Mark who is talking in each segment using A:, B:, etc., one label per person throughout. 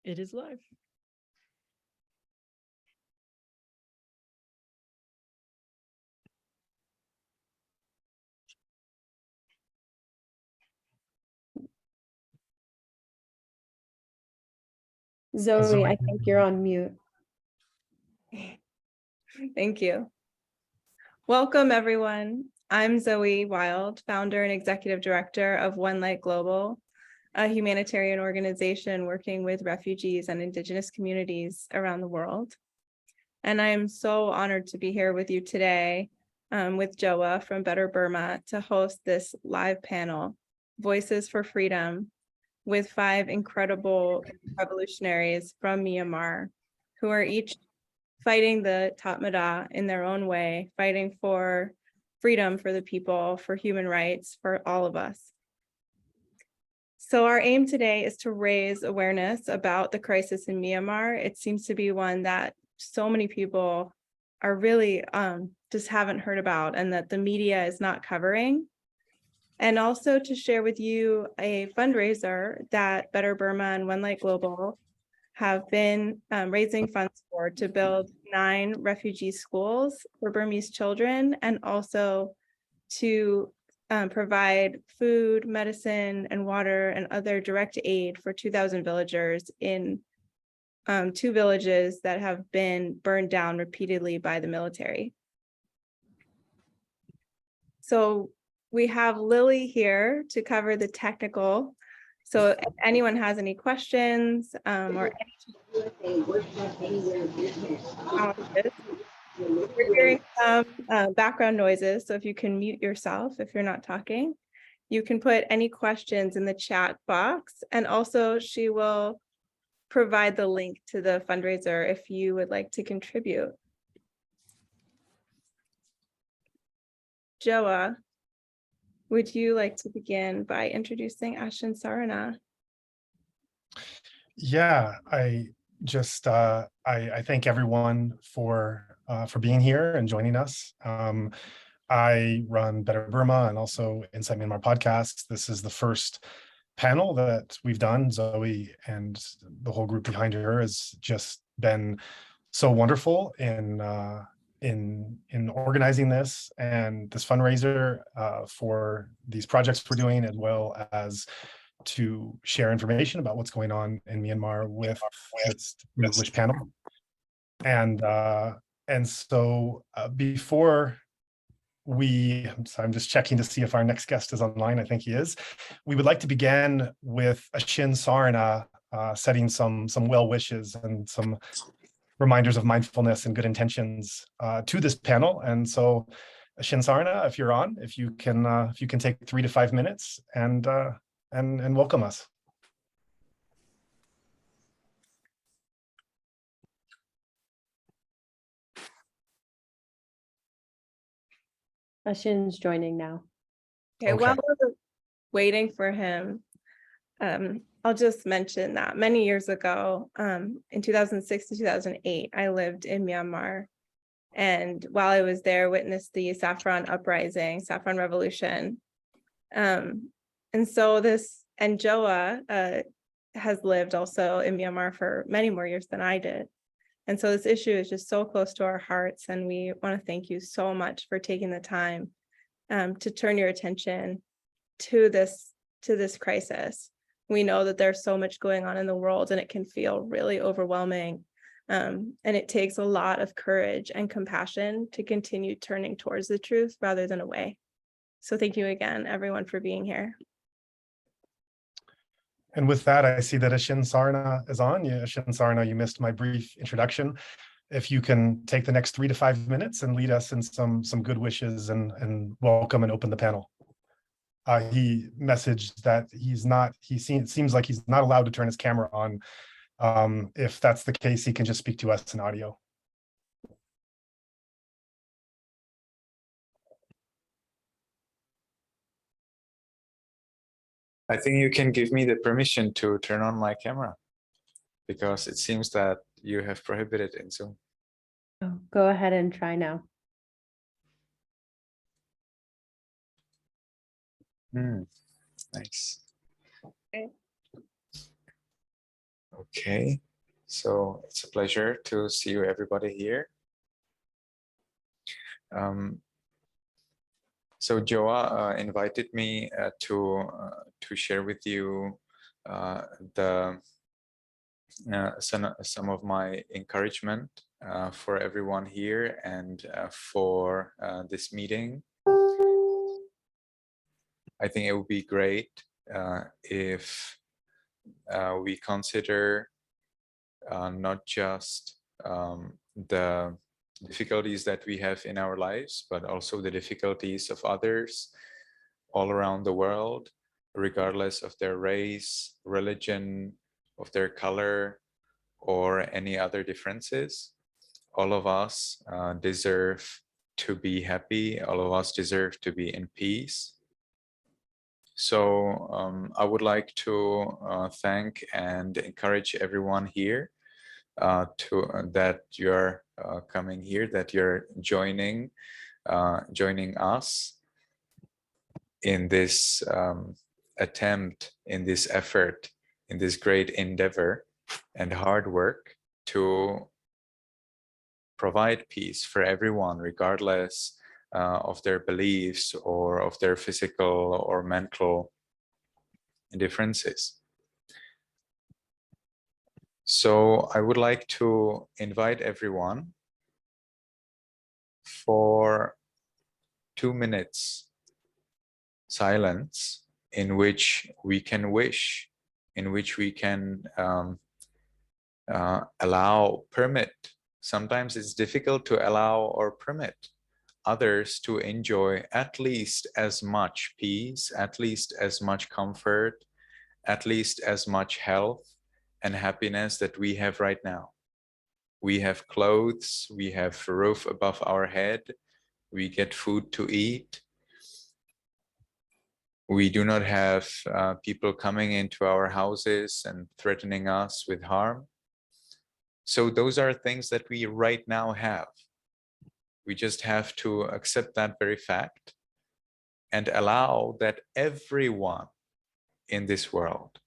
A: It is live.
B: Zoe, I think you're on mute.
C: Thank you. Welcome, everyone. I'm Zoe Wild, founder and executive director of One Light Global, a humanitarian organization working with refugees and indigenous communities around the world. And I am so honored to be here with you today with Joa from Better Burma to host this live panel, Voices for Freedom, with 5 incredible revolutionaries from Myanmar who are each fighting the Tatmadaw in their own way, fighting for freedom for the people, for human rights, for all of us. So our aim today is to raise awareness about the crisis in Myanmar. It seems to be one that so many people are really just haven't heard about and that the media is not covering. And also to share with you a fundraiser that Better Burma and One Light Global have been raising funds for to build 9 refugee schools for Burmese children, and also to provide food, medicine, and water and other direct aid for 2,000 villagers in 2 villages that have been burned down repeatedly by the military. So we have Lily here to cover the technical. So if anyone has any questions or any we're hearing some background noises. So if you can mute yourself if you're not talking, you can put any questions in the chat box, and also she will provide the link to the fundraiser if you would like to contribute. Joa, would you like to begin by introducing Ashin Sarana?
D: Yeah, I just I thank everyone for being here and joining us. I run Better Burma and also Inside Myanmar podcast. This is the first panel that we've done. Zoe and the whole group behind her has just been so wonderful in organizing this and this fundraiser for these projects we're doing, as well as to share information about what's going on in Myanmar with this privileged panel. And so before I'm just checking to see if our next guest is online. I think he is. We would like to begin with Ashin Sarana setting some well wishes and some reminders of mindfulness and good intentions to this panel. And so Ashin Sarana, if you're on, if you can take 3 to 5 minutes and welcome us.
B: Ashin's joining now.
C: Okay, while we're waiting for him, I'll just mention that many years ago, in 2006 to 2008, I lived in Myanmar. And while I was there, witnessed the saffron uprising, saffron revolution. And so Joa has lived also in Myanmar for many more years than I did. And so this issue is just so close to our hearts. And we want to thank you so much for taking the time to turn your attention to this crisis. We know that there's so much going on in the world and it can feel really overwhelming. And it takes a lot of courage and compassion to continue turning towards the truth rather than away. So thank you again, everyone, for being here.
D: And with that, I see that Ashin Sarana is on. Ashin Sarana, you missed my brief introduction. If you can take the next 3 to 5 minutes and lead us in some good wishes and welcome and open the panel. He messaged that it seems like he's not allowed to turn his camera on. If that's the case, he can just speak to us in audio.
E: I think you can give me the permission to turn on my camera, because it seems that you have prohibited in Zoom.
B: Oh, go ahead and try now.
E: Nice.
C: Okay.
E: Okay, so it's a pleasure to see you everybody here. So Joa invited me to share with you the some of my encouragement for everyone here and for this meeting. I think it would be great if we consider not just the difficulties that we have in our lives, but also the difficulties of others all around the world, regardless of their race, religion, of their color, or any other differences. All of us deserve to be happy. All of us deserve to be in peace. So I would like to thank and encourage everyone here that you're coming here, that you're joining us in this attempt, in this effort, in this great endeavor and hard work to provide peace for everyone, regardless of their beliefs or of their physical or mental differences. So I would like to invite everyone for 2 minutes silence in which we can wish, in which we can allow, permit. Sometimes it's difficult to allow or permit others to enjoy at least as much peace, at least as much comfort, at least as much health and happiness that we have right now. We have clothes, we have a roof above our head, we get food to eat. We do not have people coming into our houses and threatening us with harm. So those are things that we right now have. We just have to accept that very fact and allow that everyone in this world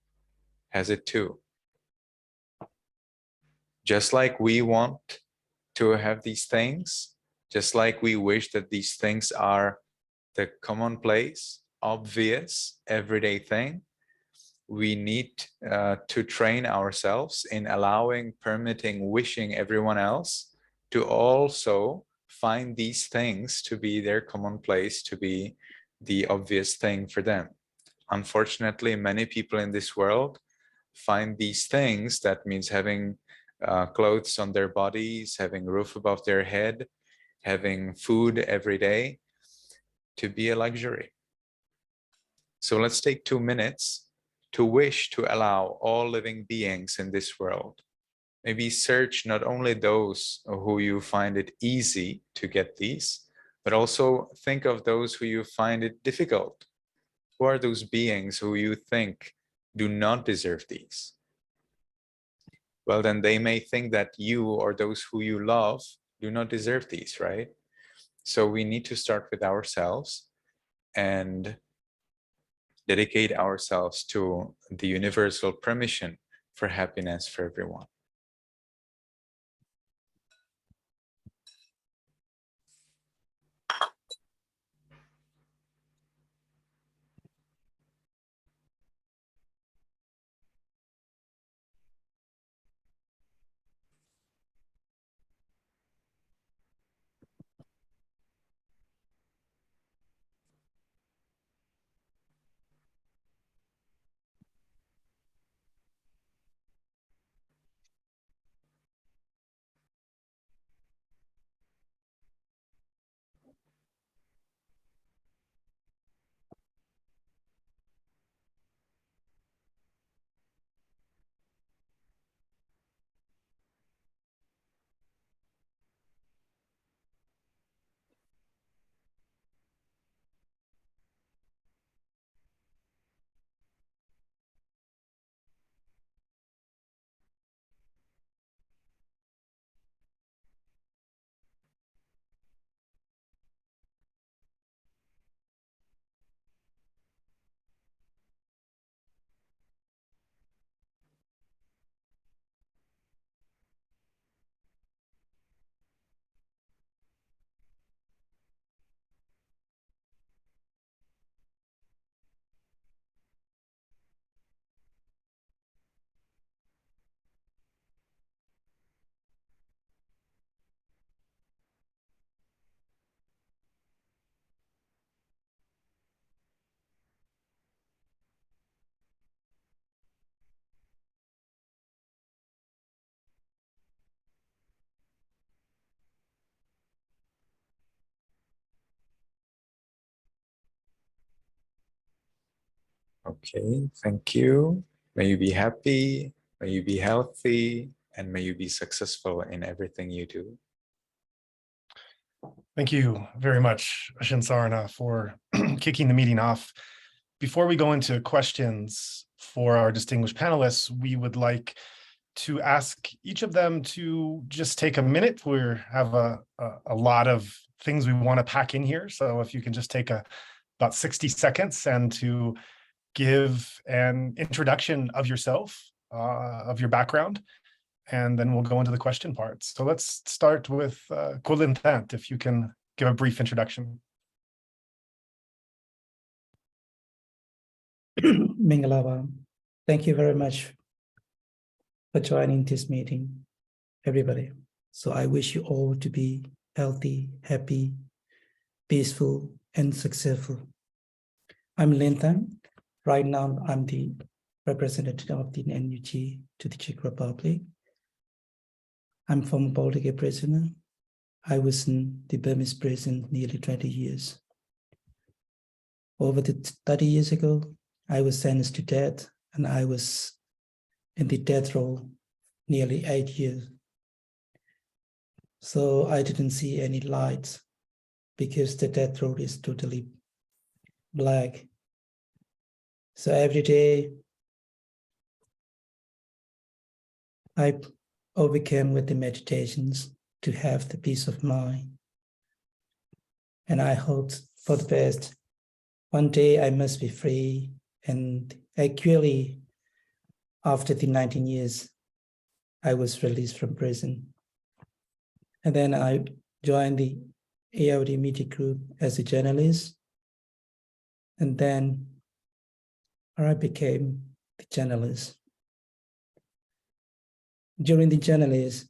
E: has it too. Just like we want to have these things, just like we wish that these things are the commonplace, obvious, everyday thing, we need to train ourselves in allowing, permitting, wishing everyone else to also find these things to be their commonplace, to be the obvious thing for them. Unfortunately, many people in this world find these things, that means having clothes on their bodies, having a roof above their head, having food every day, to be a luxury. So let's take 2 minutes to wish to allow all living beings in this world. Maybe search not only those who you find it easy to get these, but also think of those who you find it difficult. Who are those beings who you think do not deserve these? Well, then they may think that you or those who you love do not deserve these, right? So we need to start with ourselves and dedicate ourselves to the universal permission for happiness for everyone. Okay, thank you. May you be happy, may you be healthy, and may you be successful in everything you do.
D: Thank you very much, Ashin Sarna, for kicking the meeting off. Before we go into questions for our distinguished panelists, we would like to ask each of them to just take a minute. We have a lot of things we want to pack in here. So if you can just take about 60 seconds and to give an introduction of yourself, of your background, and then we'll go into the question part. So let's start with Colin Thant, if you can give a brief introduction.
A: Mingalawa, thank you very much for joining this meeting, everybody. So I wish you all to be healthy, happy, peaceful, and successful. I'm Lintan. Right now, I'm the representative of the NUG to the Czech Republic. I'm former political prisoner. I was in the Burmese prison nearly 20 years. Over 30 years ago, I was sentenced to death, and I was in the death row nearly 8 years. So I didn't see any lights because the death row is totally black. So every day I overcame with the meditations to have the peace of mind. And I hoped for the best. One day I must be free. And actually, after the 19 years, I was released from prison. And then I joined the AOD media group as a journalist. And then I became the journalist. During the journalist,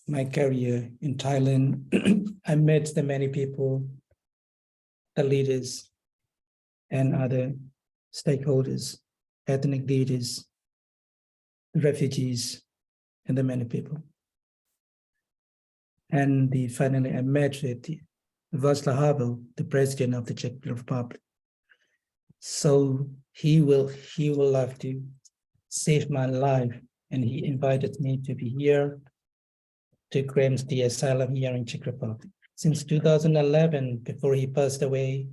A: my career in Thailand, I met the many people, the leaders, and other stakeholders, ethnic leaders, refugees, and the many people. And finally, I met with Václav Havel, the president of the Czech Republic. So he will have to save my life, and he invited me to be here to grant the asylum here in Czech Republic. Since 2011, before he passed away,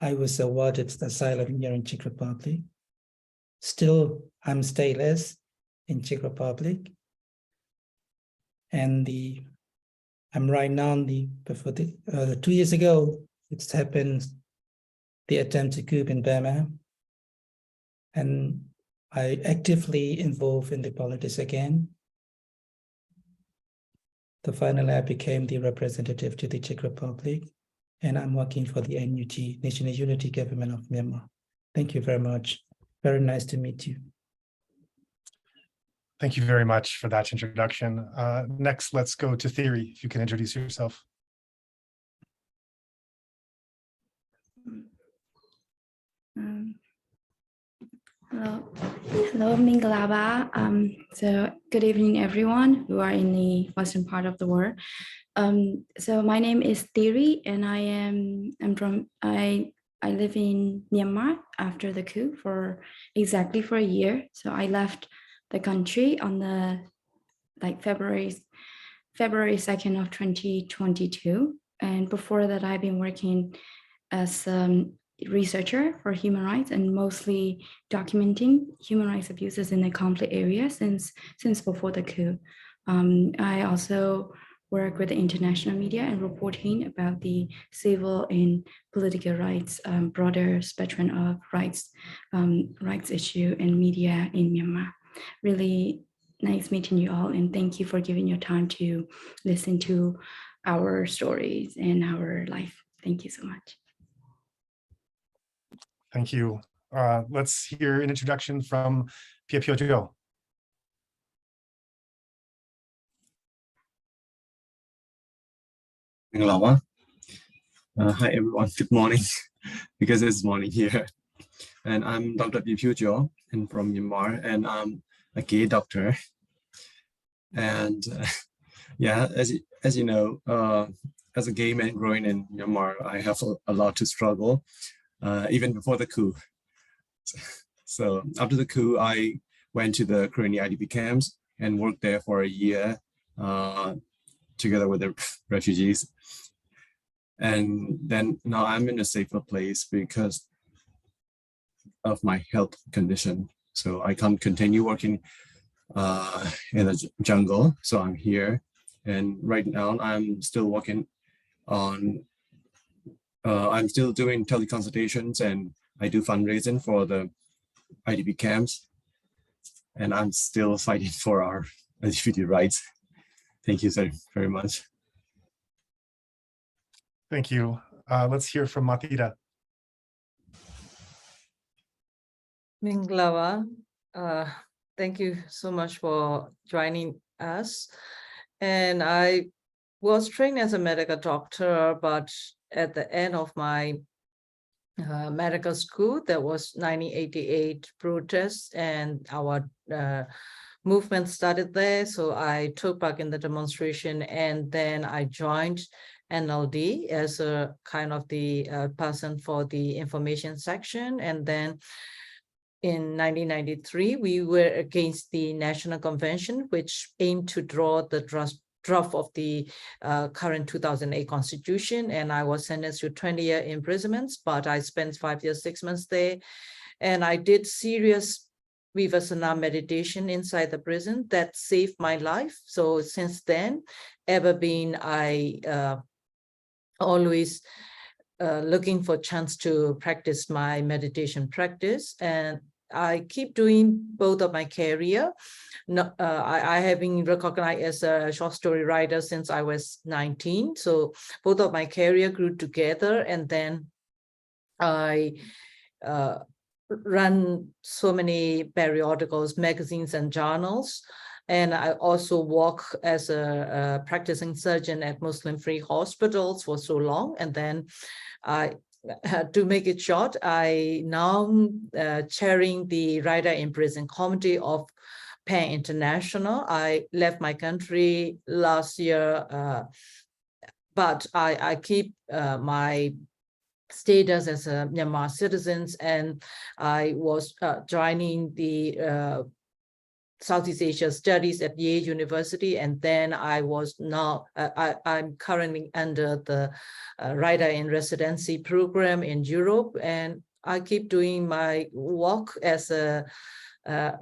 A: I was awarded asylum here in Czech Republic. Still, I'm stateless in Czech Republic, and I'm right now before 2 years ago, it's happened, the attempt to coup in Burma, and I actively involved in the politics again. So finally, I became the representative to the Czech Republic, and I'm working for the NUG, National Unity Government of Myanmar. Thank you very much. Very nice to meet you.
D: Thank you very much for that introduction. Next, let's go to Theory, if you can introduce yourself.
F: Hello, Mingalaba. So good evening, everyone who are in the western part of the world. So my name is Thierry, and I live in Myanmar after the coup for exactly a year. So I left the country on the February 2nd of 2022, and before that I've been working as researcher for human rights and mostly documenting human rights abuses in the conflict area since before the coup. I also work with the international media and reporting about the civil and political rights, broader spectrum of rights issue and media in Myanmar. Really nice meeting you all, and thank you for giving your time to listen to our stories and our life. Thank you so much.
D: Thank you. Let's hear an introduction from Pia Pyo.
G: Hi everyone, good morning, because it's morning here. And I'm Dr. Pyo and from Myanmar, and I'm a gay doctor. And yeah, as you know, as a gay man growing in Myanmar, I have a lot to struggle, even before the coup. So after the coup, I went to the Korean IDP camps and worked there for a year together with the refugees. And then now I'm in a safer place because of my health condition. So I can't continue working in the jungle. So I'm here. And right now I'm still working on, I'm still doing teleconsultations, and I do fundraising for the IDP camps. And I'm still fighting for our LGBT rights. Thank you so very much.
D: Thank you. Let's hear from Matida.
H: Minglawa, thank you so much for joining us. And I was trained as a medical doctor, but at the end of my medical school, there was 1988 protests, and our movement started there. So I took part in the demonstration, and then I joined NLD as a kind of the person for the information section. And then in 1993, we were against the National Convention, which aimed to draw the draft of the current 2008 Constitution. And I was sentenced to 20-year imprisonments, but I spent 5 years, 6 months there. And I did serious vipassana meditation inside the prison that saved my life. So since then, I always looking for chance to practice my meditation practice, and I keep doing both of my career. No, I have been recognized as a short story writer since I was 19. So both of my career grew together, and then I run so many periodicals, magazines, and journals. And I also work as a practicing surgeon at Muslim-free hospitals for so long. And then to make it short, I now chairing the Writer in Prison Committee of PAN International. I left my country last year, but I keep my status as a Myanmar citizen, and I was joining the Southeast Asia Studies at Yale University, and then I was now, I'm currently under the Writer in Residency program in Europe, and I keep doing my work as a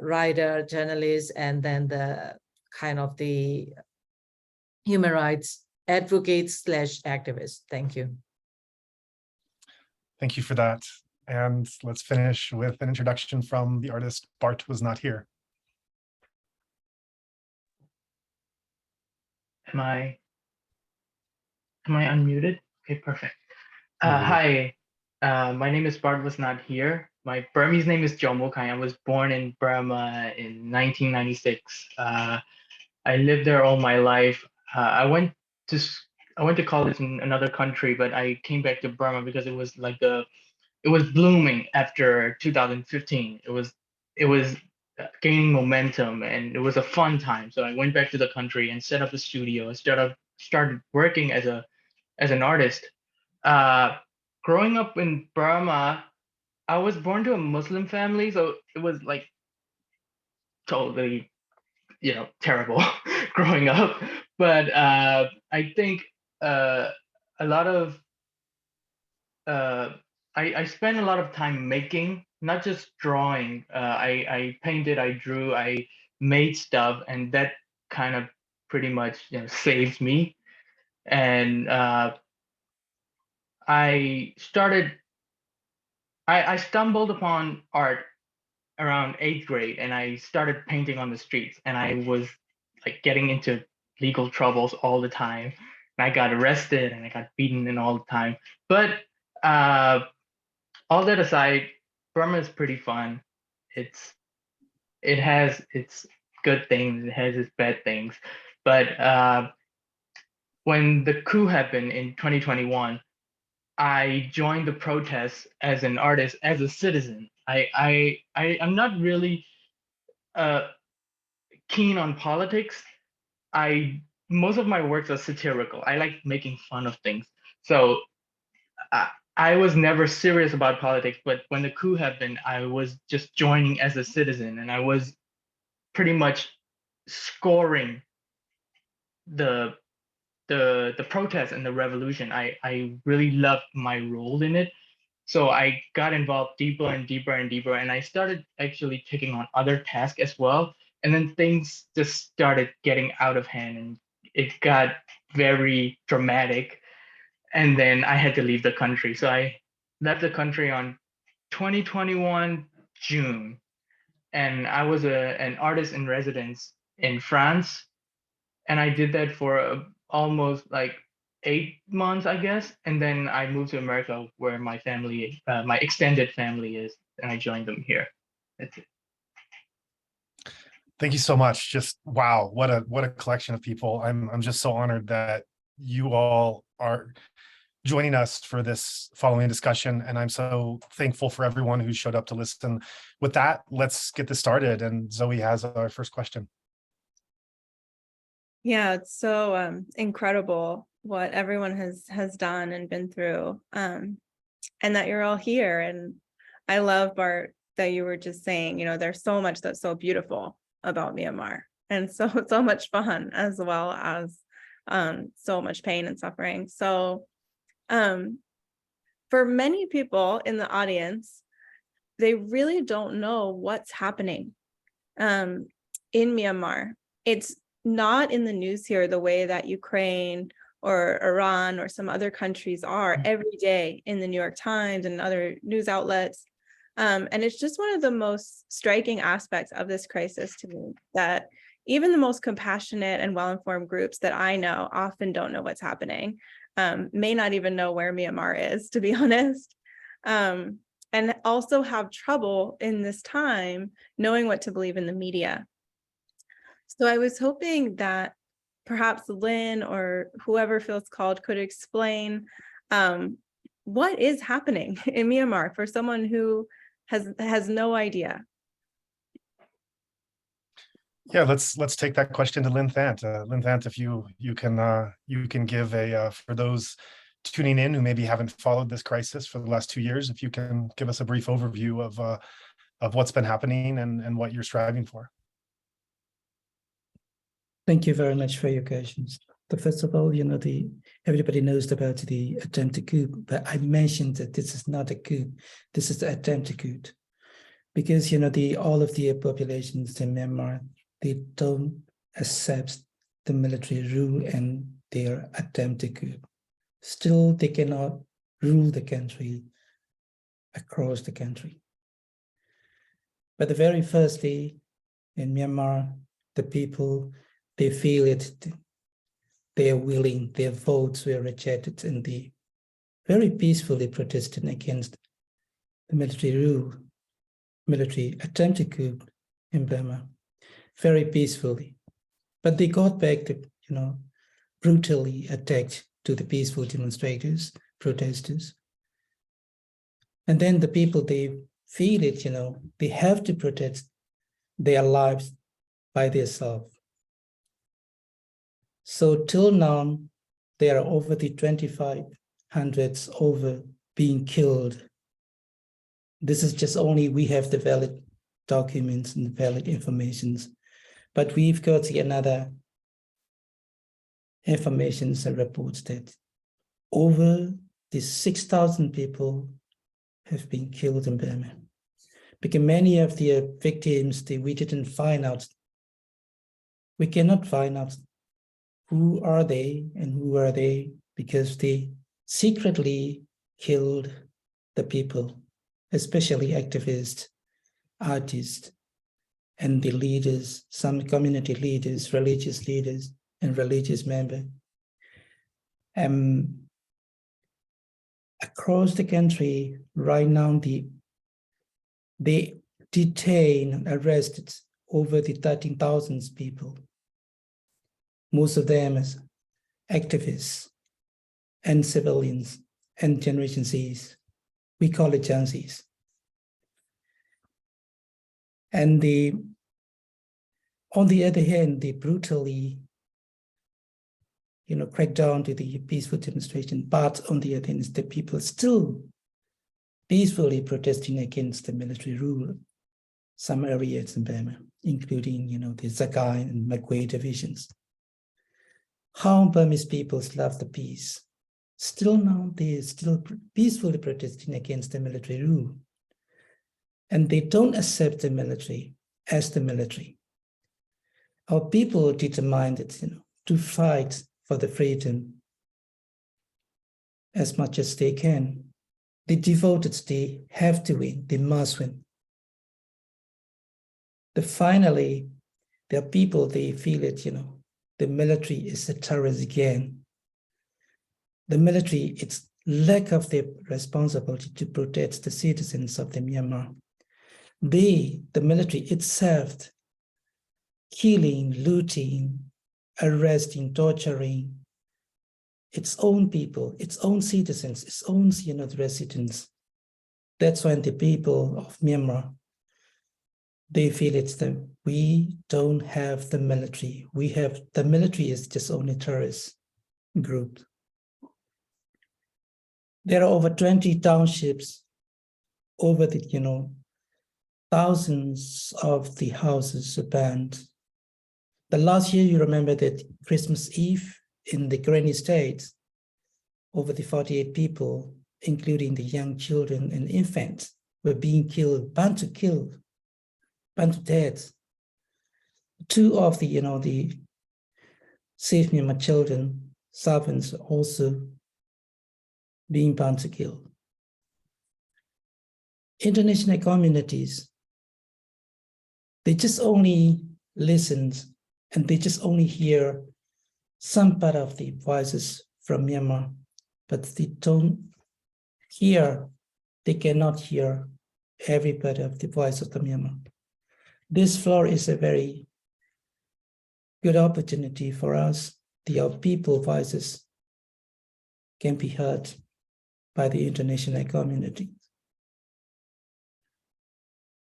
H: writer, journalist, and then the kind of the human rights advocate / activist. Thank you.
D: Thank you for that. And let's finish with an introduction from the artist Bart Was Not Here.
I: Am I unmuted? Okay, perfect. Hi, my name is Bart Was Not Here. My Burmese name is Jomokai. I was born in Burma in 1996. I lived there all my life. I went to college in another country, but I came back to Burma because it was like it was blooming after 2015. It was gaining momentum, and it was a fun time. So I went back to the country and set up a studio. I started working as an artist. Growing up in Burma, I was born to a Muslim family, so it was like totally, terrible growing up. But I think a lot of I spent a lot of time making, not just drawing. I painted, I drew, I made stuff, and that kind of pretty much saved me. And I stumbled upon art around 8th grade, and I started painting on the streets, and I was like getting into legal troubles all the time. And I got arrested and I got beaten and all the time. But all that aside, Burma is pretty fun. It has its good things, it has its bad things. But when the coup happened in 2021, I joined the protests as an artist, as a citizen. I'm not really keen on politics. Most of my works are satirical. I like making fun of things. So I was never serious about politics, but when the coup happened, I was just joining as a citizen, and I was pretty much scoring the the protest and the revolution. I really loved my role in it. So I got involved deeper and deeper and deeper, and I started actually taking on other tasks as well. And then things just started getting out of hand, and it got very dramatic. And then I had to leave the country. So I left the country on 2021 June, and I was an artist in residence in France, and I did that for almost like 8 months, I guess. And then I moved to America, where my family, my extended family is, and I joined them here. That's it.
D: Thank you so much. Just wow, what a collection of people. I'm just so honored that you all are joining us for this following discussion, and I'm so thankful for everyone who showed up to listen. With that, let's get this started, and Zoe has our first question.
C: Yeah, it's so incredible what everyone has done and been through, and that you're all here. And I love, Bart, that you were just saying, there's so much that's so beautiful about Myanmar, and so much fun, as well as so much pain and suffering. So for many people in the audience, they really don't know what's happening in Myanmar. It's not in the news here the way that Ukraine or Iran or some other countries are every day in the New York Times and other news outlets. And it's just one of the most striking aspects of this crisis to me, that even the most compassionate and well-informed groups that I know often don't know what's happening, may not even know where Myanmar is, to be honest, and also have trouble in this time knowing what to believe in the media. So I was hoping that perhaps Lynn or whoever feels called could explain what is happening in Myanmar for someone who has no idea.
D: Yeah, let's take that question to Lynn Thant. Lynn Thant, if you can give a for those tuning in who maybe haven't followed this crisis for the last 2 years, if you can give us a brief overview of what's been happening and what you're striving for.
A: Thank you very much for your questions. But first of all, everybody knows about the attempted coup, but I mentioned that this is not a coup. This is the attempted coup, because all of the populations in Myanmar, they don't accept the military rule and their attempted coup. Still, they cannot rule the country across the country. But the very first day in Myanmar, the people, they feel it, they are willing, their votes were rejected, and they very peacefully protested against the military rule, military attempted coup in Burma, very peacefully. But they got back to, brutally attacked to the peaceful demonstrators, protesters. And then the people, they feel it, they have to protect their lives by themselves. So till now, there are over the 2,500 over being killed. This is just only, we have the valid documents and valid informations, but we've got another informations and reports that over the 6,000 people have been killed in Burma. Because many of the victims, we didn't find out. We cannot find out who are they and who are they, because they secretly killed the people, especially activists, artists, and the leaders, some community leaders, and religious members. Across the country right now, they detain and arrested over the 13,000 people. Most of them as activists and civilians and Generation Zs. We call it Gen Zs. And on the other hand, they brutally crack down to the peaceful demonstration. But on the other hand, the people still peacefully protesting against the military rule. Some areas in Burma, including, the Zagai and Magway divisions. How Burmese peoples love the peace. Still now, they are still peacefully protesting against the military rule. And they don't accept the military as the military. Our people are determined, to fight for the freedom as much as they can. The devoted, they have to win, they must win. But finally, there are people, they feel it, the military is a terrorist again. The military, it's lack of their responsibility to protect the citizens of the Myanmar. The military itself, killing, looting, arresting, torturing its own people, its own citizens, its own, residents. That's when the people of Myanmar, they feel it's them. We don't have the military. The military is just only terrorist group. There are over 20 townships, over the, thousands of the houses are burned. The last year, you remember that Christmas Eve in the Granny State, over the 48 people, including the young children and infants, were being killed, burned to death. Two of the, the Save Myanmar children, servants, also being burned to kill. International communities, they just only listen and they just only hear some part of the voices from Myanmar, but they don't hear, they cannot hear every part of the voice of the Myanmar. This floor is a very good opportunity for us. Our people voices can be heard by the international community.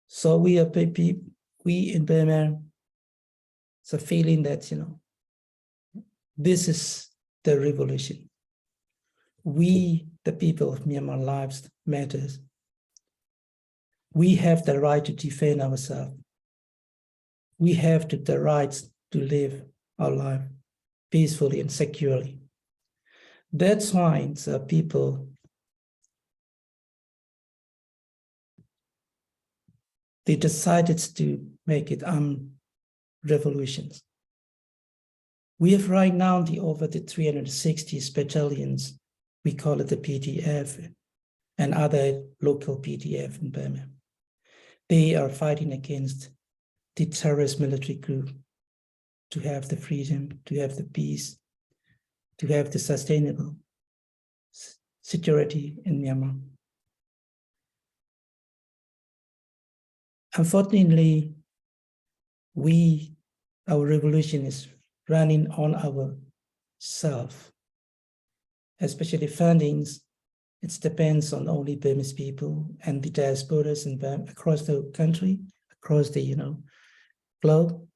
A: So we in Burma, so feeling that, this is the revolution. We, the people of Myanmar, lives matters. We have the right to defend ourselves. We have the right to live our life peacefully and securely. That's why people, they decided to make it revolutions. We have right now over the 360 battalions. We call it the PDF and other local PDF in Burma. They are fighting against the terrorist military group to have the freedom, to have the peace, to have the sustainable security in Myanmar. Unfortunately, our revolution is running on ourselves, especially fundings. It depends on only Burmese people and the diasporas in Burma, across the country, across the globe.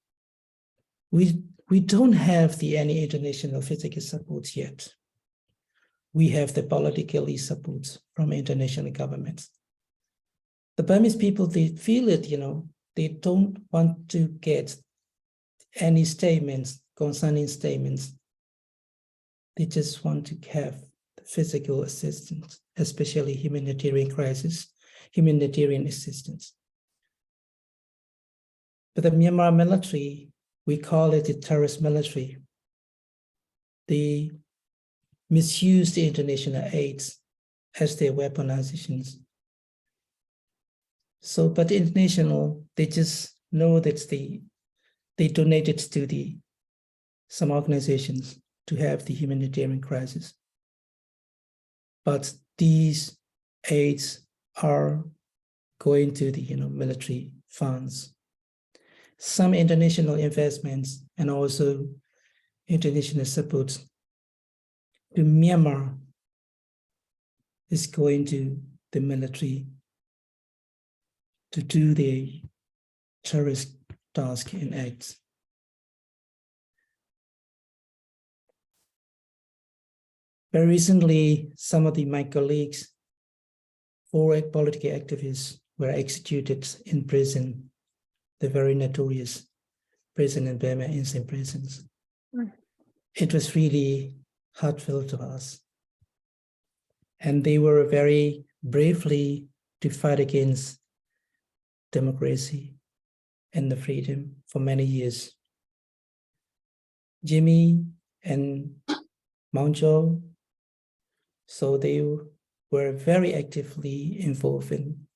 A: We don't have any international physical support yet. We have the political support from international governments. The Burmese people, they feel it, they don't want to get any statements, concerning statements. They just want to have physical assistance, especially humanitarian crisis, humanitarian assistance. But the Myanmar military, we call it the terrorist military. They misuse the international aids as their weaponizations. So, but the international, they just know that they donated to some organizations to have the humanitarian crisis. But these aids are going to the military funds. Some international investments and also international support to Myanmar is going to the military to do the terrorist task and acts. Very recently, some of my colleagues, 4 political activists, were executed in prison, the very notorious prison in Burma, insane prisons. It was really heartfelt to us. And they were very bravely to fight against democracy and the freedom for many years. Jimmy and Mountjo, so they were very actively involved in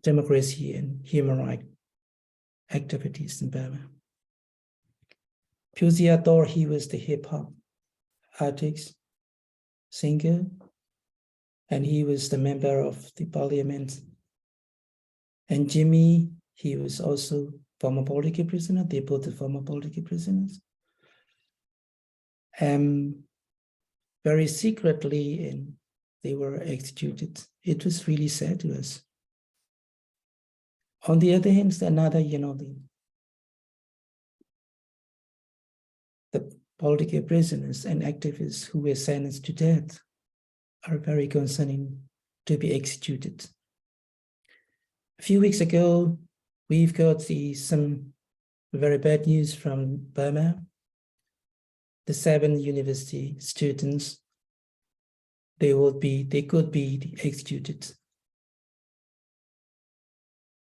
A: democracy and human rights activities in Burma. Puziator, he was the hip hop artist, singer, and he was the member of the parliament. And Jimmy, he was also former political prisoner. They both are former political prisoners. Very secretly, and they were executed. It was really sad to us. On the other hand, another, the political prisoners and activists who were sentenced to death are very concerning to be executed. A few weeks ago, we've got some very bad news from Burma. The 7 university students, they could be executed.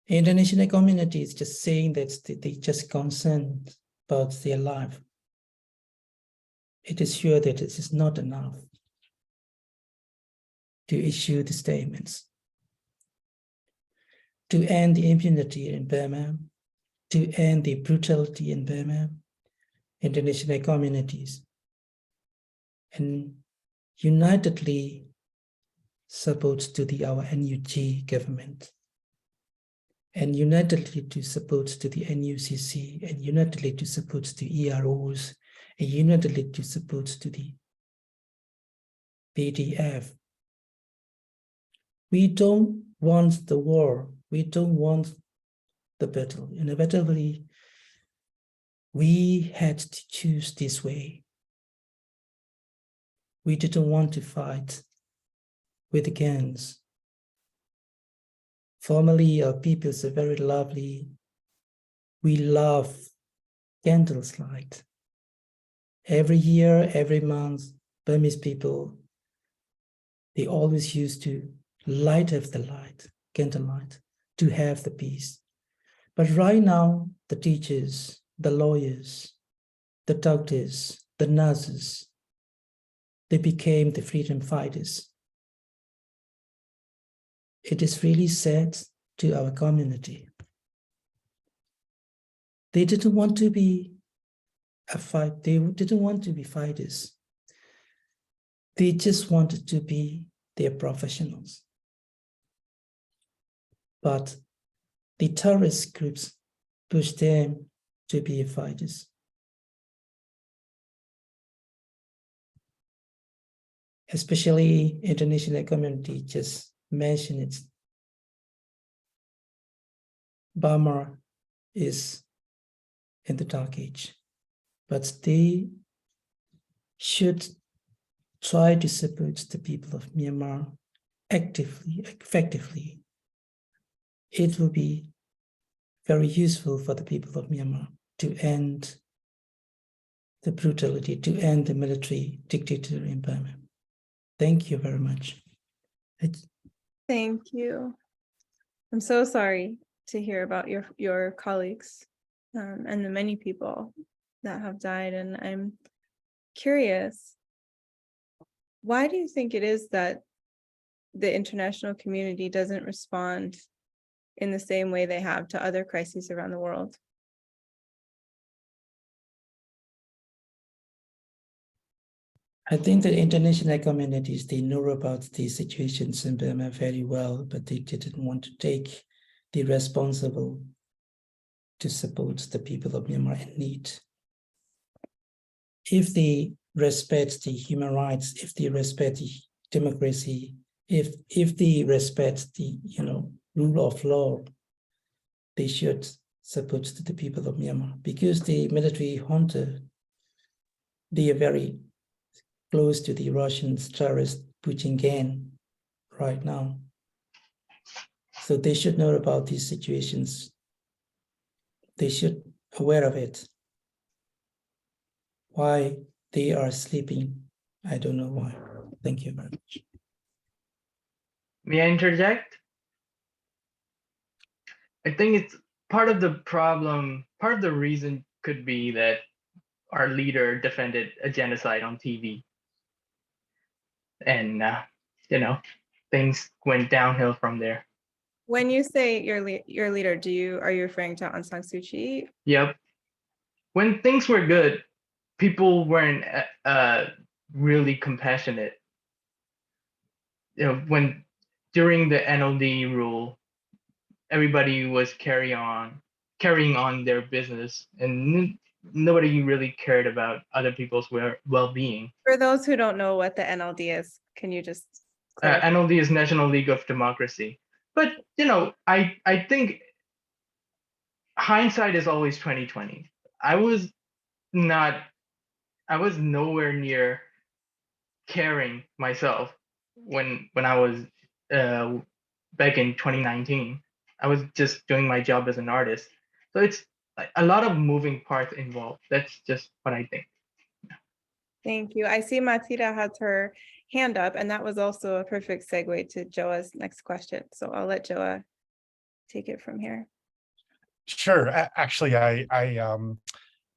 A: International community is just saying that they just concerned about their life. It is sure that it is not enough to issue the statements. To end the impunity in Burma, to end the brutality in Burma, international communities, and unitedly supports to our NUG government, and unitedly to support to the NUCC, and unitedly to support to EROs, and unitedly to support to the PDF. We don't want the war. We don't want the battle. Inevitably, we had to choose this way. We didn't want to fight with guns. Formerly, our peoples are very lovely. We love candles light. Every year, every month, Burmese people, they always used to light up the light, candlelight, to have the peace. But right now, the teachers, the lawyers, the doctors, the nurses, they became the freedom fighters. It is really sad to our community. They didn't want to be a fight. They didn't want to be fighters. They just wanted to be their professionals. But the terrorist groups pushed them to be fighters. Especially international community just mentioned it. Burma is in the dark age, but they should try to support the people of Myanmar actively, effectively. It will be very useful for the people of Myanmar to end the brutality, to end the military dictatorship in Burma. Thank you very much.
C: Thank you. I'm so sorry to hear about your colleagues and the many people that have died. And I'm curious, why do you think it is that the international community doesn't respond in the same way they have to other crises around the world?
A: I think the international communities, they know about the situations in Burma very well, but they didn't want to take the responsible to support the people of Myanmar in need. If they respect the human rights, if they respect the democracy, if they respect the rule of law, they should support the people of Myanmar, because the military junta, they are very close to the Russian terrorist Putin gang right now. So they should know about these situations. They should be aware of it. Why they are sleeping, I don't know why. Thank you very much.
I: May I interject? I think it's part of the problem, part of the reason could be that our leader defended a genocide on TV. And, things went downhill from there.
C: When you say your leader, are you referring to Aung San Suu Kyi?
I: Yep. When things were good, people weren't really compassionate. When during the NLD rule, everybody was carrying on their business, and nobody really cared about other people's well-being.
C: For those who don't know what the NLD is, can you just clarify?
I: NLD is National League of Democracy. But I think hindsight is always 2020. I was nowhere near caring myself when I was back in 2019. I was just doing my job as an artist. So it's a lot of moving parts involved. That's just what I think.
C: Thank you. I see Matida has her hand up, and that was also a perfect segue to Joa's next question. So I'll let Joa take it from here.
D: Sure. Actually, I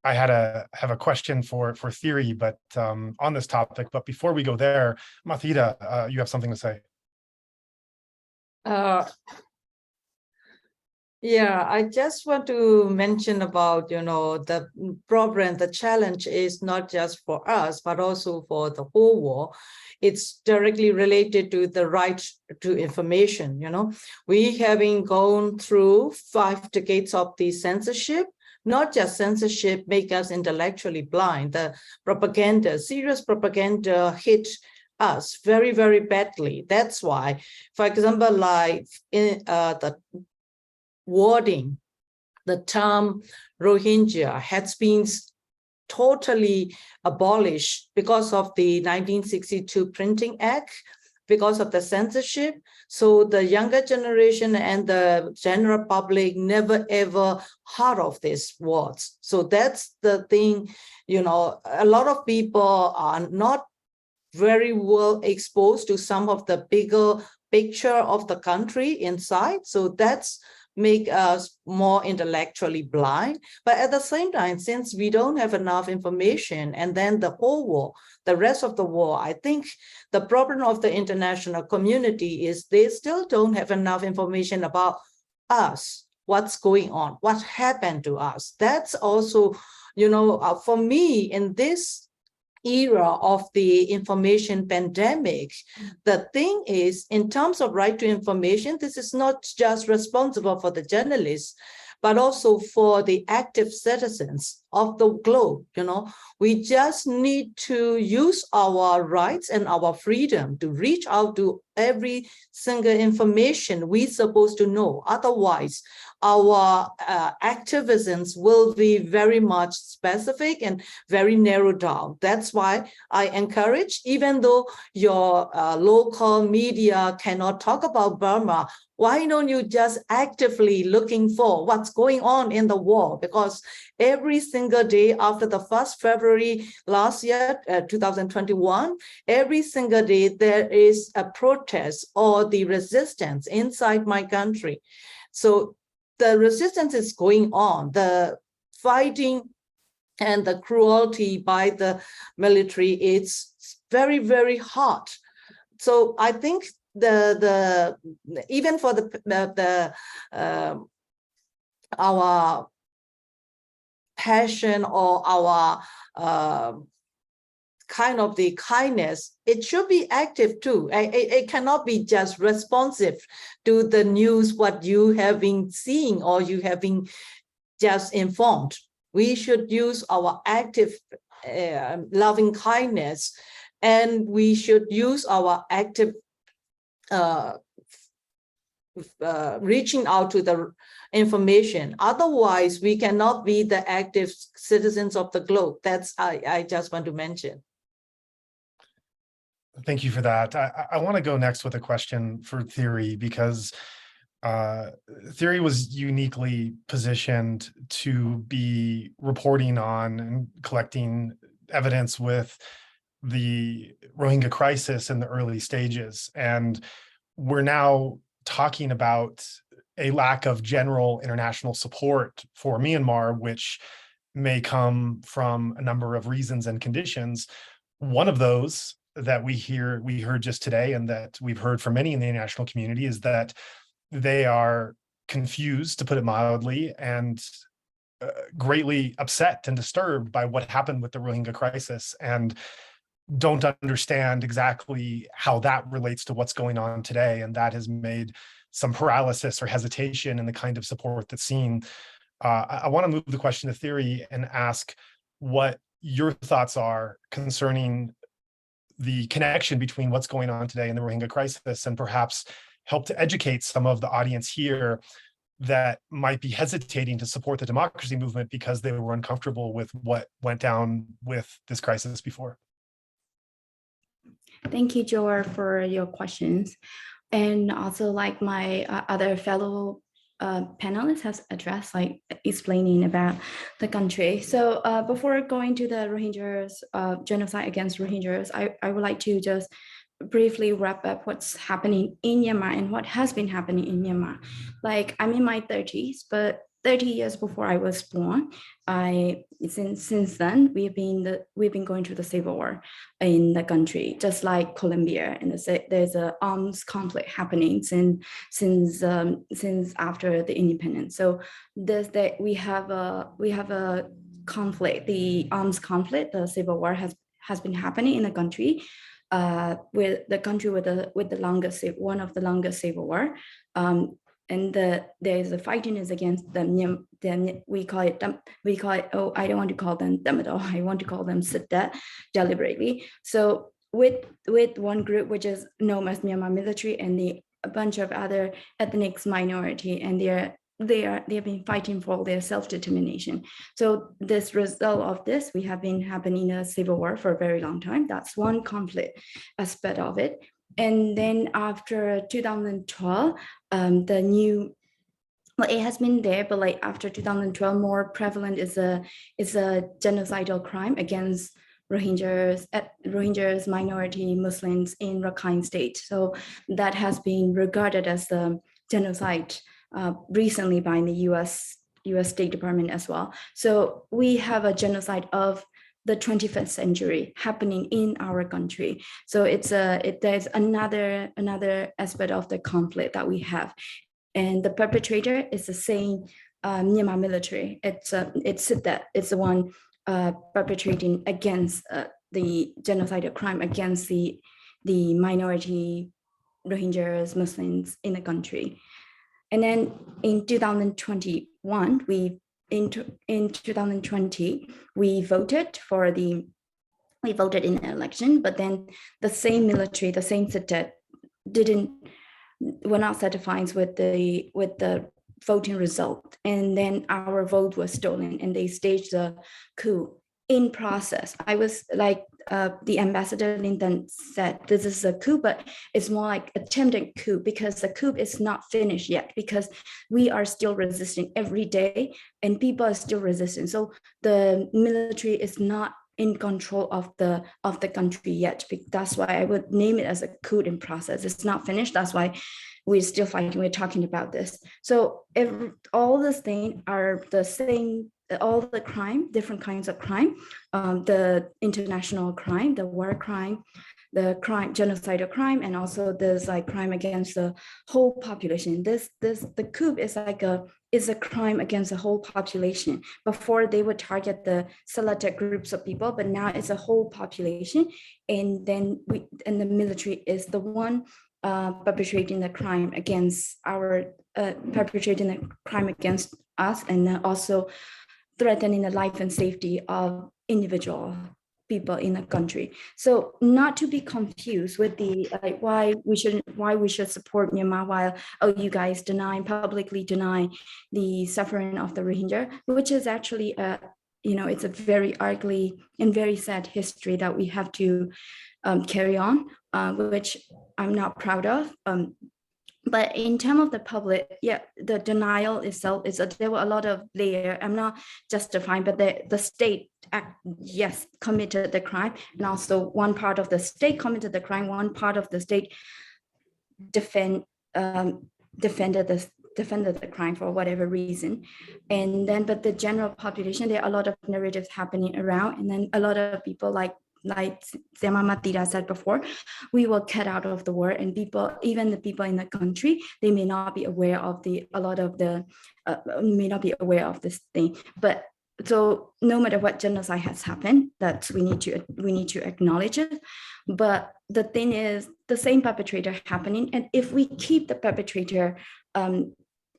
D: have a question for Theory, but on this topic. But before we go there, Mathida, you have something to say.
H: Yeah, I just want to mention about, the problem, the challenge is not just for us, but also for the whole world. It's directly related to the right to information. We having gone through 5 decades of the censorship. Not just censorship make us intellectually blind. The propaganda, serious propaganda hit us very, very badly. That's why, for example, like in the wording, the term Rohingya has been totally abolished because of the 1962 Printing Act, because of the censorship. So the younger generation and the general public never ever heard of these words. So that's the thing, a lot of people are not very well exposed to some of the bigger picture of the country inside. So that's make us more intellectually blind. But at the same time, since we don't have enough information, and then the whole world, the rest of the world, I think the problem of the international community is they still don't have enough information about us, what's going on, what happened to us. That's also, for me in this era of the information pandemic, the thing is, in terms of right to information, this is not just responsible for the journalists, but also for the active citizens of the globe. We just need to use our rights and our freedom to reach out to every single information we're supposed to know. Otherwise, our activisms will be very much specific and very narrowed down. That's why I encourage, even though your local media cannot talk about Burma, why don't you just actively looking for what's going on in the world? Because every single day after the 1st February last year, 2021, every single day there is a protest or the resistance inside my country. So the resistance is going on, the fighting and the cruelty by the military, it's very, very hard. So I think even for our passion or our kind of the kindness, it should be active too. It cannot be just responsive to the news, what you have been seeing or you have been just informed. We should use our active loving kindness, and we should use our active reaching out to the information. Otherwise, we cannot be the active citizens of the globe. That's I just want to mention.
D: Thank you for that. I want to go next with a question for Theory, because Theory was uniquely positioned to be reporting on and collecting evidence with the Rohingya crisis in the early stages. And we're now talking about a lack of general international support for Myanmar, which may come from a number of reasons and conditions. One of those that we heard just today, and that we've heard from many in the international community, is that they are confused, to put it mildly, and greatly upset and disturbed by what happened with the Rohingya crisis, and don't understand exactly how that relates to what's going on today. And that has made some paralysis or hesitation in the kind of support that's seen. I want to move the question to Theory and ask what your thoughts are concerning the connection between what's going on today and the Rohingya crisis, and perhaps help to educate some of the audience here that might be hesitating to support the democracy movement because they were uncomfortable with what went down with this crisis before.
F: Thank you, Joel, for your questions. And also, like my other fellow panelists has addressed, like explaining about the country. So before going to the Rohingyas, genocide against Rohingyas, I would like to just briefly wrap up what's happening in Myanmar and what has been happening in Myanmar. Like, I'm in my 30s, but 30 years before I was born, since then we've been going through the civil war in the country, just like Colombia, and there's an arms conflict happening since after the independence. So we have a conflict, the arms conflict, the civil war has been happening in the country. With the country with the longest, one of the longest civil war, and there's a fighting is against them. Then we call it oh, I don't want to call them Damado, I want to call them Siddha deliberately. So with one group which is known as Myanmar military and a bunch of other ethnic minority, and they have been fighting for their self-determination. So this result of this, we have been happening a civil war for a very long time. That's one conflict aspect of it. And then after 2012, well, it has been there, but like after 2012, more prevalent is a genocidal crime against Rohingyas, minority Muslims in Rakhine State. So that has been regarded as the genocide recently by the U.S. State Department as well. So we have a genocide of the 21st century happening in our country. So there's another aspect of the conflict that we have, and the perpetrator is the same Myanmar military. It's the one perpetrating against the genocidal crime against the minority Rohingyas, Muslims in the country. And then in 2021, in 2020, we voted in the election, but then the same military, the same Siddha were not satisfied with the voting result, and then our vote was stolen, and they staged a coup in process. I was like, the ambassador Linton said, this is a coup, but it's more like attempted coup, because the coup is not finished yet, because we are still resisting every day and people are still resisting. So the military is not in control of the country yet. That's why I would name it as a coup in process. It's not finished. That's why we're still fighting. We're talking about this. So all these things are the same. All the crime, different kinds of crime, the international crime, the war crime, the genocidal crime, and also there's like crime against the whole population. The coup is a crime against the whole population. Before they would target the selected groups of people, but now it's a whole population, and then the military is the one perpetrating the crime against us, and then also threatening the life and safety of individual people in the country. So not to be confused with the why we should support Myanmar while you guys publicly deny the suffering of the Rohingya, which is actually it's a very ugly and very sad history that we have to carry on. which I'm not proud of. But in terms of the public, yeah, the denial itself is there were a lot of layers. I'm not justifying, but the state yes, committed the crime, and also one part of the state committed the crime, one part of the state defended the crime for whatever reason. And then, but the general population, there are a lot of narratives happening around, and then a lot of people like Sema Matira said before, we were cut out of the world, and people, even the people in the country, they may not be aware of may not be aware of this thing. But so no matter what genocide has happened, that we need to acknowledge it. But the thing is, the same perpetrator happening, and if we keep the perpetrator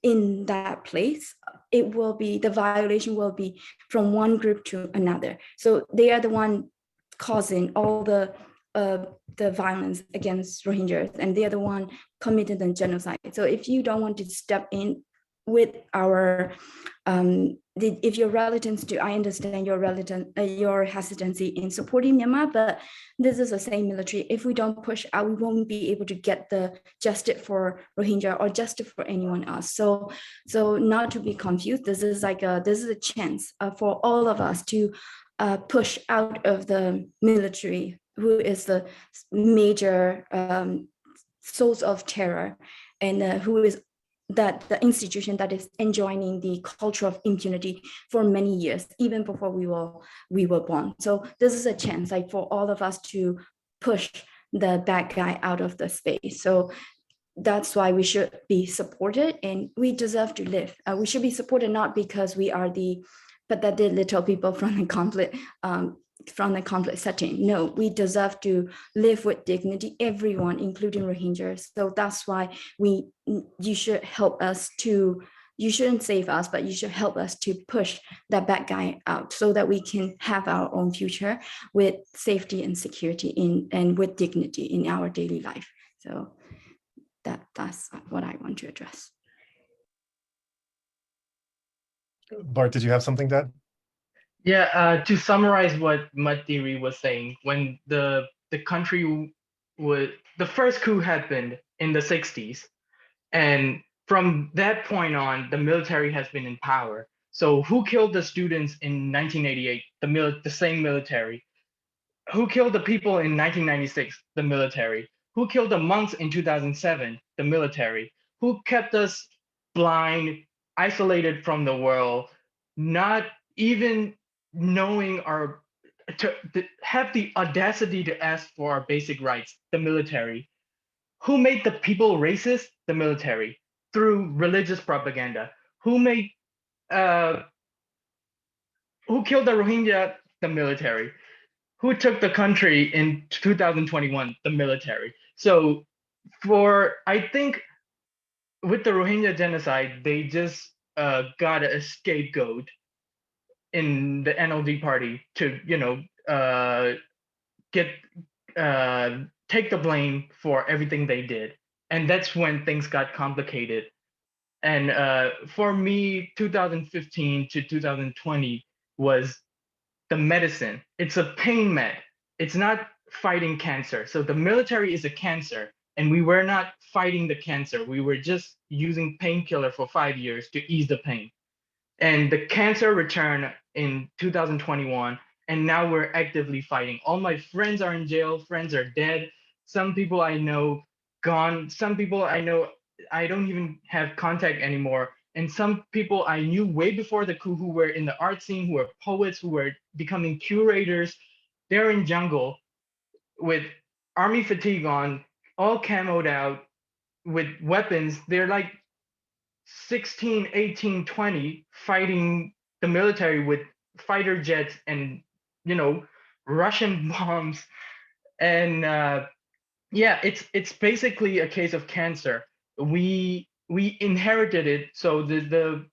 F: in that place, the violation will be from one group to another. So they are the one causing all the violence against Rohingyas, and they are the one committed the genocide. So if you don't want to step in with our if you're reluctant to, I understand your hesitancy in supporting Myanmar, but this is the same military. If we don't push out, we won't be able to get the justice for Rohingya or justice for anyone else. So not to be confused, this is a chance for all of us to push out of the military, who is the major source of terror, and who is that the institution that is enjoining the culture of impunity for many years, even before we were born. So this is a chance, like, for all of us to push the bad guy out of the space. So that's why we should be supported, and we deserve to live. We should be supported not because we are the pathetic little people from the conflict setting. No, we deserve to live with dignity, everyone, including Rohingyas. So that's why you should help us to, you shouldn't save us, but you should help us to push that bad guy out so that we can have our own future with safety and security and with dignity in our daily life. So that's what I want to address.
D: Bart, did you have something to add?
I: Yeah, to summarize what Matiri was saying, when the country the first coup happened in the 60s, and from that point on, the military has been in power. So who killed the students in 1988? The same military. Who killed the people in 1996? The military. Who killed the monks in 2007? The military. Who kept us blind, isolated from the world, not even knowing to have the audacity to ask for our basic rights? The military. Who made the people racist? The military, through religious propaganda. Who killed the Rohingya? The military. Who took the country in 2021? The military. So I think with the Rohingya genocide, they just got a scapegoat in the NLD party to, take the blame for everything they did. And that's when things got complicated. And for me, 2015 to 2020 was the medicine. It's a pain med. It's not fighting cancer. So the military is a cancer, and we were not fighting the cancer. We were just using painkiller for 5 years to ease the pain. And the cancer returned in 2021, and now we're actively fighting. All my friends are in jail, friends are dead. Some people I know gone. Some people I know I don't even have contact anymore. And some people I knew way before the coup who were in the art scene, who were poets, who were becoming curators, they're in jungle with army fatigue on, all camoed out with weapons. They're like 16, 18, 20 fighting the military with fighter jets and, Russian bombs. And yeah, it's basically a case of cancer. We inherited it. So the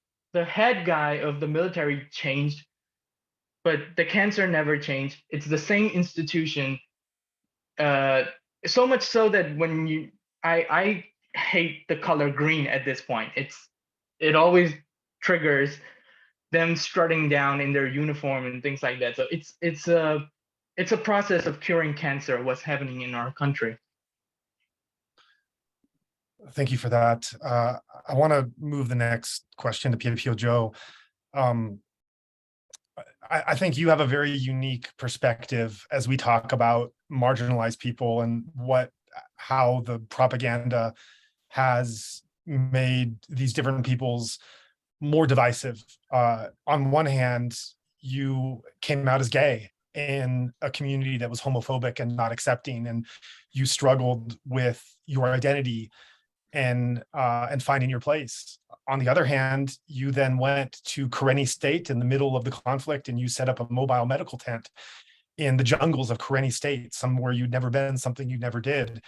I: head guy of the military changed, but the cancer never changed. It's the same institution. So much so that when I hate the color green at this point. It always triggers them strutting down in their uniform and things like that. So it's a process of curing cancer, what's happening in our country.
D: Thank you for that. I want to move the next question to Pio Joe. I think you have a very unique perspective as we talk about marginalized people and how the propaganda has made these different peoples more divisive. On one hand, you came out as gay in a community that was homophobic and not accepting, and you struggled with your identity and finding your place. On the other hand, you then went to Karenni State in the middle of the conflict, and you set up a mobile medical tent in the jungles of Karenni State, somewhere you'd never been, something you never did.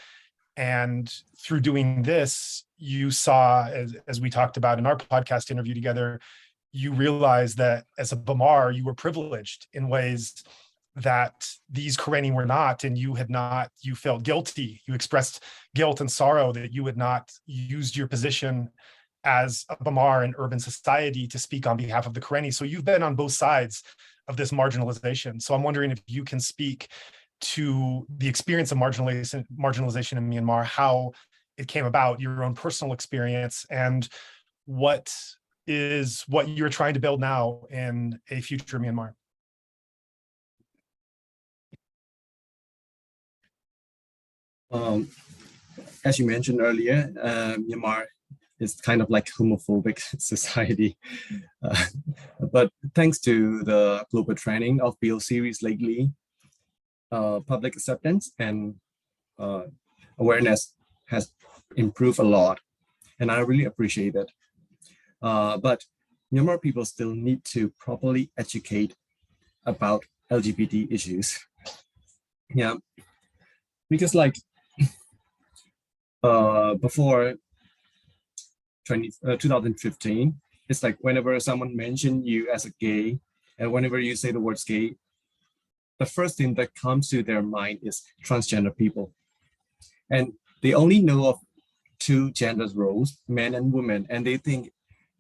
D: And through doing this, you saw, as we talked about in our podcast interview together, you realized that as a Bamar, you were privileged in ways that these Karenni were not, and you felt guilty. You expressed guilt and sorrow that you had not used your position as a Bamar in urban society to speak on behalf of the Karenni. So you've been on both sides of this marginalization. So I'm wondering if you can speak to the experience of marginalization in Myanmar, how it came about, your own personal experience, and what you're trying to build now in a future Myanmar.
G: As you mentioned earlier, Myanmar is kind of like homophobic society. But thanks to the global training of BL series lately, public acceptance and awareness has improved a lot, and I really appreciate it. But Myanmar people still need to properly educate about LGBT issues. Yeah, because like before 2015, it's like whenever someone mentions you as a gay, and whenever you say the words gay, the first thing that comes to their mind is transgender people. And they only know of two gender roles, men and women, and they think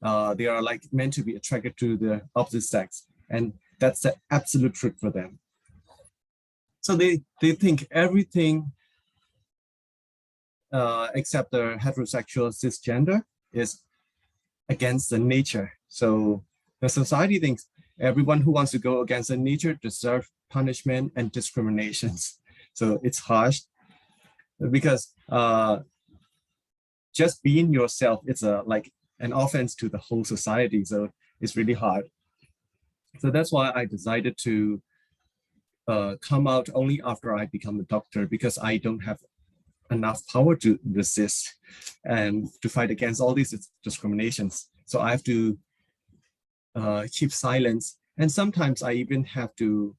G: they are like meant to be attracted to the opposite sex. And that's the absolute truth for them. So they think everything except the heterosexual cisgender is against the nature. So the society thinks everyone who wants to go against the nature deserves punishment and discriminations. So it's harsh because just being yourself, it's like an offense to the whole society. So it's really hard. So that's why I decided to come out only after I become a doctor, because I don't have enough power to resist and to fight against all these discriminations. So I have to keep silence. And sometimes I even have to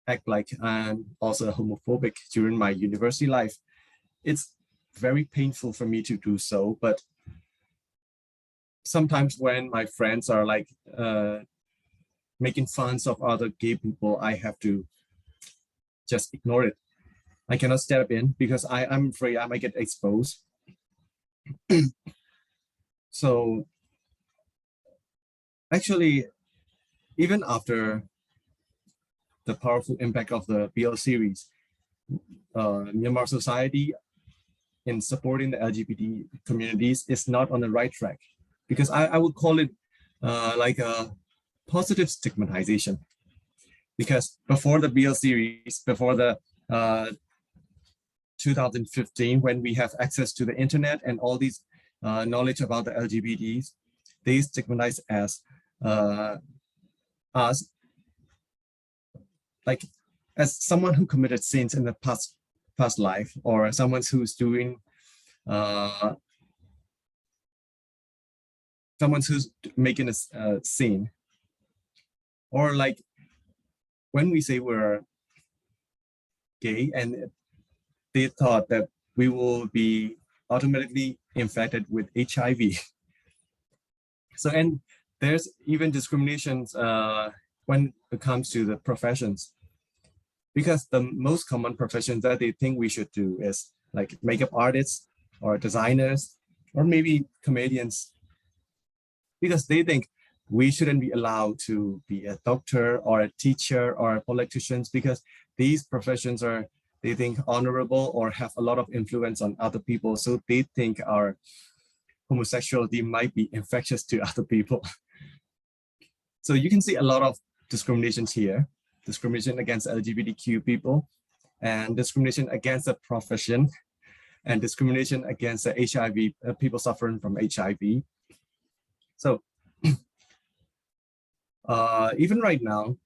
G: act like I'm also homophobic during my university life. It's very painful for me to do so, but sometimes when my friends are like making fun of other gay people, I have to just ignore it. I cannot step in because I'm afraid I might get exposed. So actually, even after the powerful impact of the BL series, Myanmar society in supporting the LGBT communities is not on the right track, because I would call it like a positive stigmatization. Because before the BL series, before the 2015, when we have access to the internet and all these knowledge about the LGBTs, they stigmatize as us like as someone who committed sins in the past life, or someone who's doing someone who's making a sin, or like when we say we're gay, and they thought that we will be automatically infected with HIV. So, and there's even discriminations when it comes to the professions, because the most common professions that they think we should do is like makeup artists or designers or maybe comedians, because they think we shouldn't be allowed to be a doctor or a teacher or politicians, because these professions are they think honorable or have a lot of influence on other people. So they think our homosexuality might be infectious to other people. So you can see a lot of discriminations here, discrimination against LGBTQ people, and discrimination against the profession, and discrimination against the HIV, people suffering from HIV. So even right now,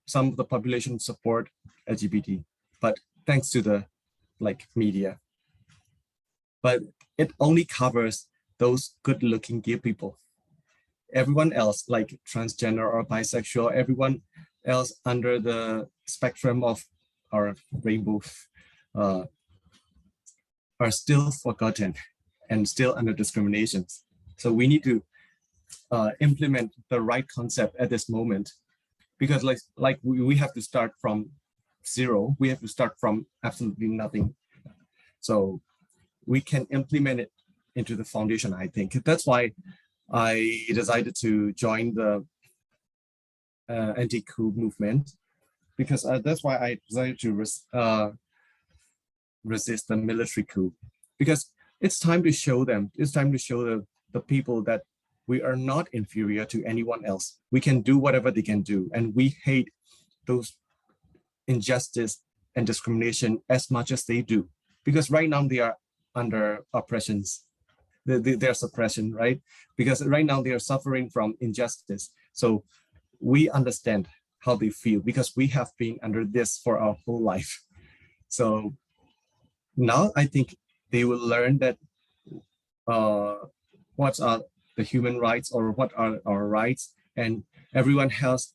G: some of the population support LGBT, but thanks to the media. But it only covers those good-looking gay people. Everyone else, like transgender or bisexual, everyone else under the spectrum of our rainbow are still forgotten and still under discriminations. So we need to implement the right concept at this moment, because we have to start from zero. We have to start from absolutely nothing. So we can implement it into the foundation, I think. That's why I decided to join the anti-coup movement, because that's why I decided to resist the military coup, because it's time to show them, it's time to show the people that we are not inferior to anyone else. We can do whatever they can do, and we hate those injustice and discrimination as much as they do, because right now they are under oppressions, their suppression, right? Because right now they are suffering from injustice. So we understand how they feel, because we have been under this for our whole life. So now I think they will learn that what are the human rights, or what are our rights, and everyone has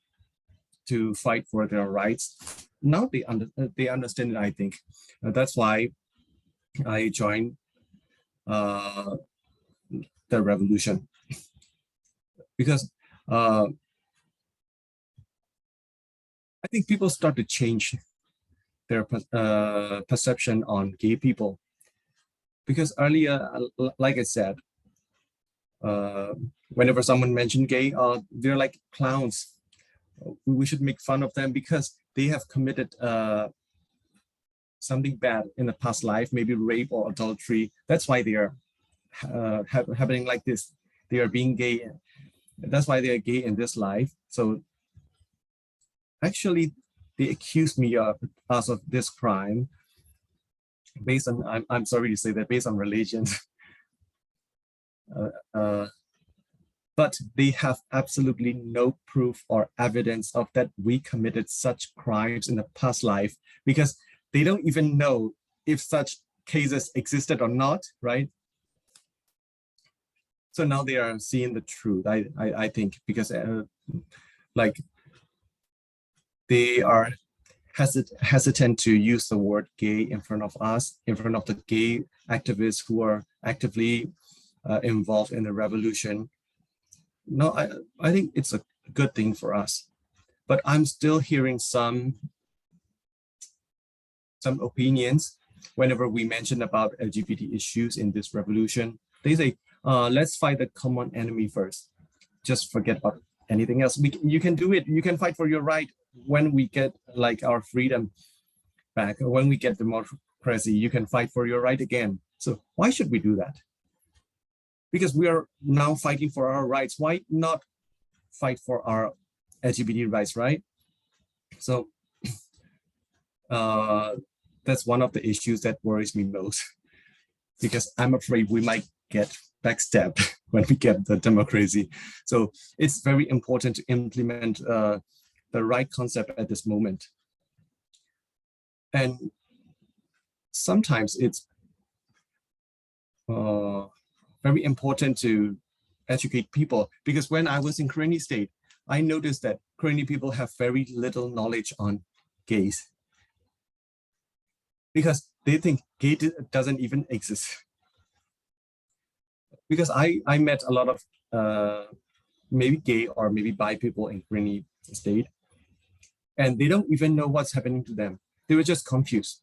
G: to fight for their rights. Now they understand it, I think. That's why I joined the revolution, because I think people start to change their perception on gay people. Because earlier, like I said, whenever someone mentioned gay, they're like clowns. We should make fun of them because they have committed something bad in the past life, maybe rape or adultery. That's why they are happening like this. They are being gay. That's why they are gay in this life. So actually, they accused me of us of this crime based on, I'm sorry to say that, based on religion. But they have absolutely no proof or evidence of that we committed such crimes in the past life, because they don't even know if such cases existed or not, right? So now they are seeing the truth, I think, because like they are hesitant to use the word gay in front of us, in front of the gay activists who are actively involved in the revolution. No, I think it's a good thing for us, but I'm still hearing some opinions whenever we mention about LGBT issues in this revolution. They say, let's fight the common enemy first. Just forget about anything else. You can do it. You can fight for your right when we get like our freedom back, when we get democracy, you can fight for your right again. So why should we do that? Because we are now fighting for our rights. Why not fight for our LGBT rights, right? So that's one of the issues that worries me most, because I'm afraid we might get backstabbed when we get the democracy. So it's very important to implement the right concept at this moment. And sometimes it's very important to educate people, because when I was in Karenni state, I noticed that Karenni people have very little knowledge on gays, because they think gay doesn't even exist. Because I met a lot of maybe gay or maybe bi people in Karenni state, and they don't even know what's happening to them. They were just confused,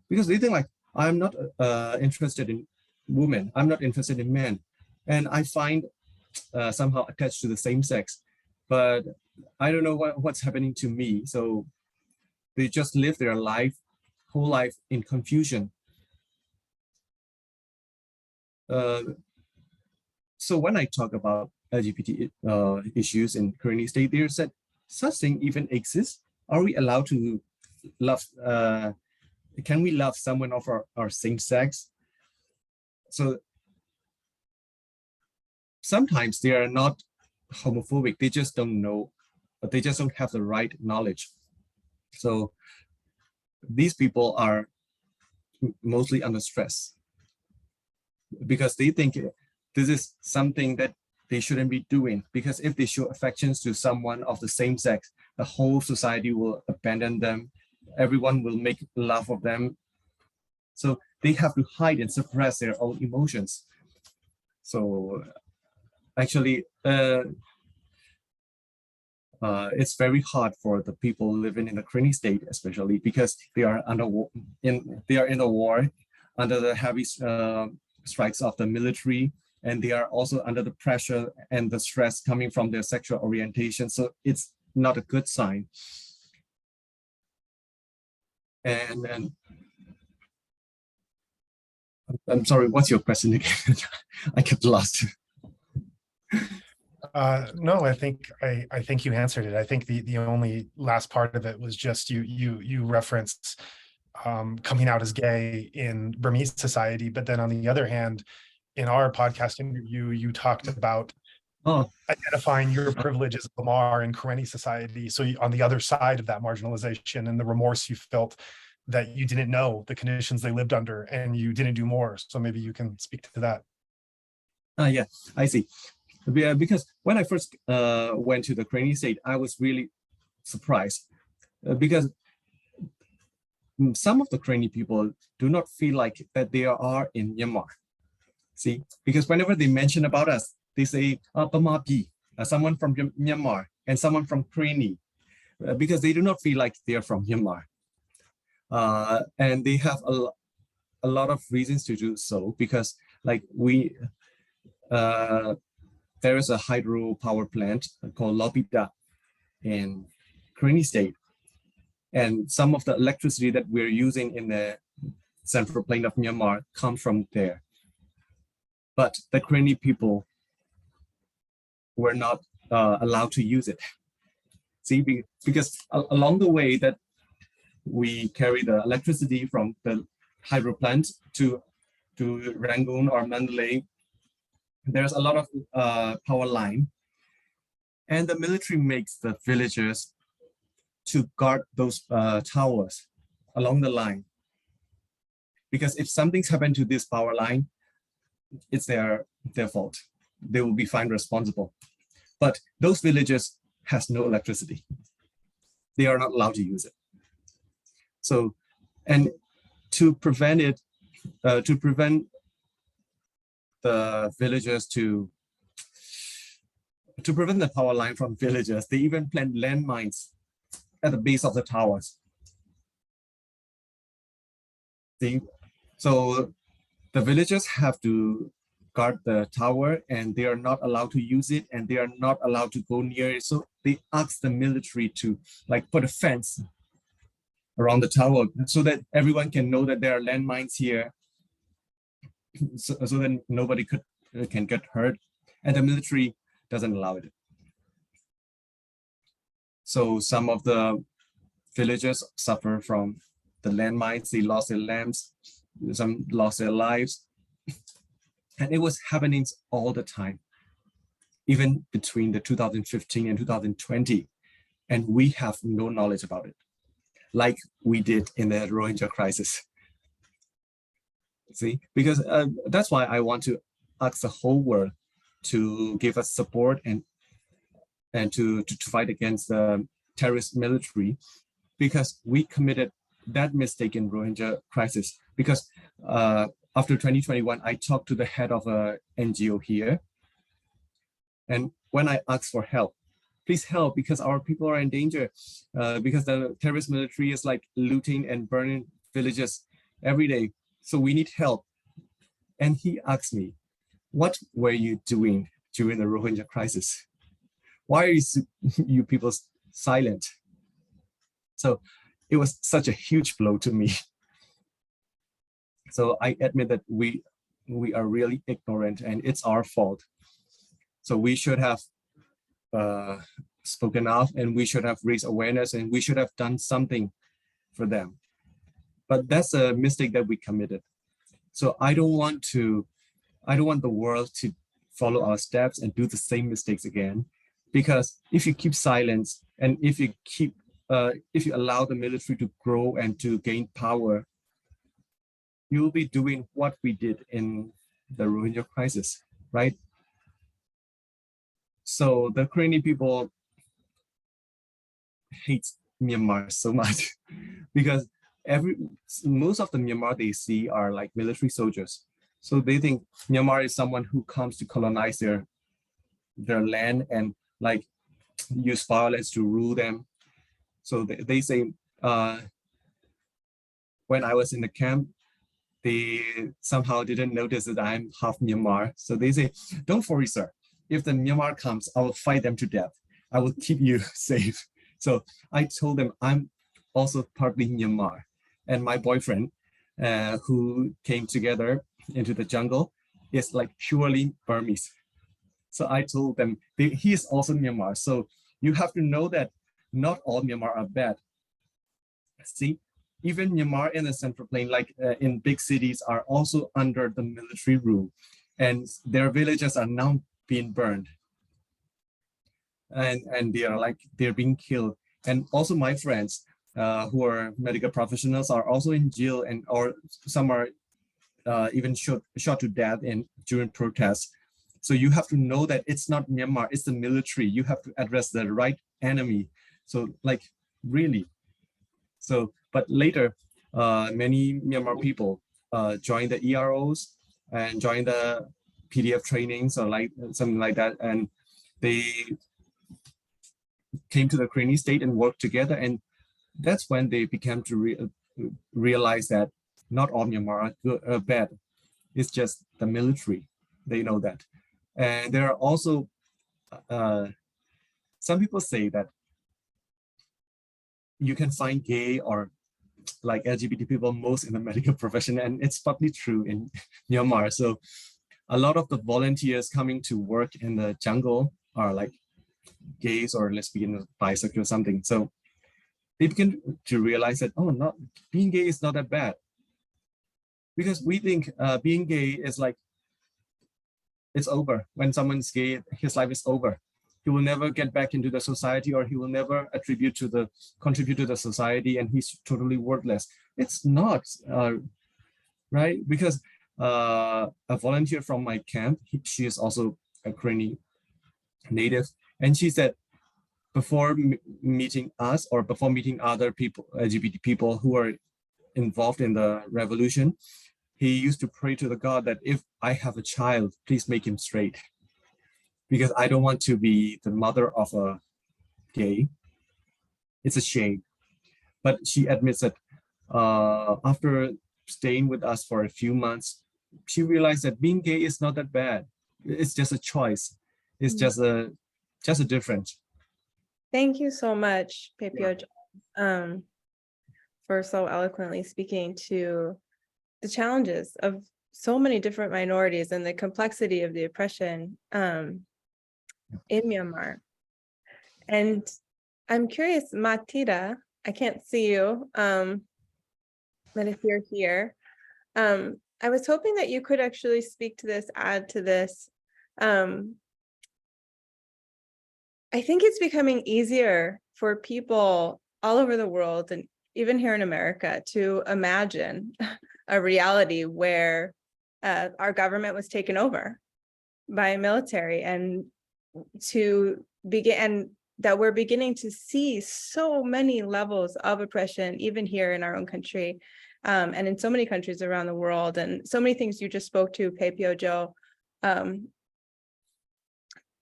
G: because they think like, I'm not interested in women, I'm not interested in men, and I find somehow attached to the same sex, but I don't know what's happening to me. So They just live their whole life in confusion. So when I talk about LGBT issues in Karenni state, they said such thing even exists. Are we allowed to love? Can we love someone of our same sex? So sometimes they are not homophobic. They just don't know, but they just don't have the right knowledge. So these people are mostly under stress because they think this is something that they shouldn't be doing, because if they show affections to someone of the same sex, the whole society will abandon them. Everyone will make love of them. So they have to hide and suppress their own emotions. So actually, it's very hard for the people living in the Karenni state, especially because they are in a war, under the heavy strikes of the military, and they are also under the pressure and the stress coming from their sexual orientation. So it's not a good sign. And I'm sorry, what's your question again? I get lost.
D: No, I think you answered it. I think the only last part of it was just you referenced coming out as gay in Burmese society, but then on the other hand, in our podcast interview, you talked about identifying your privilege as Lamar in Karenni society. So on the other side of that marginalization and the remorse you felt that you didn't know the conditions they lived under and you didn't do more. So maybe you can speak to that.
G: Yeah, I see. Because when I first went to the Karenni state, I was really surprised because some of the Karenni people do not feel like that they are in Myanmar. See, because whenever they mention about us, they say Pamapi, someone from Myanmar and someone from Karenni, because they do not feel like they are from Myanmar. And they have a lot of reasons to do so, because like there is a hydropower plant called Lopita in Karenni state. And some of the electricity that we're using in the central plain of Myanmar comes from there. But the Karenni people were not allowed to use it. See, because along the way that we carry the electricity from the hydro plant to Rangoon or Mandalay, there's a lot of power line, and the military makes the villagers to guard those towers along the line, because if something's happened to this power line, it's their fault. They will be fined responsible. But those villagers has no electricity. They are not allowed to use it. So, and to prevent it, to prevent the villagers to prevent the power line from villagers, they even plant landmines at the base of the towers. So the villagers have to guard the tower, and they are not allowed to use it, and they are not allowed to go near it. So they ask the military to like put a fence around the tower so that everyone can know that there are landmines here, so that nobody can get hurt, and the military doesn't allow it. So some of the villagers suffer from the landmines. They lost their lambs, some lost their lives, and it was happening all the time, even between the 2015 and 2020, and we have no knowledge about it, like we did in the Rohingya crisis. See, because that's why I want to ask the whole world to give us support and to fight against the terrorist military, because we committed that mistake in Rohingya crisis. Because after 2021, I talked to the head of a NGO here, and when I asked for help, please help because our people are in danger, because the terrorist military is like looting and burning villages every day. So we need help. And he asked me, what were you doing during the Rohingya crisis? Why are you people silent? So it was such a huge blow to me. So I admit that we are really ignorant and it's our fault. So we should have spoken out, and we should have raised awareness, and we should have done something for them. But that's a mistake that we committed. So I don't want the world to follow our steps and do the same mistakes again. Because if you keep silence, and if you allow the military to grow and to gain power, you will be doing what we did in the Rohingya crisis, right? So the Ukrainian people hate Myanmar so much because most of the Myanmar they see are like military soldiers. So they think Myanmar is someone who comes to colonize their land and like use violence to rule them. So they say, when I was in the camp, they somehow didn't notice that I'm half Myanmar. So they say, don't worry, sir. If the Myanmar comes, I will fight them to death. I will keep you safe. So I told them I'm also partly Myanmar. And my boyfriend, who came together into the jungle, is like purely Burmese. So I told them he is also Myanmar. So you have to know that not all Myanmar are bad. See, even Myanmar in the Central Plain, like in big cities, are also under the military rule, and their villages are now being burned, and they're being killed. And also my friends who are medical professionals are also in jail, and or some are even shot to death during protests. So you have to know that it's not Myanmar, it's the military. You have to address the right enemy. So like really. So, but later, many Myanmar people joined the EROs and joined the PDF trainings or like something like that, and they came to the Ukrainian state and worked together. And that's when they began to realize that not all Myanmar are bad. It's just the military. They know that. And there are also some people say that you can find gay or like LGBT people most in the medical profession, and it's partly true in Myanmar. So a lot of the volunteers coming to work in the jungle are like gays or lesbian, bisexual or something. So they begin to realize that, oh, not being gay is not that bad. Because we think being gay is like, it's over. When someone's gay, his life is over. He will never get back into the society, or he will never contribute to the society, and he's totally worthless. It's not, right? Because a volunteer from my camp, she is also a Ukrainian native, and she said, before meeting us or before meeting other people, LGBT people who are involved in the revolution, he used to pray to the God that if I have a child, please make him straight, because I don't want to be the mother of a gay. It's a shame. But she admits that after staying with us for a few months, she realized that being gay is not that bad. It's just a choice. It's just a difference.
C: Thank you so much, Pepio, for so eloquently speaking to the challenges of so many different minorities and the complexity of the oppression in Myanmar. And I'm curious, Matida, I can't see you, but if you're here, I was hoping that you could actually speak to this, add to this. I think it's becoming easier for people all over the world, and even here in America, to imagine a reality where our government was taken over by military, and to begin, and that we're beginning to see so many levels of oppression, even here in our own country, and in so many countries around the world, and so many things you just spoke to, Pepio Joe,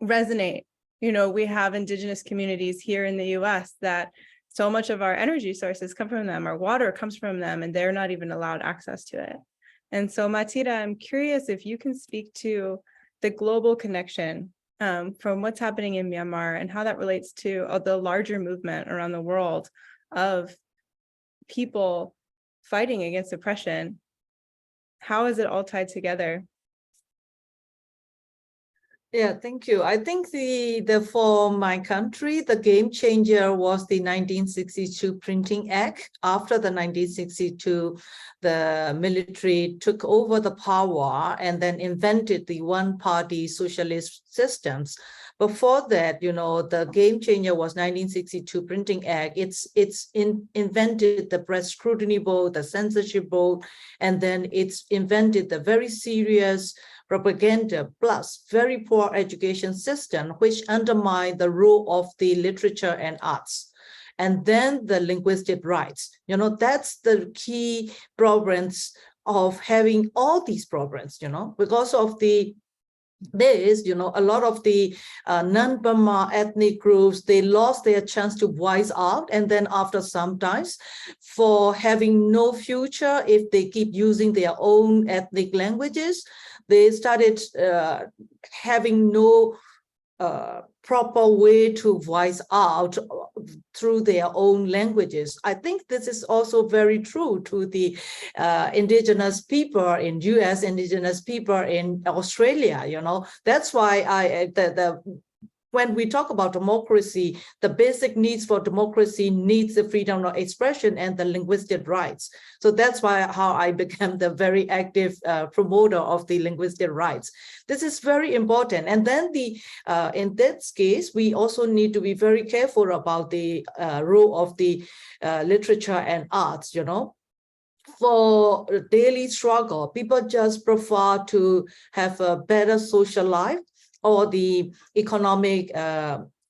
C: resonate. You know, we have indigenous communities here in the US that so much of our energy sources come from them, our water comes from them, and they're not even allowed access to it. And so Matida, I'm curious if you can speak to the global connection from what's happening in Myanmar and how that relates to the larger movement around the world of people fighting against oppression. How is it all tied together?
H: Yeah, thank you. I think the for my country, the game changer was the 1962 Printing Act. After the 1962, the military took over the power and then invented the one-party socialist systems. Before that, you know, the game changer was 1962 Printing Act. It's invented the press scrutiny board, the censorship board, and then it's invented the very serious propaganda plus very poor education system, which undermine the role of the literature and arts. And then the linguistic rights. You know, that's the key problems of having all these problems, you know, because of this, you know, a lot of the non-Burma ethnic groups, they lost their chance to voice out. And then after sometimes, for having no future, if they keep using their own ethnic languages, they started having no proper way to voice out through their own languages. I think this is also very true to the indigenous people in US, indigenous people in Australia, you know. That's why when we talk about democracy, the basic needs for democracy needs the freedom of expression and the linguistic rights. So that's how I became the very active promoter of the linguistic rights. This is very important. And then in this case, we also need to be very careful about the role of the literature and arts, you know. For daily struggle, people just prefer to have a better social life, or the economic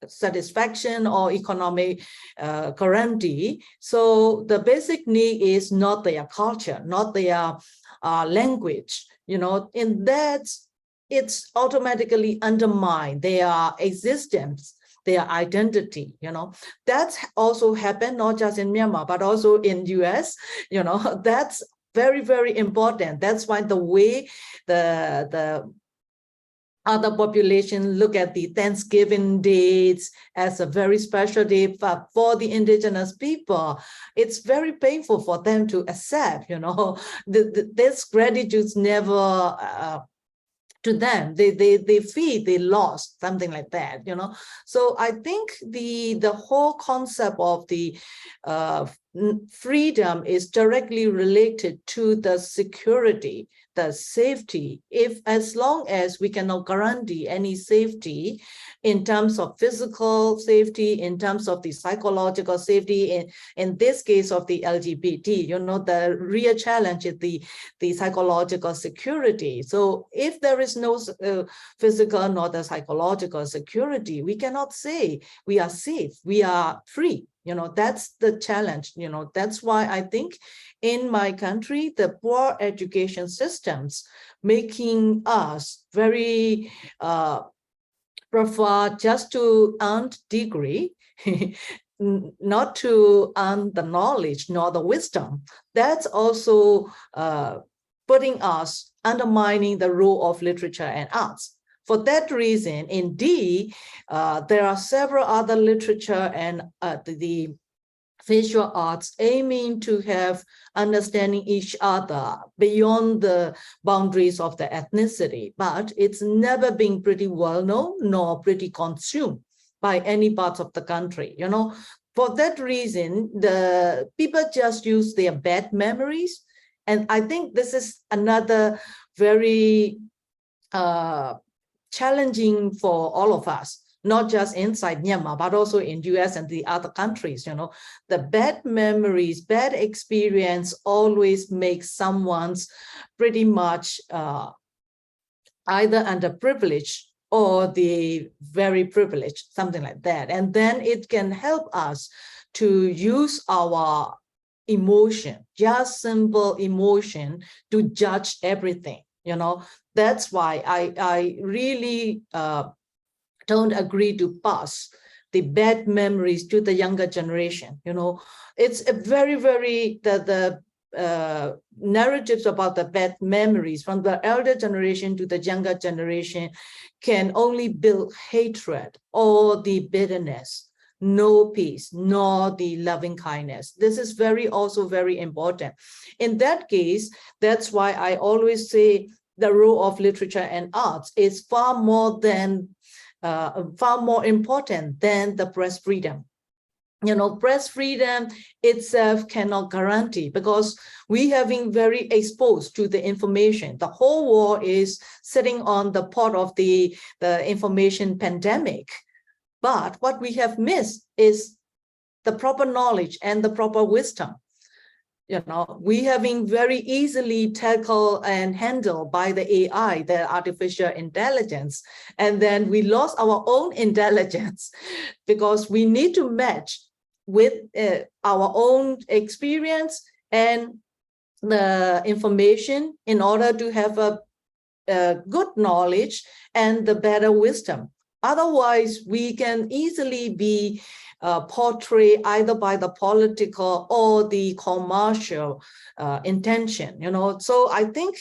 H: satisfaction or economic guarantee. So the basic need is not their culture, not their language. You know, in that, it's automatically undermined their existence, their identity, you know. That's also happened not just in Myanmar, but also in US, you know. That's very, very important. That's why the way the other population look at the Thanksgiving dates as a very special day for the indigenous people. It's very painful for them to accept, you know. This gratitude's never to them. They feel they lost, something like that, you know. So I think the whole concept of the freedom is directly related to the security, the safety. If as long as we cannot guarantee any safety in terms of physical safety, in terms of the psychological safety, in this case of the LGBT, you know, the real challenge is the psychological security. So if there is no physical nor the psychological security, we cannot say we are safe, we are free. You know, that's the challenge. You know, that's why I think in my country, the poor education systems making us very prefer just to earn degree, not to earn the knowledge nor the wisdom. That's also putting us undermining the role of literature and arts. For that reason, indeed, there are several other literature and the visual arts aiming to have understanding each other beyond the boundaries of the ethnicity, but it's never been pretty well known nor pretty consumed by any parts of the country, you know. For that reason, the people just use their bad memories. And I think this is another very challenging for all of us, not just inside Myanmar, but also in US and the other countries, you know. The bad memories, bad experience always makes someone's pretty much either underprivileged or the very privileged, something like that. And then it can help us to use our emotion, just simple emotion, to judge everything, you know. That's why I really don't agree to pass the bad memories to the younger generation. You know, it's a very, very, the narratives about the bad memories from the elder generation to the younger generation can only build hatred or the bitterness. no peace, nor the loving kindness. This is also very important. In that case, that's why I always say the role of literature and arts is far more important than the press freedom. Press freedom itself cannot guarantee, because we have been very exposed to the information. The whole world is sitting on the pot of the information pandemic. But what we have missed is the proper knowledge and the proper wisdom. We have been very easily tackled and handled by the AI, the artificial intelligence, and then we lost our own intelligence because we need to match with our own experience and the information in order to have a good knowledge and the better wisdom. Otherwise, we can easily be portrayed either by the political or the commercial intention. So I think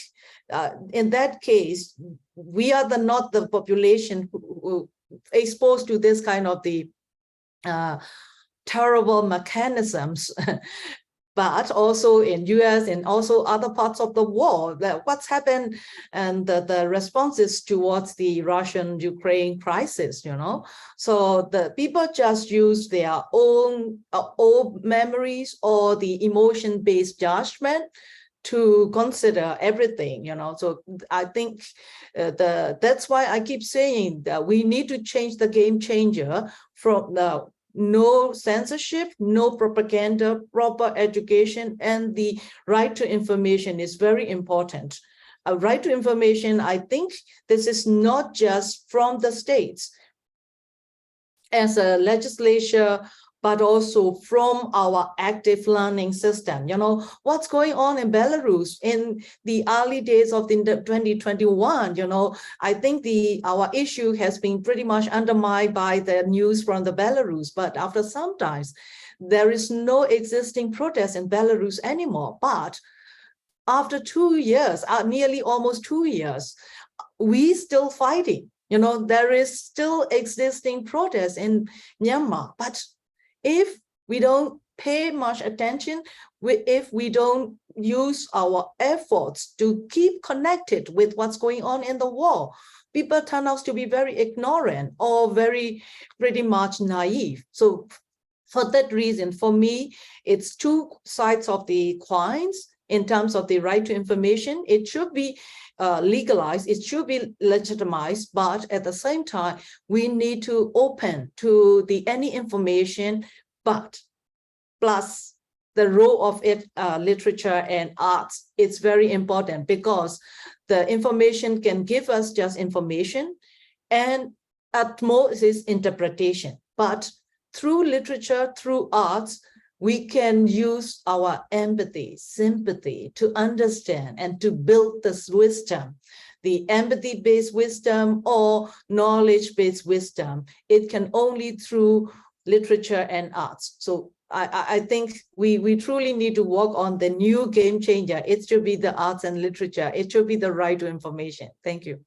H: in that case, we are not the population who exposed to this kind of the terrible mechanisms, but also in US and also other parts of the world, that what's happened and the responses towards the Russian-Ukraine crisis, So the people just use their own old memories or the emotion-based judgment to consider everything, So I think that's why I keep saying that we need to change the game changer from the no censorship, no propaganda, proper education, and the right to information is very important. A right to information, I think this is not just from the states as a legislature, but also from our active learning system. What's going on in Belarus in the early days of the 2021, I think our issue has been pretty much undermined by the news from the Belarus, but after some time, there is no existing protest in Belarus anymore. But after 2 years, nearly almost 2 years, we still fighting. There is still existing protest in Myanmar, but if we don't pay much attention, if we don't use our efforts to keep connected with what's going on in the world, people turn out to be very ignorant or pretty much naive. So for that reason, for me, it's two sides of the coins in terms of the right to information. It should be legalized, it should be legitimized, but at the same time, we need to open to any information, but plus the role of literature and arts, it's very important because the information can give us just information and at most is interpretation. But through literature, through arts, we can use our empathy, sympathy to understand and to build this wisdom, the empathy-based wisdom or knowledge-based wisdom. It can only through literature and arts. So I think we truly need to work on the new game changer. It should be the arts and literature. It should be the right to information. Thank you.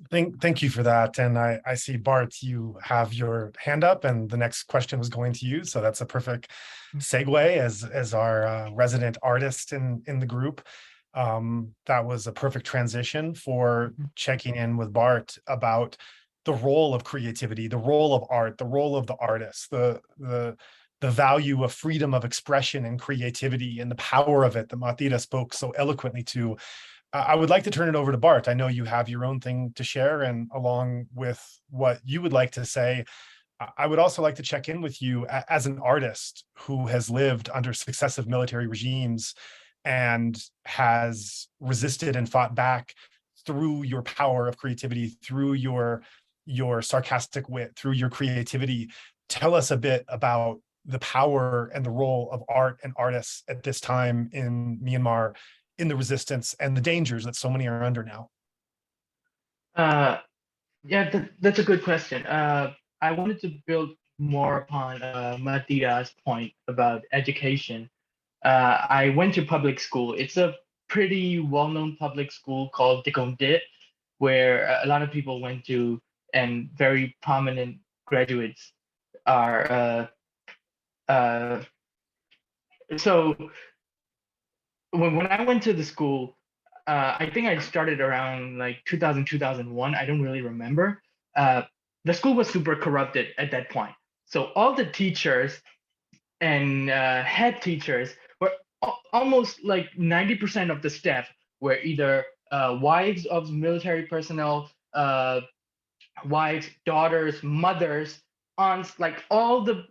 D: Thank you for that. And I see, Bart, you have your hand up and the next question was going to you. So that's a perfect segue as our resident artist in the group. That was a perfect transition for checking in with Bart about the role of creativity, the role of art, the role of the artist, the value of freedom of expression and creativity and the power of it that Mathilda spoke so eloquently to. I would like to turn it over to Bart. I know you have your own thing to share, and along with what you would like to say, I would also like to check in with you as an artist who has lived under successive military regimes and has resisted and fought back through your power of creativity, through your sarcastic wit, through your creativity. Tell us a bit about the power and the role of art and artists at this time in Myanmar, in the resistance and the dangers that so many are under now.
I: Yeah, that's a good question. I wanted to build more upon Matida's point about education. I went to public school. It's a pretty well-known public school called Dikongdit, where a lot of people went to and very prominent graduates are so when I went to the school, I think I started around like 2000, 2001. I don't really remember. The school was super corrupted at that point. So all the teachers and head teachers were almost like 90% of the staff were either wives of military personnel, wives, daughters, mothers, aunts, like all the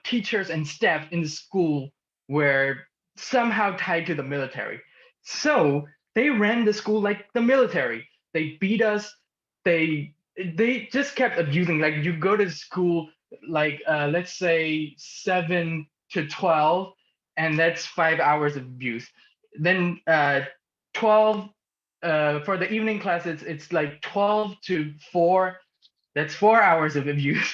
I: teachers and staff in the school were somehow tied to the military. So they ran the school like the military. They beat us. They just kept abusing. Like you go to school, like let's say 7 to 12, and that's 5 hours of abuse. Then 12 for the evening classes, it's like 12 to 4. That's 4 hours of abuse.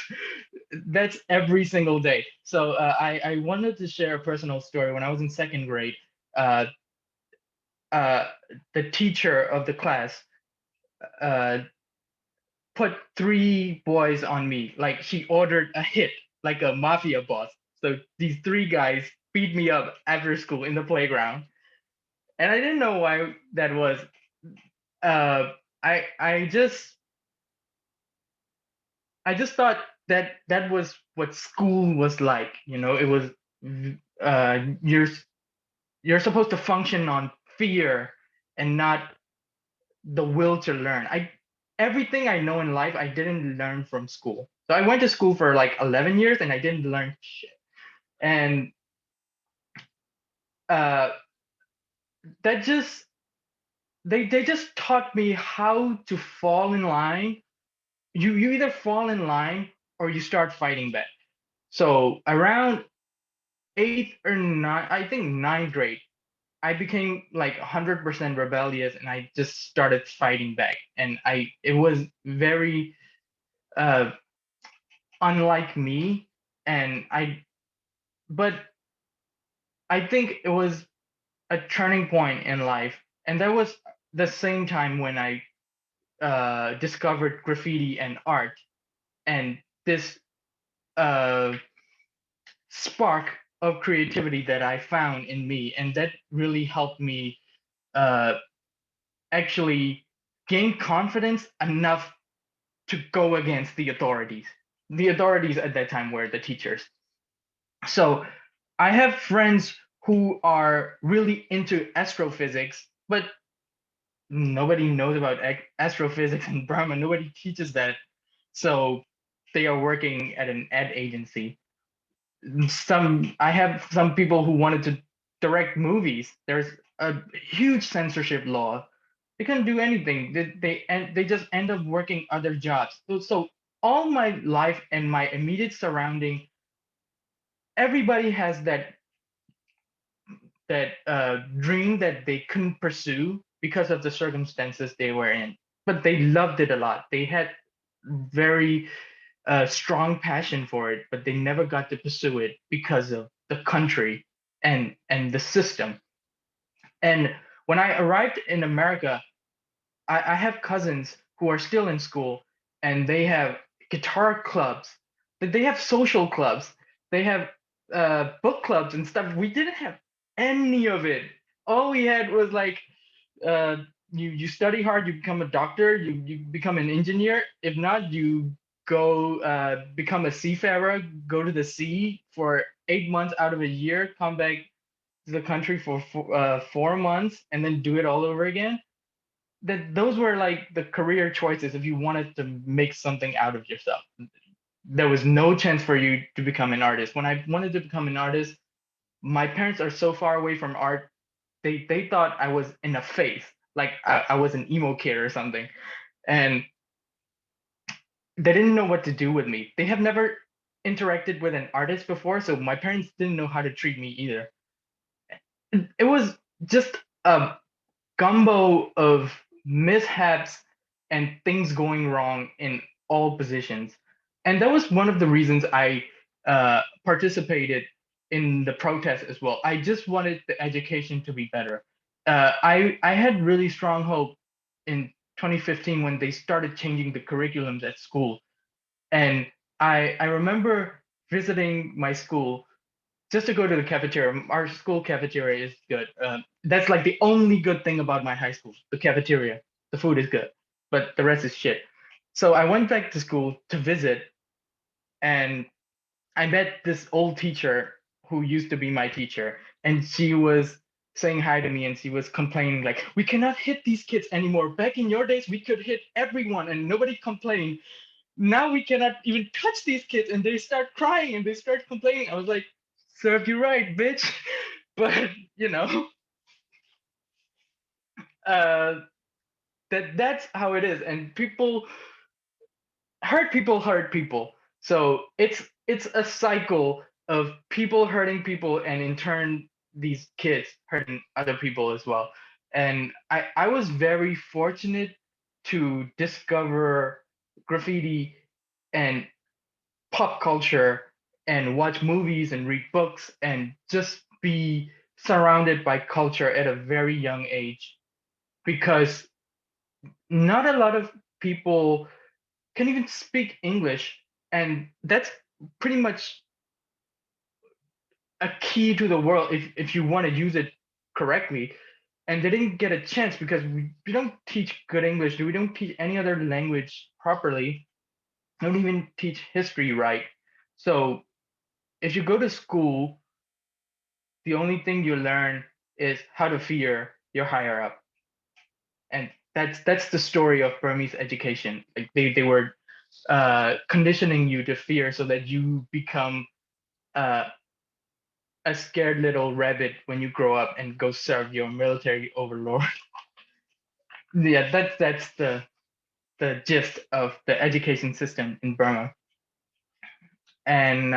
I: That's every single day. So I wanted to share a personal story. When I was in second grade, uh, the teacher of the class uh, put 3 boys on me. Like she ordered a hit, like a mafia boss. So these 3 guys beat me up after school in the playground, and I didn't know why that was. I just thought that that was what school was like. You know, it was you're supposed to function on fear and not the will to learn. Everything I know in life I didn't learn from school. So I went to school for like 11 years and I didn't learn shit. And uh, that just they just taught me how to fall in line. You either fall in line or you start fighting back. So around 8th or 9th, I think 9th grade, I became like 100% rebellious and I just started fighting back. And it was very uh, unlike me. And but I think it was a turning point in life. And that was the same time when I discovered graffiti and art. And this uh, spark of creativity that I found in me. And that really helped me uh, actually gain confidence enough to go against the authorities. The authorities at that time were the teachers. So I have friends who are really into astrophysics, but nobody knows about astrophysics in Burma. Nobody teaches that. So they are working at an ad agency. I have some people who wanted to direct movies. There's a huge censorship law. They couldn't do anything. They just end up working other jobs. So all my life and my immediate surrounding, everybody has that dream that they couldn't pursue because of the circumstances they were in, but they loved it a lot. They had very strong passion for it, but they never got to pursue it because of the country and the system. And when I arrived in America, I have cousins who are still in school, and they have guitar clubs, they have social clubs, they have book clubs and stuff. We didn't have any of it. All we had was like uh, you study hard, you become a doctor, you become an engineer. If not, you go become a seafarer, go to the sea for 8 months out of a year, come back to the country for 4 months, and then do it all over again. That those were like the career choices if you wanted to make something out of yourself. There was no chance for you to become an artist. When I wanted to become an artist, my parents are so far away from art. They thought I was in a phase, like I was an emo kid or something, and they didn't know what to do with me. They have never interacted with an artist before, so my parents didn't know how to treat me either. It was just a gumbo of mishaps and things going wrong in all positions. And that was one of the reasons I participated in the protest as well. I just wanted the education to be better. I had really strong hope in 2015 when they started changing the curriculums at school. And I remember visiting my school just to go to the cafeteria. Our school cafeteria is good. That's like the only good thing about my high school, the cafeteria. The food is good, but the rest is shit. So I went back to school to visit, and I met this old teacher who used to be my teacher, and she was saying hi to me, and she was complaining like, we cannot hit these kids anymore. Back in your days, we could hit everyone and nobody complained. Now we cannot even touch these kids, and they start crying and they start complaining. I was like, serve you right, bitch. But you know, that's how it is, and people hurt people. So it's a cycle of people hurting people, and in turn these kids hurting other people as well. And I was very fortunate to discover graffiti and pop culture and watch movies and read books and just be surrounded by culture at a very young age, because not a lot of people can even speak English, and that's pretty much a key to the world if you want to use it correctly. And they didn't get a chance because we don't teach good English. We don't teach any other language properly. Don't even teach history right. So if you go to school, the only thing you learn is how to fear your higher up. And that's the story of Burmese education. Like they were conditioning you to fear so that you become a scared little rabbit when you grow up and go serve your military overlord. Yeah, that's the gist of the education system in Burma. And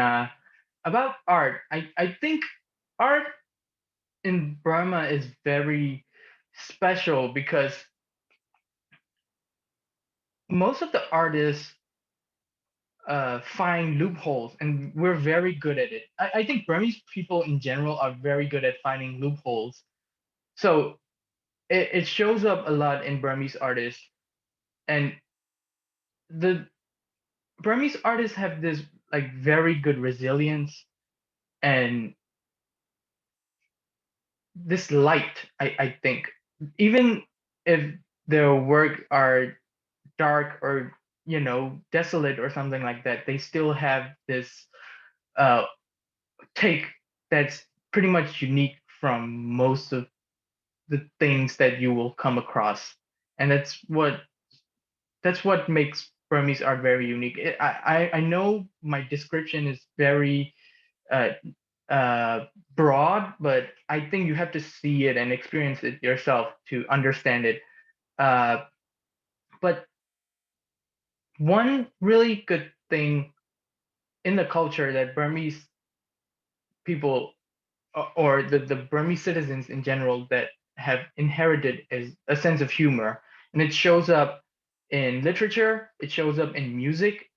I: about art, I think art in Burma is very special because most of the artists find loopholes, and we're very good at it. I think Burmese people in general are very good at finding loopholes. So it shows up a lot in Burmese artists, and the Burmese artists have this like very good resilience and this light. I think even if their work are dark or desolate or something like that, they still have this take that's pretty much unique from most of the things that you will come across, and that's what makes Burmese art very unique. I know my description is very uh, broad, but I think you have to see it and experience it yourself to understand it. But one really good thing in the culture that Burmese people or the Burmese citizens in general that have inherited is a sense of humor, and it shows up in literature, it shows up in music,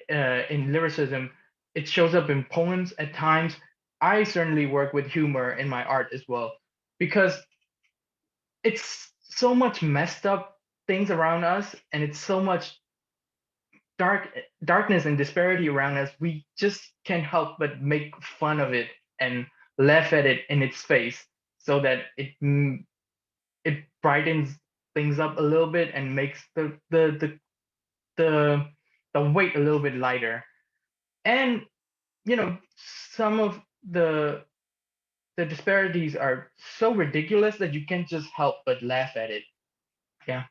I: in lyricism, it shows up in poems at times. I certainly work with humor in my art as well, because it's so much messed up things around us, and it's so much darkness and disparity around us. We just can't help but make fun of it and laugh at it in its face, so that it brightens things up a little bit and makes the weight a little bit lighter. And some of the disparities are so ridiculous that you can't just help but laugh at it. Yeah.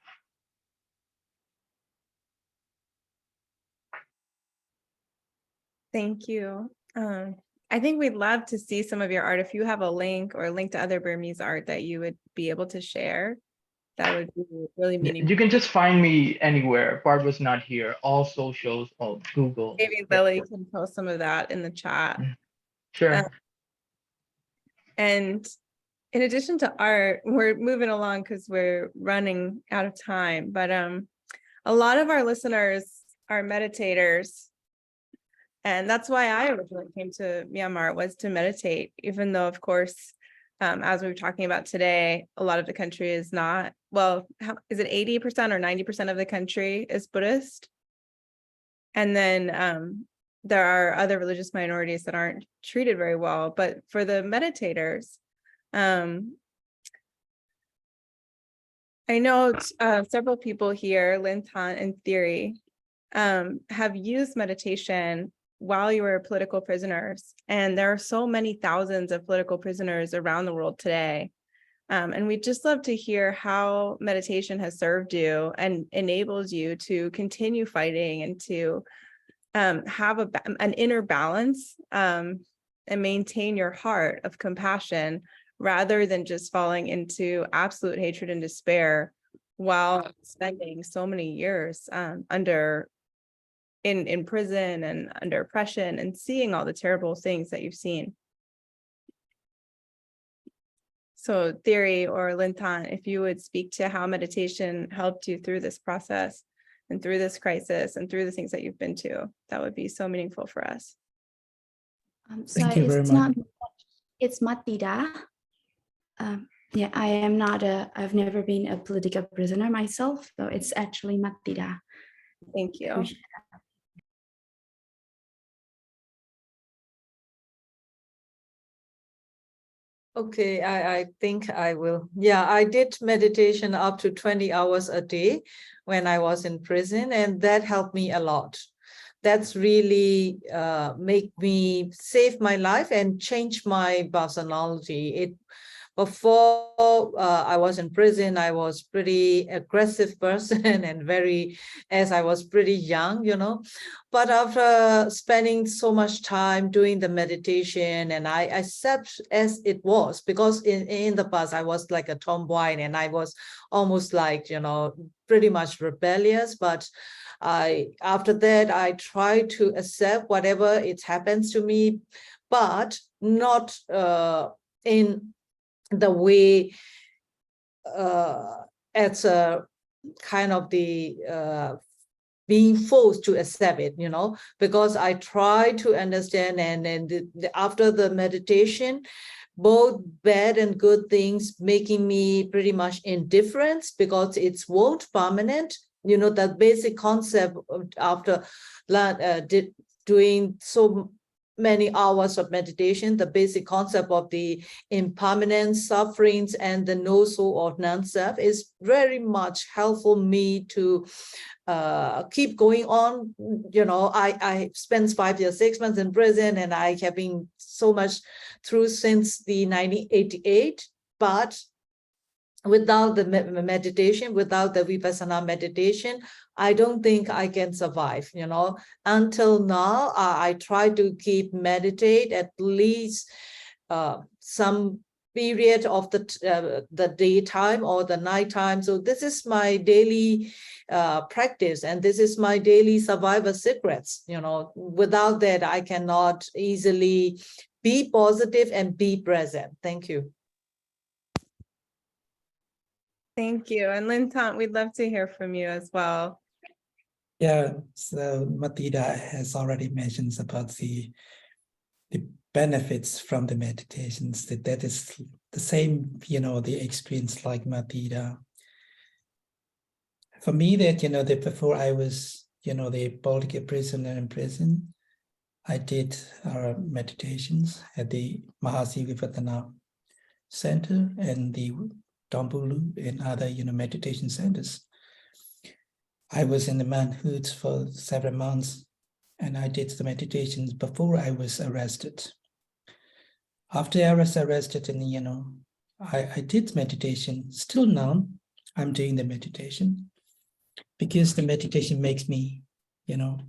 C: Thank you. I think we'd love to see some of your art. If you have a link or a link to other Burmese art that you would be able to share, that would be really meaningful.
I: You can just find me anywhere. Barbara's not here. All socials, all Google.
C: Maybe Lily can post some of that in the chat.
I: Sure.
C: And in addition to art, we're moving along because we're running out of time, but a lot of our listeners are meditators. And that's why I originally came to Myanmar, was to meditate, even though, of course, as we were talking about today, a lot of the country is not, well, is it 80% or 90% of the country is Buddhist? And then there are other religious minorities that aren't treated very well, but for the meditators, I know several people here, Lintan and Theory, have used meditation while you were political prisoners. And there are so many thousands of political prisoners around the world today. And we'd just love to hear how meditation has served you and enables you to continue fighting and to have an inner balance and maintain your heart of compassion rather than just falling into absolute hatred and despair while spending so many years in prison and under oppression and seeing all the terrible things that you've seen. So Theory or Lintan, if you would speak to how meditation helped you through this process and through this crisis and through the things that you've been to, that would be so meaningful for us.
F: So
A: Thank you very
F: it's
A: much.
F: it's Matida. Yeah, I am not I've never been a political prisoner myself, so it's actually Matida.
C: Thank you.
H: Okay, I think I will. Yeah, I did meditation up to 20 hours a day when I was in prison, and that helped me a lot. That's really make me save my life and change my personality. Before I was in prison, I was pretty aggressive person and as I was pretty young, you know. But after spending so much time doing the meditation, and I accept as it was, because in the past I was like a tomboy and I was almost like, you know, pretty much rebellious. But after that, I try to accept whatever it happens to me, but not in the way it's a kind of the being forced to accept it, you know, because I try to understand, and after the meditation, both bad and good things making me pretty much indifferent because it's won't permanent. You know, that basic concept after doing so many hours of meditation, the basic concept of the impermanence, sufferings, and the no soul or non-self is very much helpful me to keep going on. You know, I spent 5 years, 6 months in prison, and I have been so much through since the 1988, but without the meditation, without the Vipassana meditation, I don't think I can survive, you know. Until now, I try to keep meditate at least some period of the daytime or the nighttime. So this is my daily practice, and this is my daily survival secrets. You know, without that, I cannot easily be positive and be present. Thank you.
C: Thank you. And Lintan, we'd love to hear from you as well.
A: Yeah, so Matida has already mentioned about the benefits from the meditations, that is the same, you know, the experience like Matida. For me, that, you know, that before I was, you know, the political prisoner in prison, I did meditations at the Mahasi Vipassana Center and the Dombulu and other, you know, meditation centers. I was in the manhood for several months, and I did the meditations before I was arrested. After I was arrested, and, you know, I did meditation. Still now, I'm doing the meditation because the meditation makes me, you know,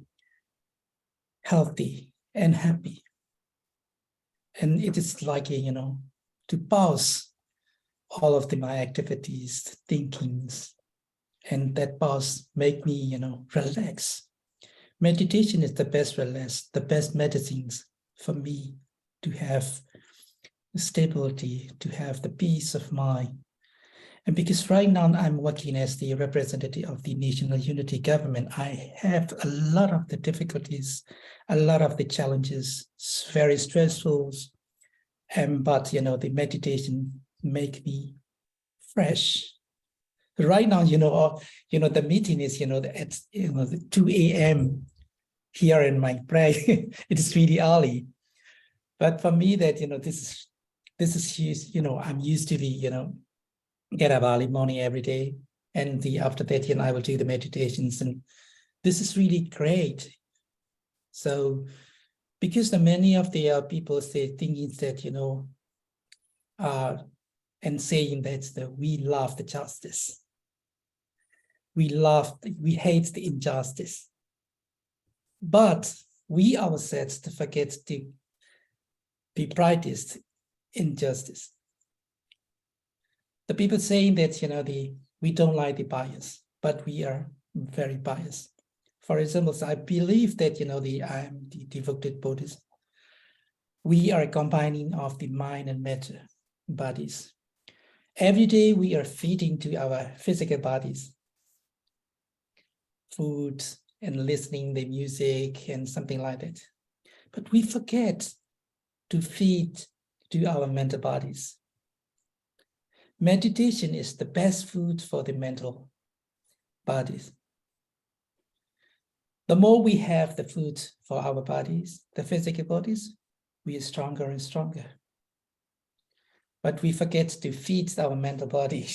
A: healthy and happy. And it is like, you know, to pause all of my activities, thinkings, and that pause make me, you know, relax. Meditation is the best relax, the best medicines for me to have stability, to have the peace of mind. And because right now I'm working as the representative of the National Unity Government, I have a lot of the difficulties, a lot of the challenges, it's very stressful. But, you know, the meditation make me fresh. Right now, you know, the meeting is, you know, at, you know, the 2 a.m. here in my brain. It is really early. But for me that, this is huge, I'm used to the, get up early morning every day. And after that, I will do the meditations. And this is really great. So because many of the people say thinking that, and saying that we love the justice. We hate the injustice. But we ourselves to forget to be practiced injustice. The people saying that, we don't like the bias, but we are very biased. For example, I believe that, I am the devoted Buddhist. We are combining of the mind and matter bodies. Every day we are feeding to our physical bodies, food and listening the music and something like that. But we forget to feed to our mental bodies. Meditation is the best food for the mental bodies. The more we have the food for our bodies, the physical bodies, we are stronger and stronger. But we forget to feed our mental body.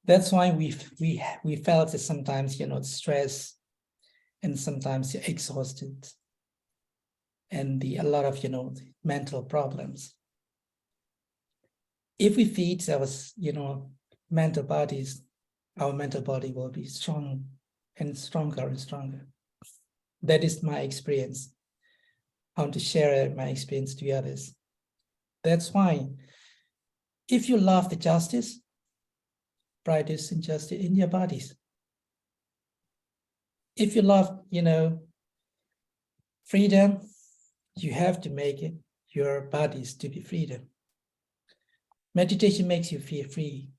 A: That's why we felt that sometimes, stress and sometimes exhausted and a lot of, mental problems. If we feed our, mental bodies, our mental body will be strong and stronger and stronger. That is my experience. I want to share my experience to others. That's why if you love the justice, practice injustice in your bodies. If you love, freedom, you have to make it your bodies to be freedom. Meditation makes you feel free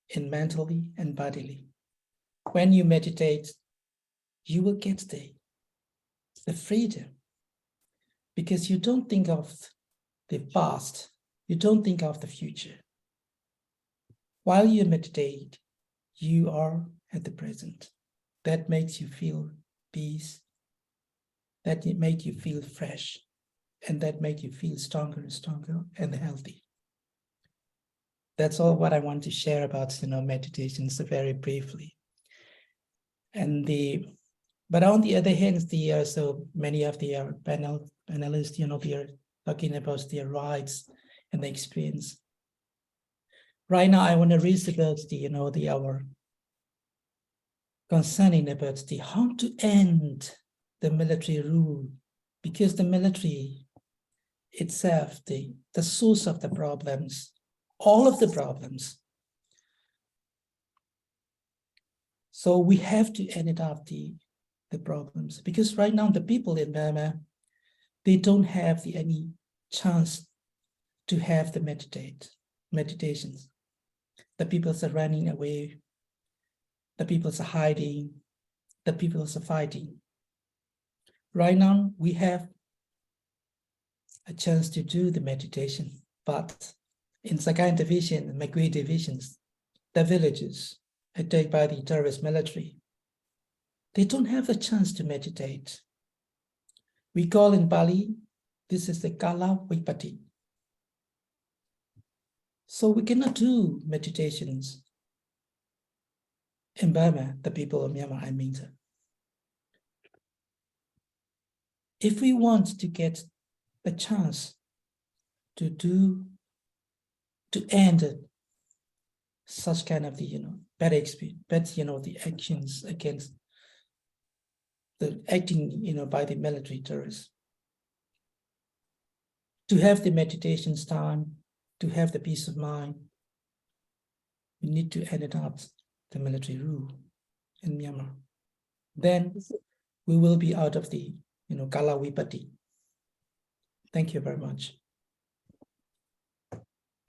A: in mentally and bodily. When you meditate, you will get the freedom because you don't think of the past, you don't think of the future. While you meditate, you are at the present. That makes you feel peace, that it makes you feel fresh, and that makes you feel stronger and stronger and healthy. That's all what I want to share about, meditation, so very briefly. And but on the other hand, so many of the panelists, they are talking about their rights and the experience. Right now, I want to read about our concerning about how to end the military rule, because the military itself, the source of the problems, all of the problems. So we have to end up the problems, because right now the people in Myanmar, they don't have any chance to have the meditations. The people are running away. The people are hiding. The people are fighting. Right now, we have a chance to do the meditation, but in Sagaing division and Magui divisions, the villages attacked by the terrorist military, they don't have a chance to meditate. We call in Bali, this is the Kala Vipati. So we cannot do meditations in Burma, the people of Myanmar, I mean. If we want to get the chance to end such kind of the bad experience, but the actions against the acting by the military terrorists, to have the meditations time, to have the peace of mind, we need to end up the military rule in Myanmar. Then we will be out of the Kala Vipati. Thank you very much.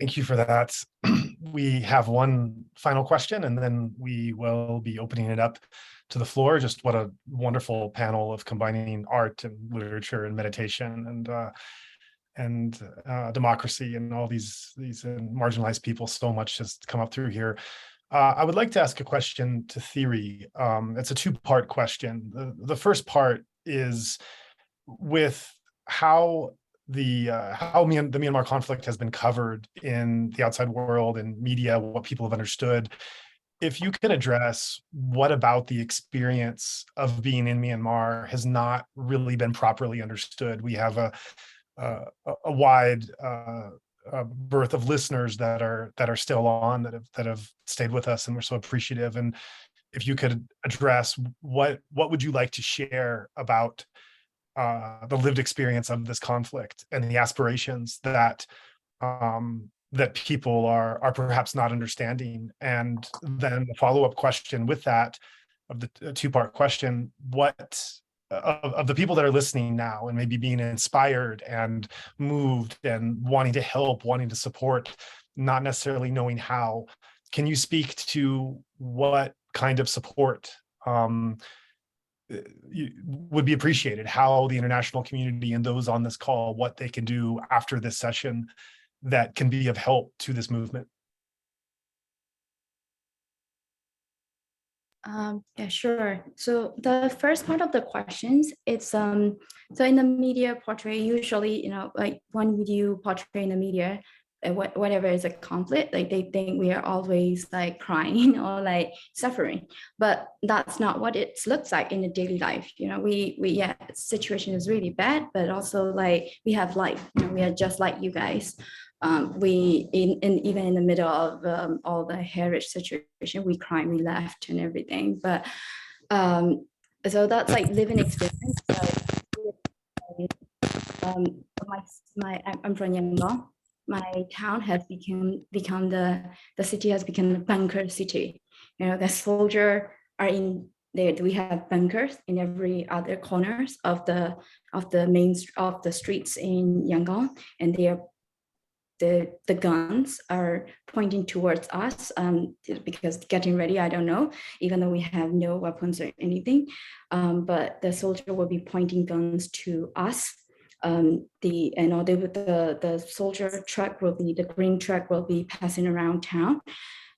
D: Thank you for that. We have one final question, and then we will be opening it up to the floor. Just what a wonderful panel of combining art and literature and meditation and democracy and all these marginalized people. So much has come up through here. I would like to ask a question to Theory. It's a two-part question. The first part is with how the Myanmar conflict has been covered in the outside world and media, what people have understood. If you can address what about the experience of being in Myanmar has not really been properly understood. We have a wide berth of listeners that are still on, that have stayed with us, and we're so appreciative. And if you could address what would you like to share about the lived experience of this conflict and the aspirations that that people are perhaps not understanding. And then the follow-up question with that, of the two-part question, what of the people that are listening now and maybe being inspired and moved and wanting to help, wanting to support, not necessarily knowing how, can you speak to what kind of support would be appreciated, how the international community and those on this call, what they can do after this session that can be of help to this movement?
F: Yeah, sure. So the first part of the questions, it's so in the media portray, usually, like when you portray in the media, whatever is a conflict, like they think we are always like crying or like suffering, but that's not what it looks like in the daily life. We yeah, situation is really bad, but also like we have life. We are just like you guys. We even in the middle of all the heritage situation, we cry, we laughed and everything. But so that's like living experience. I'm from Yangon. My town has become the city has become a bunker city. The soldier are in there. We have bunkers in every other corners of the streets in Yangon, and they are. The guns are pointing towards us because getting ready, I don't know, even though we have no weapons or anything, but the soldier will be pointing guns to us. The soldier truck the green truck will be passing around town,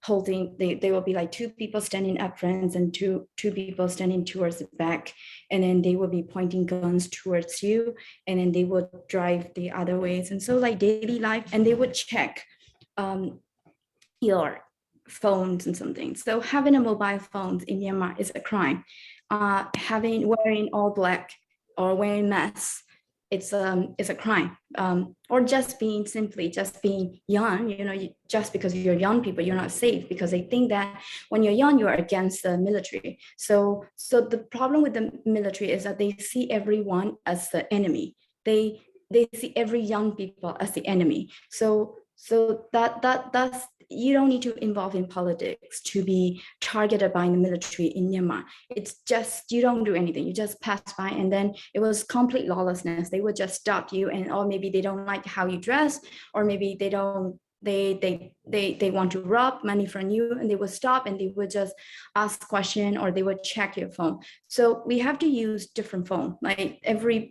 F: holding, they will be like two people standing up front and two people standing towards the back, and then they will be pointing guns towards you, and then they would drive the other ways. And so like daily life, and they would check your phones and something. So having a mobile phone in Myanmar is a crime. Wearing all black or wearing masks, it's a crime. Or just being young, just because you're young people, you're not safe, because they think that when you're young, you're against the military. So the problem with the military is that they see everyone as the enemy. They see every young people as the enemy. So that's, you don't need to involve in politics to be targeted by the military in Myanmar. It's just, you don't do anything, you just pass by, and then it was complete lawlessness. They would just stop you, and or maybe they don't like how you dress, or maybe they want to rob money from you, and they would stop and they would just ask question, or they would check your phone. So we have to use different phone, like every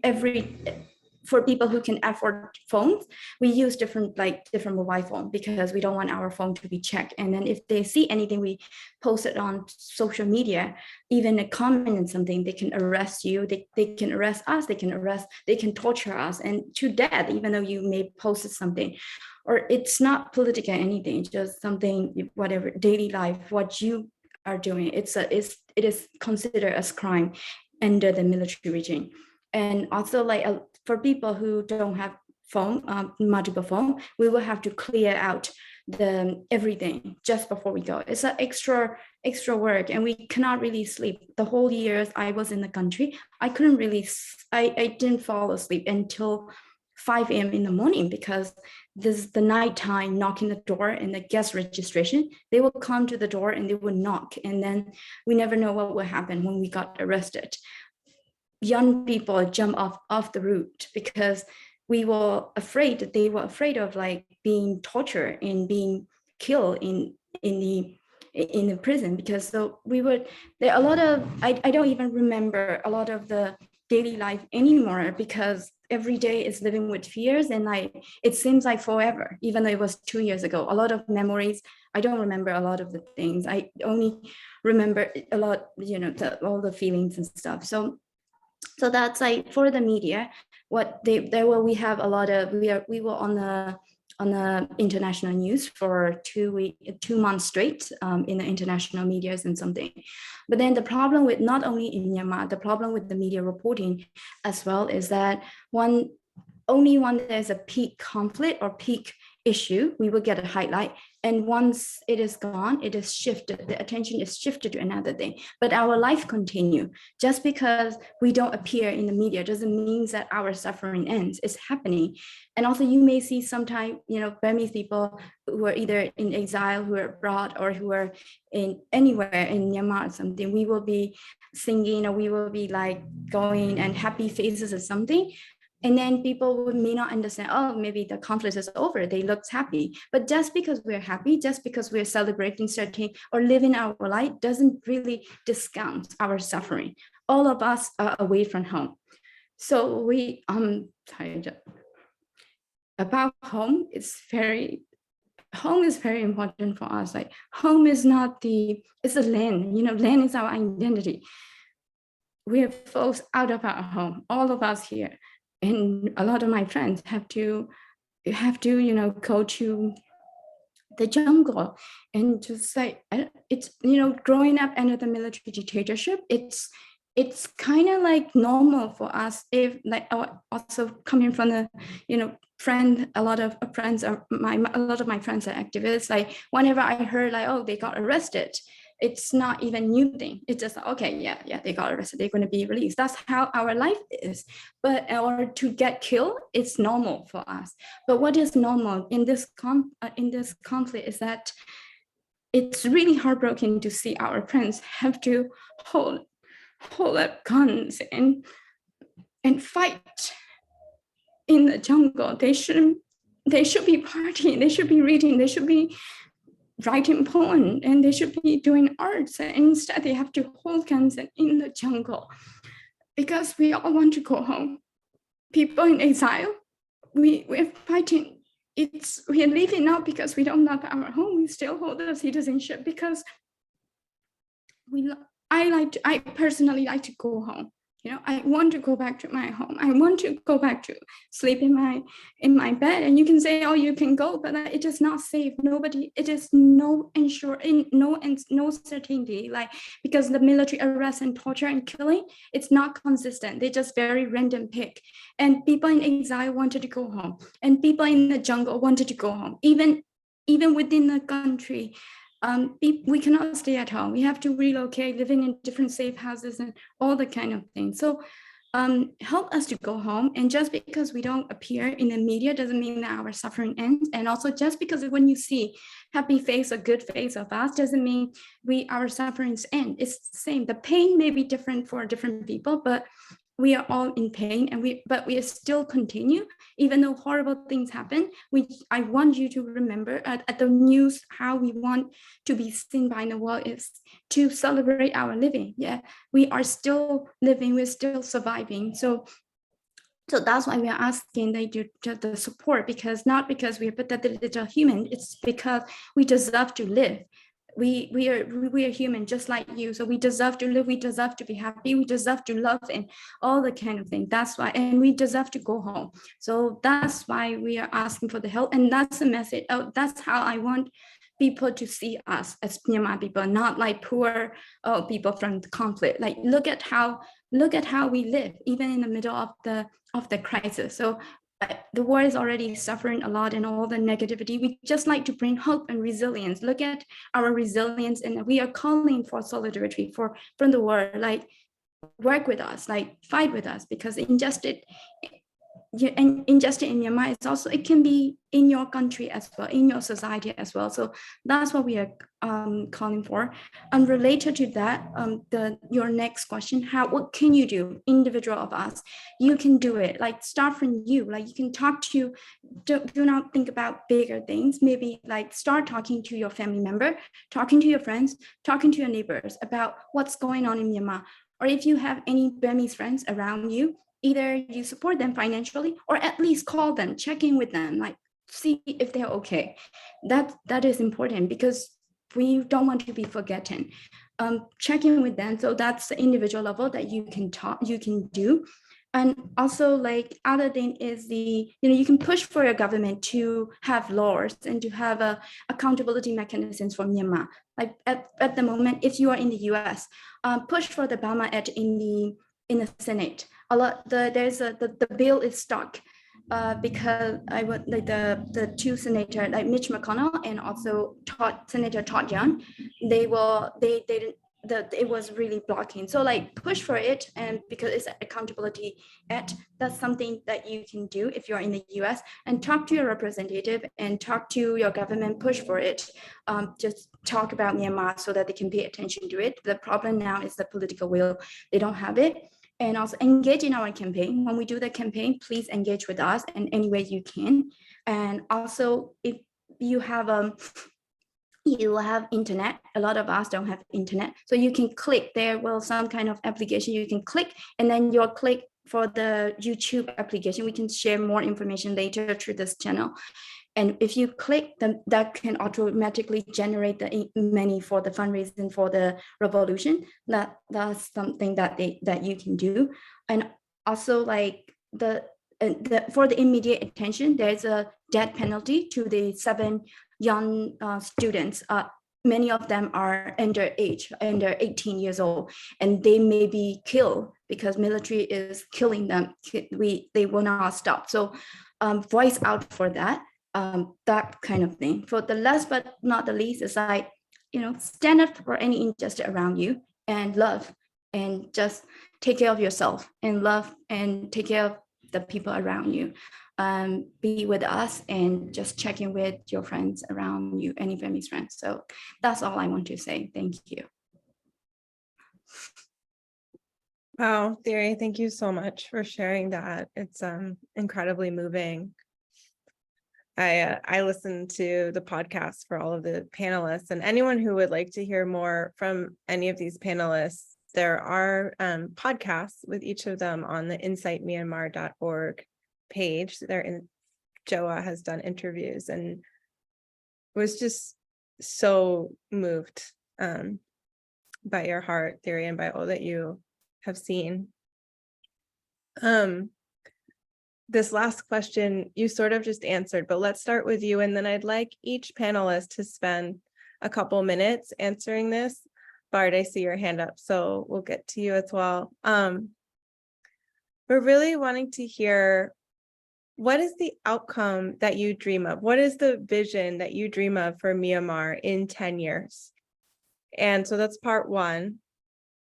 F: for people who can afford phones, we use different mobile phone, because we don't want our phone to be checked. And then if they see anything we posted on social media, even a comment and something, they can arrest you, they can arrest us, they can torture us and to death, even though you may post something. Or it's not political anything, it's just something, whatever, daily life, what you are doing, it is considered as crime under the military regime. And also for people who don't have multiple phone, we will have to clear out everything just before we go. It's an extra work, and we cannot really sleep. The whole years I was in the country, I didn't fall asleep until 5 a.m. in the morning, because this is the nighttime knocking the door and the guest registration. They will come to the door and they will knock, and then we never know what will happen when we got arrested. Young people jump off the roof because they were afraid of being tortured and being killed in the prison. Because so there are a lot of, I don't even remember a lot of the daily life anymore, because every day is living with fears, and like it seems like forever, even though it was 2 years ago. A lot of memories, I don't remember a lot of the things. I only remember a lot, you know, all the feelings and stuff. So that's like for the media, what we have a lot of, we were on the international news for 2 months straight, in the international medias and something. But then the problem with, not only in Myanmar, the problem with the media reporting as well is that only when there's a peak conflict or peak issue, we will get a highlight. And once it is gone, it is shifted. The attention is shifted to another thing. But our life continue. Just because we don't appear in the media doesn't mean that our suffering ends. It's happening. And also you may see sometimes, you know, Burmese people who are either in exile, who are abroad, or who are in anywhere in Myanmar or something, we will be singing, or we will be like going and happy faces or something. And then people may not understand, oh, maybe the conflict is over, they look happy. But just because we're happy, just because we're celebrating certain or living our life, doesn't really discount our suffering. All of us are away from home. So we, about home, home is very important for us. Like home is not it's the land, you know, land is our identity. We are folks out of our home, all of us here. And a lot of my friends have to, you know, go to the jungle and just like, it's, you know, growing up under the military dictatorship, it's kind of like normal for us. If like also coming from the, you know, a lot of my friends are activists. Like whenever I heard like, oh, they got arrested, it's not even new thing. It's just okay, yeah, they got arrested, they're going to be released. That's how our life is. But in order to get killed, it's normal for us. But what is normal in this conflict is that it's really heartbreaking to see our friends have to hold up guns and fight in the jungle. They should be partying, they should be reading, they should be writing poem, and they should be doing arts, and instead they have to hold guns in the jungle, because we all want to go home. People in exile, we're fighting. We are leaving now because we don't love our home. We still hold the citizenship because I personally like to go home. You know, I want to go back to my home. I want to go back to sleep in my bed. And you can say, oh, you can go, but it is not safe. It is no certainty. Like, because the military arrest and torture and killing, it's not consistent. They just very random pick. And people in exile wanted to go home, and people in the jungle wanted to go home. Even within the country, we cannot stay at home. We have to relocate, living in different safe houses and all the kind of things. So help us to go home. And just because we don't appear in the media doesn't mean that our suffering ends. And also just because when you see happy face or good face of us doesn't mean our sufferings end. It's the same. The pain may be different for different people, but we are all in pain, and we still continue, even though horrible things happen. I want you to remember at the news, how we want to be seen by the world is to celebrate our living. Yeah, we are still living, we're still surviving. So that's why we are asking the support, not because we are pathetic little human, it's because we deserve to live. We are human just like you, so we deserve to live, we deserve to be happy, we deserve to love and all the kind of thing. That's why, and we deserve to go home. So that's why we are asking for the help, and that's the message. That's how I want people to see us as Myanmar people, not like poor people from the conflict. Like look at how we live even in the middle of the crisis. So the world is already suffering a lot and all the negativity. We just like to bring hope and resilience. Look at our resilience, and we are calling for solidarity from the world. Like work with us, like fight with us, because injustice in Myanmar, it can be in your country as well, in your society as well. So that's what we are calling for. Related to that, your next question, what can you do, individual of us? You can do it, like start from you. Like you can talk to, do not think about bigger things. Maybe like start talking to your family member, talking to your friends, talking to your neighbors about what's going on in Myanmar. or if you have any Burmese friends around you, either you support them financially or at least call them, check in with them, like see if they're okay. That is important because we don't want to be forgotten. Check in with them. So that's the individual level that you can do. And also, like, other thing is you can push for your government to have laws and to have accountability mechanisms for Myanmar. Like at the moment, if you are in the US, push for the Burma Act in the Senate. The bill is stuck because I would like the two senators, like Mitch McConnell and also Senator Todd Young, it was really blocking. So like push for it, and because it's an accountability act, that's something that you can do if you're in the US, and talk to your representative and talk to your government, push for it. Just talk about Myanmar so that they can pay attention to it. The problem now is the political will. They don't have it. And also engage in our campaign. When we do the campaign, please engage with us in any way you can. And also, if you have internet, a lot of us don't have internet, so you can click, there will some kind of application you can click, and then you'll click for the YouTube application. We can share more information later through this channel. And if you click, then that can automatically generate the money for the fundraising for the revolution. That's something that you can do. And also, like for the immediate attention, there's a death penalty to the 7 young students. Many of them are under 18 years old, and they may be killed because military is killing them. They will not stop. So voice out for that. That kind of thing. For the last but not the least is like, stand up for any injustice around you and love, and just take care of yourself and love and take care of the people around you. Be with us and just check in with your friends around you, any family's friends. So that's all I want to say. Thank you.
C: Wow, Theory, thank you so much for sharing that. It's incredibly moving. I listened to the podcast for all of the panelists, and anyone who would like to hear more from any of these panelists, there are podcasts with each of them on the insightmyanmar.org page. Joa has done interviews and was just so moved by your heart, Theory, and by all that you have seen. This last question you sort of just answered, but let's start with you, and then I'd like each panelist to spend a couple minutes answering this. Bart, I see your hand up, so we'll get to you as well. We're really wanting to hear, what is the outcome that you dream of? What is the vision that you dream of for Myanmar in 10 years? And so that's part one.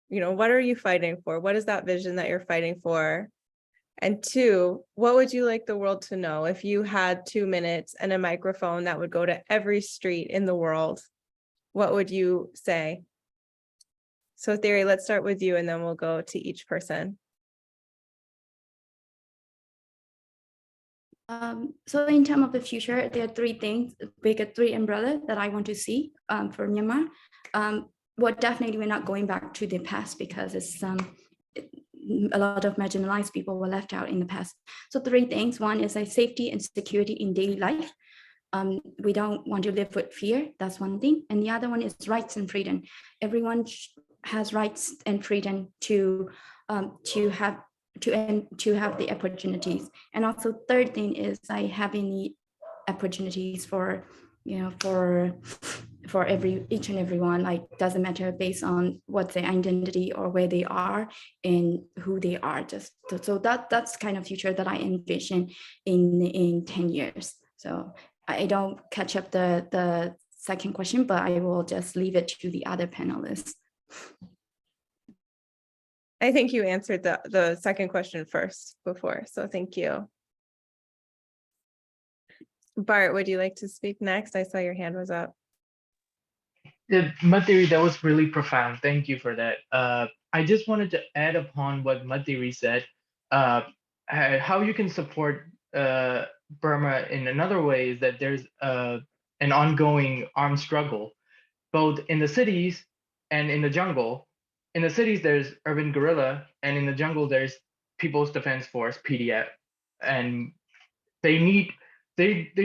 C: What are you fighting for? What is that vision that you're fighting for? And two, what would you like the world to know if you had 2 minutes and a microphone that would go to every street in the world? What would you say? So Theory, let's start with you, and then we'll go to each person.
F: So in terms of the future, there are 3 things, three umbrellas that I want to see for Myanmar. Well, definitely we're not going back to the past, because it's a lot of marginalized people were left out in the past. So 3 things. One is like safety and security in daily life. We don't want to live with fear. That's one thing. And the other one is rights and freedom. Everyone has rights and freedom to have the opportunities. And also third thing is like having the opportunities for each and everyone, like doesn't matter based on what their identity or where they are and who they are. Just so that's kind of future that I envision in 10 years. So I don't catch up the second question, but I will just leave it to the other panelists.
C: I think you answered the second question first before, so thank you. Bart, would you like to speak next? I saw your hand was up.
I: Theory, that was really profound. Thank you for that. I just wanted to add upon what Theory said, how you can support Burma in another way is that there's an ongoing armed struggle, both in the cities and in the jungle. in the cities there's urban guerrilla, and in the jungle there's People's Defense Force (PDF), and they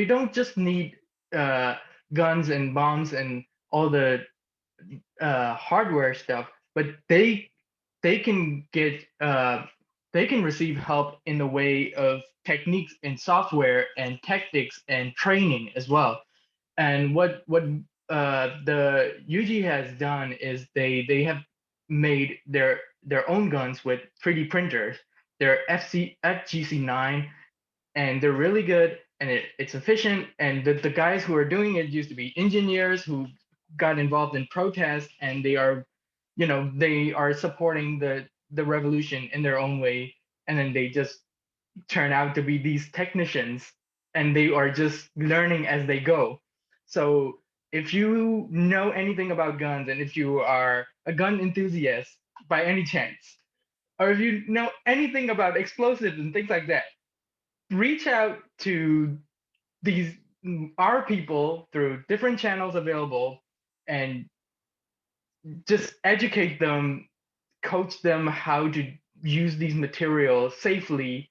I: don't just need guns and bombs and all the hardware stuff, but they can get they can receive help in the way of techniques and software and tactics and training as well. And what the UG has done is they have made their own guns with 3D printers. They're FGC9, and they're really good, and it's efficient. And the guys who are doing it used to be engineers who got involved in protests, and they are, you know, they are supporting the revolution in their own way, and then they just turn out to be these technicians, and they are just learning as they go. So if you know anything about guns, and if you are a gun enthusiast by any chance, or if you know anything about explosives and things like that, reach out to these our people through different channels available, and just educate them, coach them how to use these materials safely,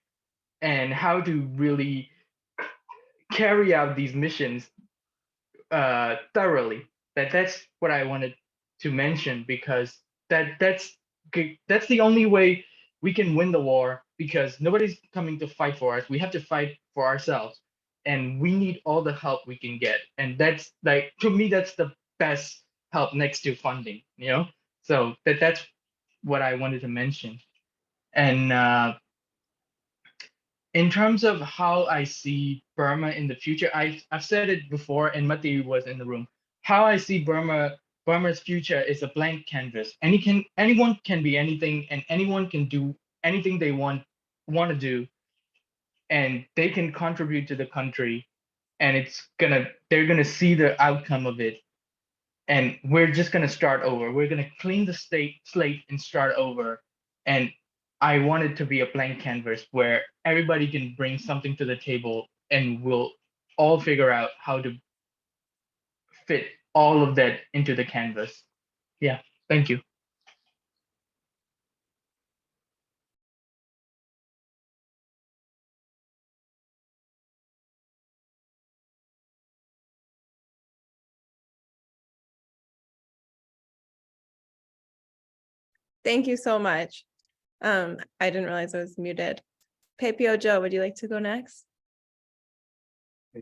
I: and how to really carry out these missions thoroughly. That's what I wanted to mention, because that's the only way we can win the war, because nobody's coming to fight for us. We have to fight for ourselves, and we need all the help we can get. And that's, like, to me, that's the best help next to funding, you know? So that's what I wanted to mention. And in terms of how I see Burma in the future, I've said it before, and Mati was in the room. How I see Burma's future is a blank canvas. Anyone can be anything, and anyone can do anything they want to do, and they can contribute to the country, and they're gonna see the outcome of it. And we're just gonna start over. We're gonna clean the slate and start over. And I want it to be a blank canvas where everybody can bring something to the table, and we'll all figure out how to fit all of that into the canvas. Yeah, thank you.
C: Thank you so much. I didn't realize I was muted. Pepio Joe, would you like to go next?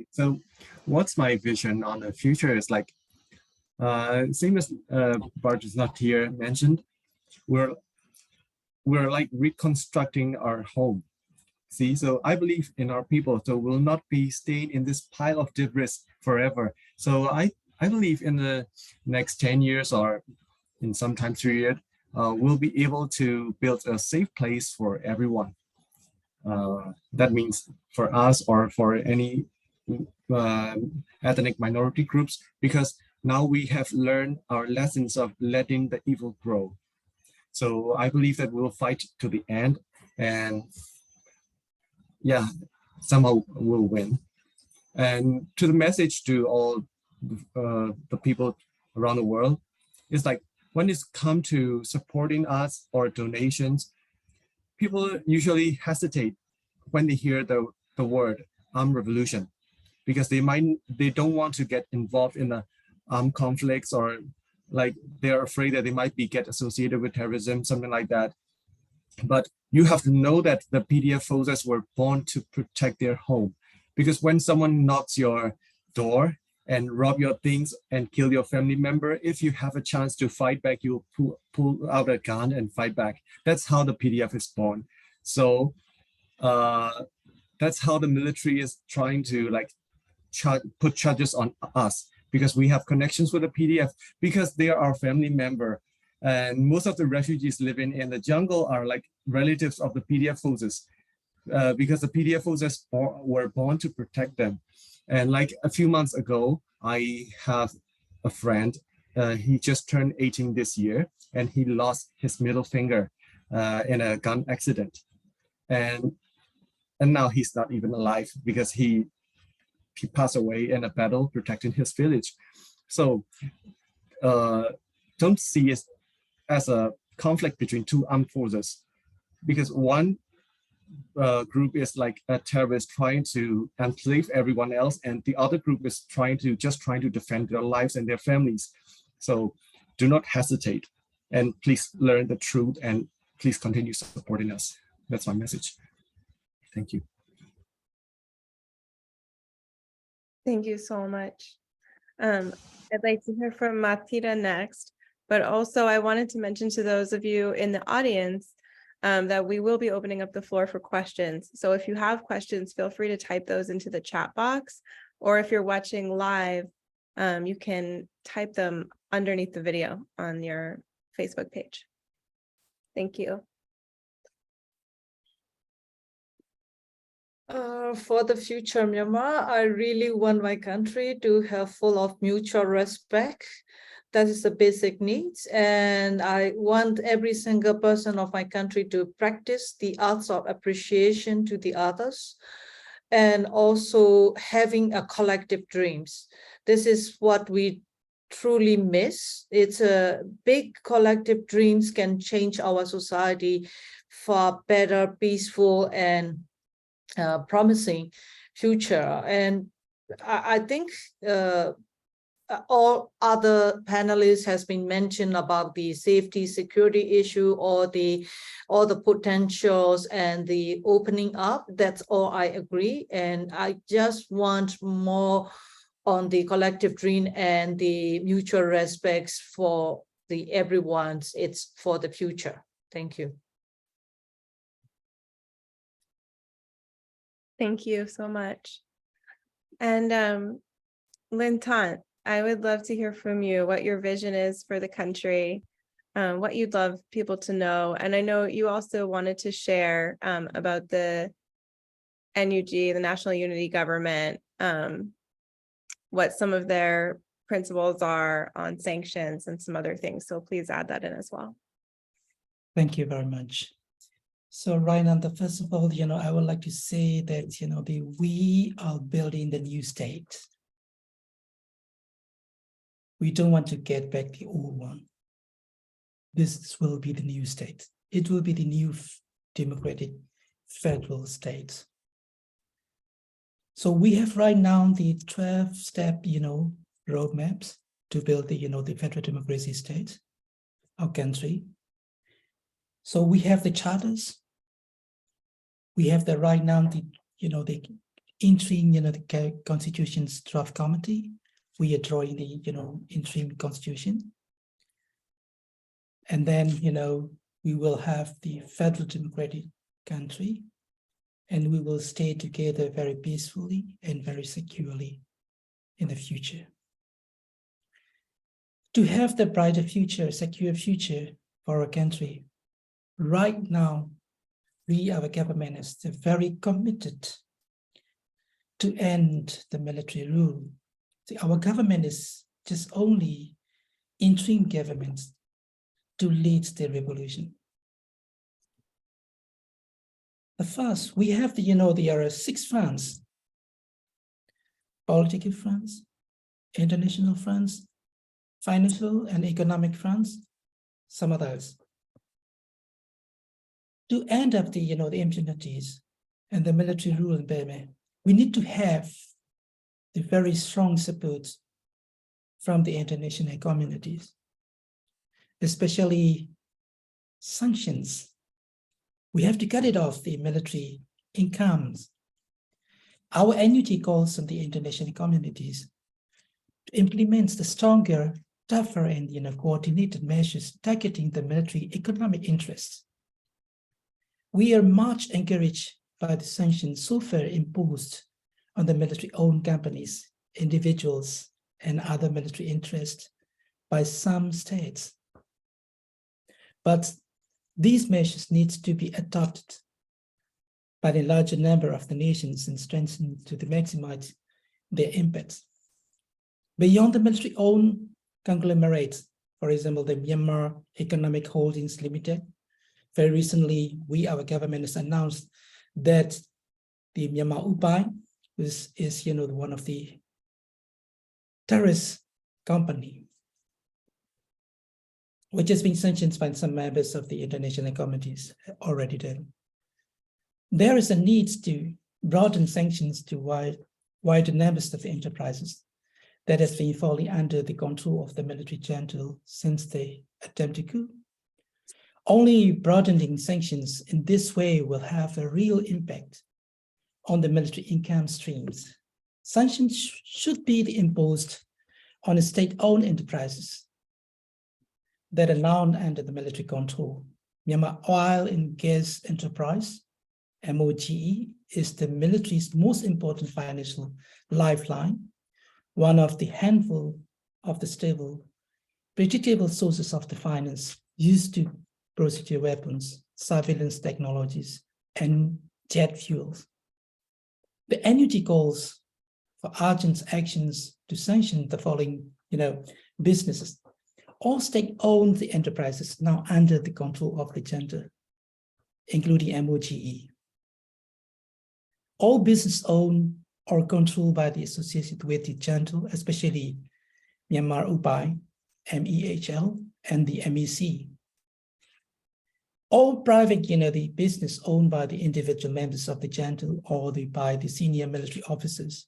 G: So what's my vision on the future is like, same as Bart is not here mentioned, we're like reconstructing our home. See, so I believe in our people, so we'll not be staying in this pile of debris forever. So I believe in the next 10 years or in some time period, we'll be able to build a safe place for everyone. That means for us or for any ethnic minority groups, because now we have learned our lessons of letting the evil grow. So I believe that we'll fight to the end, and yeah, somehow we'll win. And to the message to all the people around the world, it's like, when it's come to supporting us or donations, people usually hesitate when they hear the word armed revolution, because they don't want to get involved in the armed conflicts, or like they're afraid that they might get associated with terrorism, something like that. But you have to know that the PDF forces were born to protect their home, because when someone knocks your door and rob your things and kill your family member, if you have a chance to fight back, you pull out a gun and fight back. That's how the PDF is born. So that's how the military is trying to like put charges on us, because we have connections with the PDF, because they are our family member. And most of the refugees living in the jungle are like relatives of the PDF forces, because the PDF forces were born to protect them. And like a few months ago, I have a friend, he just turned 18 this year, and he lost his middle finger in a gun accident. And now he's not even alive, because he passed away in a battle protecting his village. So don't see it as a conflict between two armed forces, because one group is like a terrorist trying to enslave everyone else, and the other group is trying to defend their lives and their families. So do not hesitate, and please learn the truth, and please continue supporting us. That's my message. Thank you.
C: Thank you so much. I'd like to hear from Matita next, but also I wanted to mention to those of you in the audience that we will be opening up the floor for questions. So if you have questions, feel free to type those into the chat box, or if you're watching live, you can type them underneath the video on your Facebook page. Thank you.
H: For the future Myanmar, I really want my country to have full of mutual respect. That is the basic needs. And I want every single person of my country to practice the arts of appreciation to the others, and also having a collective dreams. This is what we truly miss. It's a big collective dreams can change our society for better, peaceful, and promising future. And I think all other panelists has been mentioned about the safety security issue, or all the potentials and the opening up. That's all I agree. And I just want more on the collective dream and the mutual respects for the everyone's. It's for the future. Thank you.
C: Thank you so much. And Lin Tant, I would love to hear from you what your vision is for the country, what you'd love people to know. And I know you also wanted to share about the NUG, the National Unity Government, what some of their principles are on sanctions and some other things. So please add that in as well.
A: Thank you very much. So Rhinanda, first of all, I would like to say that, we are building the new state. We don't want to get back the old one. This will be the new state. It will be the new democratic federal state. So we have right now the 12-step, roadmaps to build the federal democracy state, our country. So we have the charters. We have the right now the interim, the Constitution's draft committee. We are drawing the interim constitution. And then we will have the federal democratic country, and we will stay together very peacefully and very securely in the future. To have the brighter future, secure future for our country, right now, our government is very committed to end the military rule. Our government is just only interim government to lead the revolution. The first, we have there are 6 fronts: political fronts, international fronts, financial and economic fronts, some others. To end up the impunities and the military rule in Burma, we need to have the very strong support from the international communities, especially sanctions. We have to cut it off the military incomes. Our NUT calls on the international communities to implement the stronger, tougher, and coordinated measures targeting the military economic interests. We are much encouraged by the sanctions so far imposed on the military-owned companies, individuals, and other military interests by some states. But these measures need to be adopted by the larger number of the nations and strengthened to maximize their impact. Beyond the military-owned conglomerates, for example, the Myanmar Economic Holdings Limited, very recently, our government has announced that the Myanmar Upai is one of the terrorist company. which has been sanctioned by some members of the international committees already done. There is a need to broaden sanctions to wider numbers of enterprises that has been falling under the control of the military junta since the attempted coup. Only broadening sanctions in this way will have a real impact on the military income streams. Sanctions should be imposed on state-owned enterprises that are now under the military control. Myanmar Oil and Gas Enterprise, MOGE, is the military's most important financial lifeline, one of the handful of the stable, predictable sources of the finance used to procure weapons, surveillance technologies, and jet fuels. The NUG calls for urgent actions to sanction the following, businesses. All state-owned enterprises now under the control of the junta, including MOGE. All business owned or controlled by the associated with the junta, especially Myanmar Upai, MEHL, and the MEC. All private, the business owned by the individual members of the junta or by the senior military officers.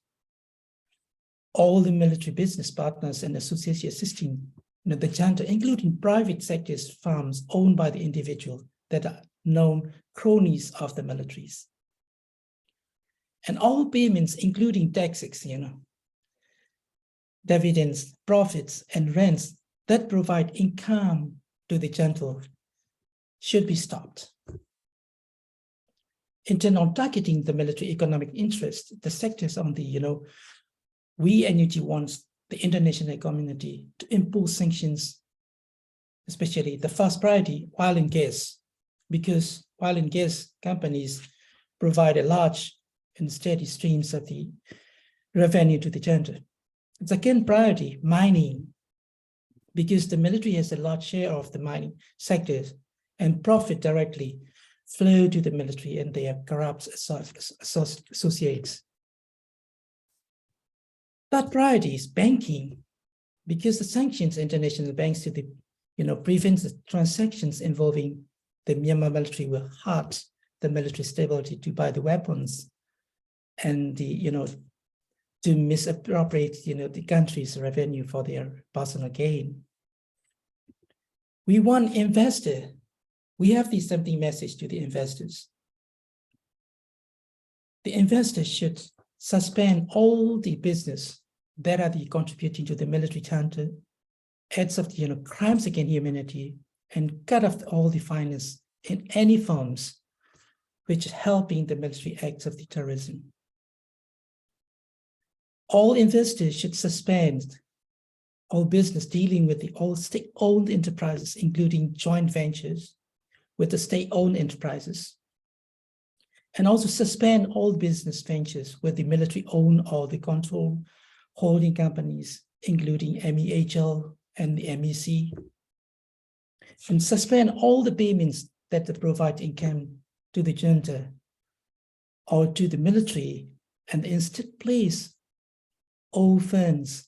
A: All the military business partners and associates assisting the junta, including private sectors firms owned by the individual that are known cronies of the militaries. And all payments, including taxes, dividends, profits, and rents that provide income to the junta should be stopped. In turn, on targeting the military economic interest, the sectors on the, we NUG wants the international community to impose sanctions, especially the first priority, oil and gas, because oil and gas companies provide a large and steady streams of the revenue to the junta. Second priority, mining, because the military has a large share of the mining sectors and profit directly flow to the military and their corrupt associates. Third priority is banking, because the sanctions international banks to the, prevent the transactions involving the Myanmar military will hurt the military stability to buy the weapons and the, to misappropriate, the country's revenue for their personal gain. We want investor. We have this something message to the investors. The investors should suspend all the business that are contributing to the military junta, acts of the crimes against humanity, and cut off all the finance in any forms which is helping the military acts of the terrorism. All investors should suspend all business dealing with all state-owned enterprises, including joint ventures with the state-owned enterprises, and also suspend all business ventures with the military-owned or the control holding companies, including MEHL and the MEC, and suspend all the payments that provide income to the junta or to the military, and instead place all funds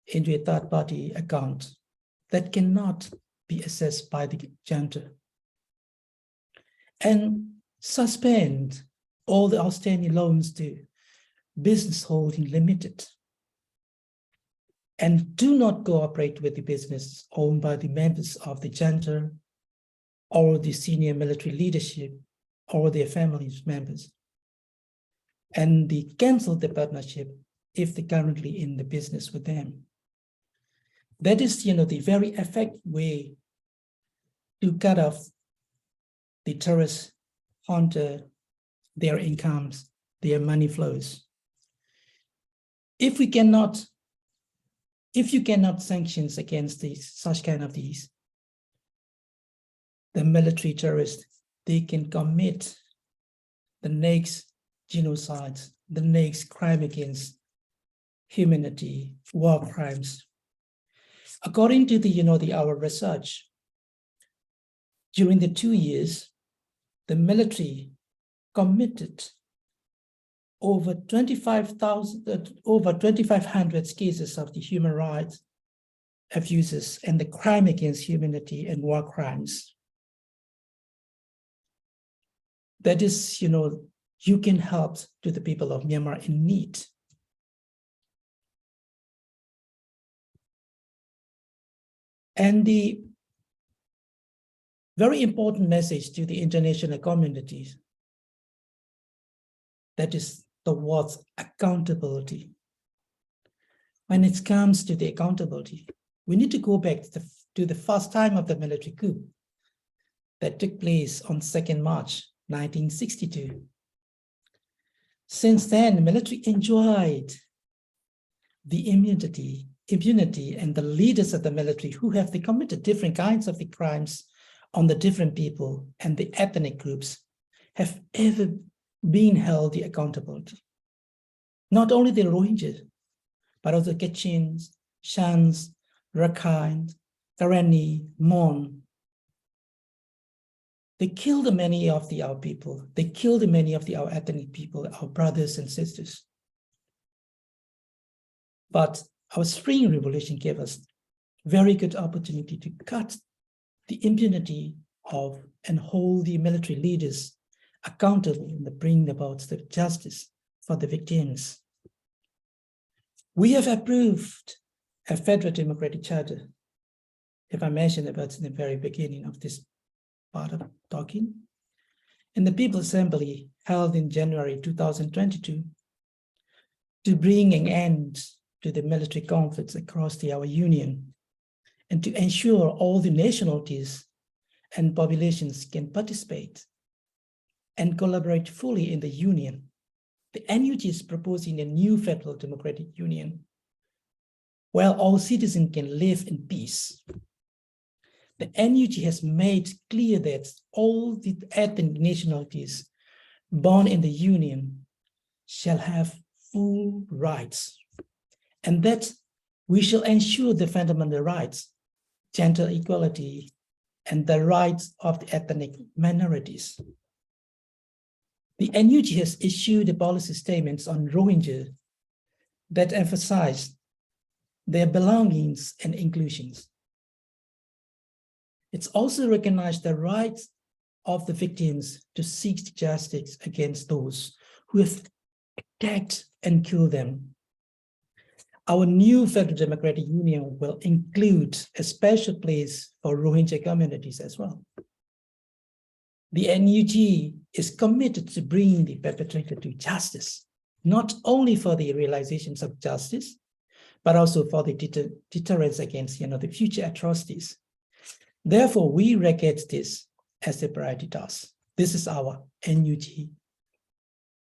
A: into a third-party account that cannot be accessed by the junta. And suspend all the outstanding loans to Business Holding Limited. And do not cooperate with the business owned by the members of the junta or the senior military leadership or their families members. And cancel the partnership if they're currently in the business with them. That is, the very effective way to cut off the terrorist junta, their incomes, their money flows. If you cannot sanctions against such kind of these, the military terrorists, they can commit the next genocide, the next crime against humanity, war crimes. According to our research, during the 2 years, the military committed over 2,500 cases of the human rights abuses and the crime against humanity and war crimes. That is, you can help to the people of Myanmar in need. And the very important message to the international communities, that is towards accountability. When it comes to the accountability, we need to go back to the first time of the military coup that took place on 2nd March 1962. Since then, the military enjoyed the impunity and the leaders of the military who have committed different kinds of the crimes on the different people and the ethnic groups have ever been held accountable. Not only the Rohingyas, but also Kachins, Shans, Rakhine, Karenni, Mon. They killed many of our people. They killed many of our ethnic people, our brothers and sisters. But our Spring Revolution gave us very good opportunity to cut the impunity of and hold the military leaders accountable and bring about the justice for the victims. We have approved a federal democratic charter, if I mentioned about in the very beginning of this part of talking, in the People's Assembly held in January 2022 to bring an end to the military conflicts across our union and to ensure all the nationalities and populations can participate and collaborate fully in the union. The NUG is proposing a new federal democratic union where all citizens can live in peace. The NUG has made clear that all the ethnic nationalities born in the union shall have full rights, and that we shall ensure the fundamental rights, gender equality, and the rights of the ethnic minorities. The NUG has issued the policy statements on Rohingya that emphasize their belongings and inclusions. It's also recognized the rights of the victims to seek justice against those who have attacked and killed them. Our new Federal Democratic Union will include a special place for Rohingya communities as well. The NUG is committed to bringing the perpetrator to justice, not only for the realizations of justice, but also for the deterrence against the future atrocities. Therefore, we regard this as a priority task. This is our NUG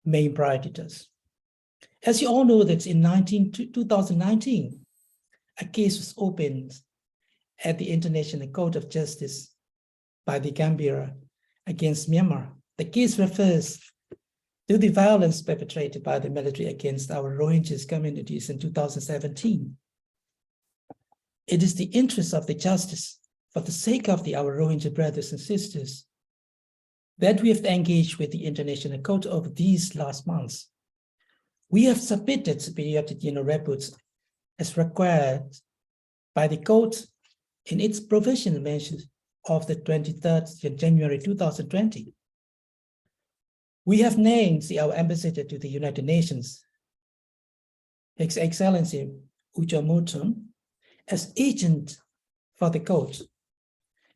A: main priority task. As you all know, that in 2019, a case was opened at the International Court of Justice by the Gambia against Myanmar. The case refers to the violence perpetrated by the military against our Rohingya communities in 2017. It is the interest of the justice for the sake of our Rohingya brothers and sisters that we have engaged with the International Court over these last months. We have submitted periodic reports as required by the court in its provisional mention of the 23rd January 2020. We have named our ambassador to the United Nations, His Excellency Ujo Moton, as agent for the court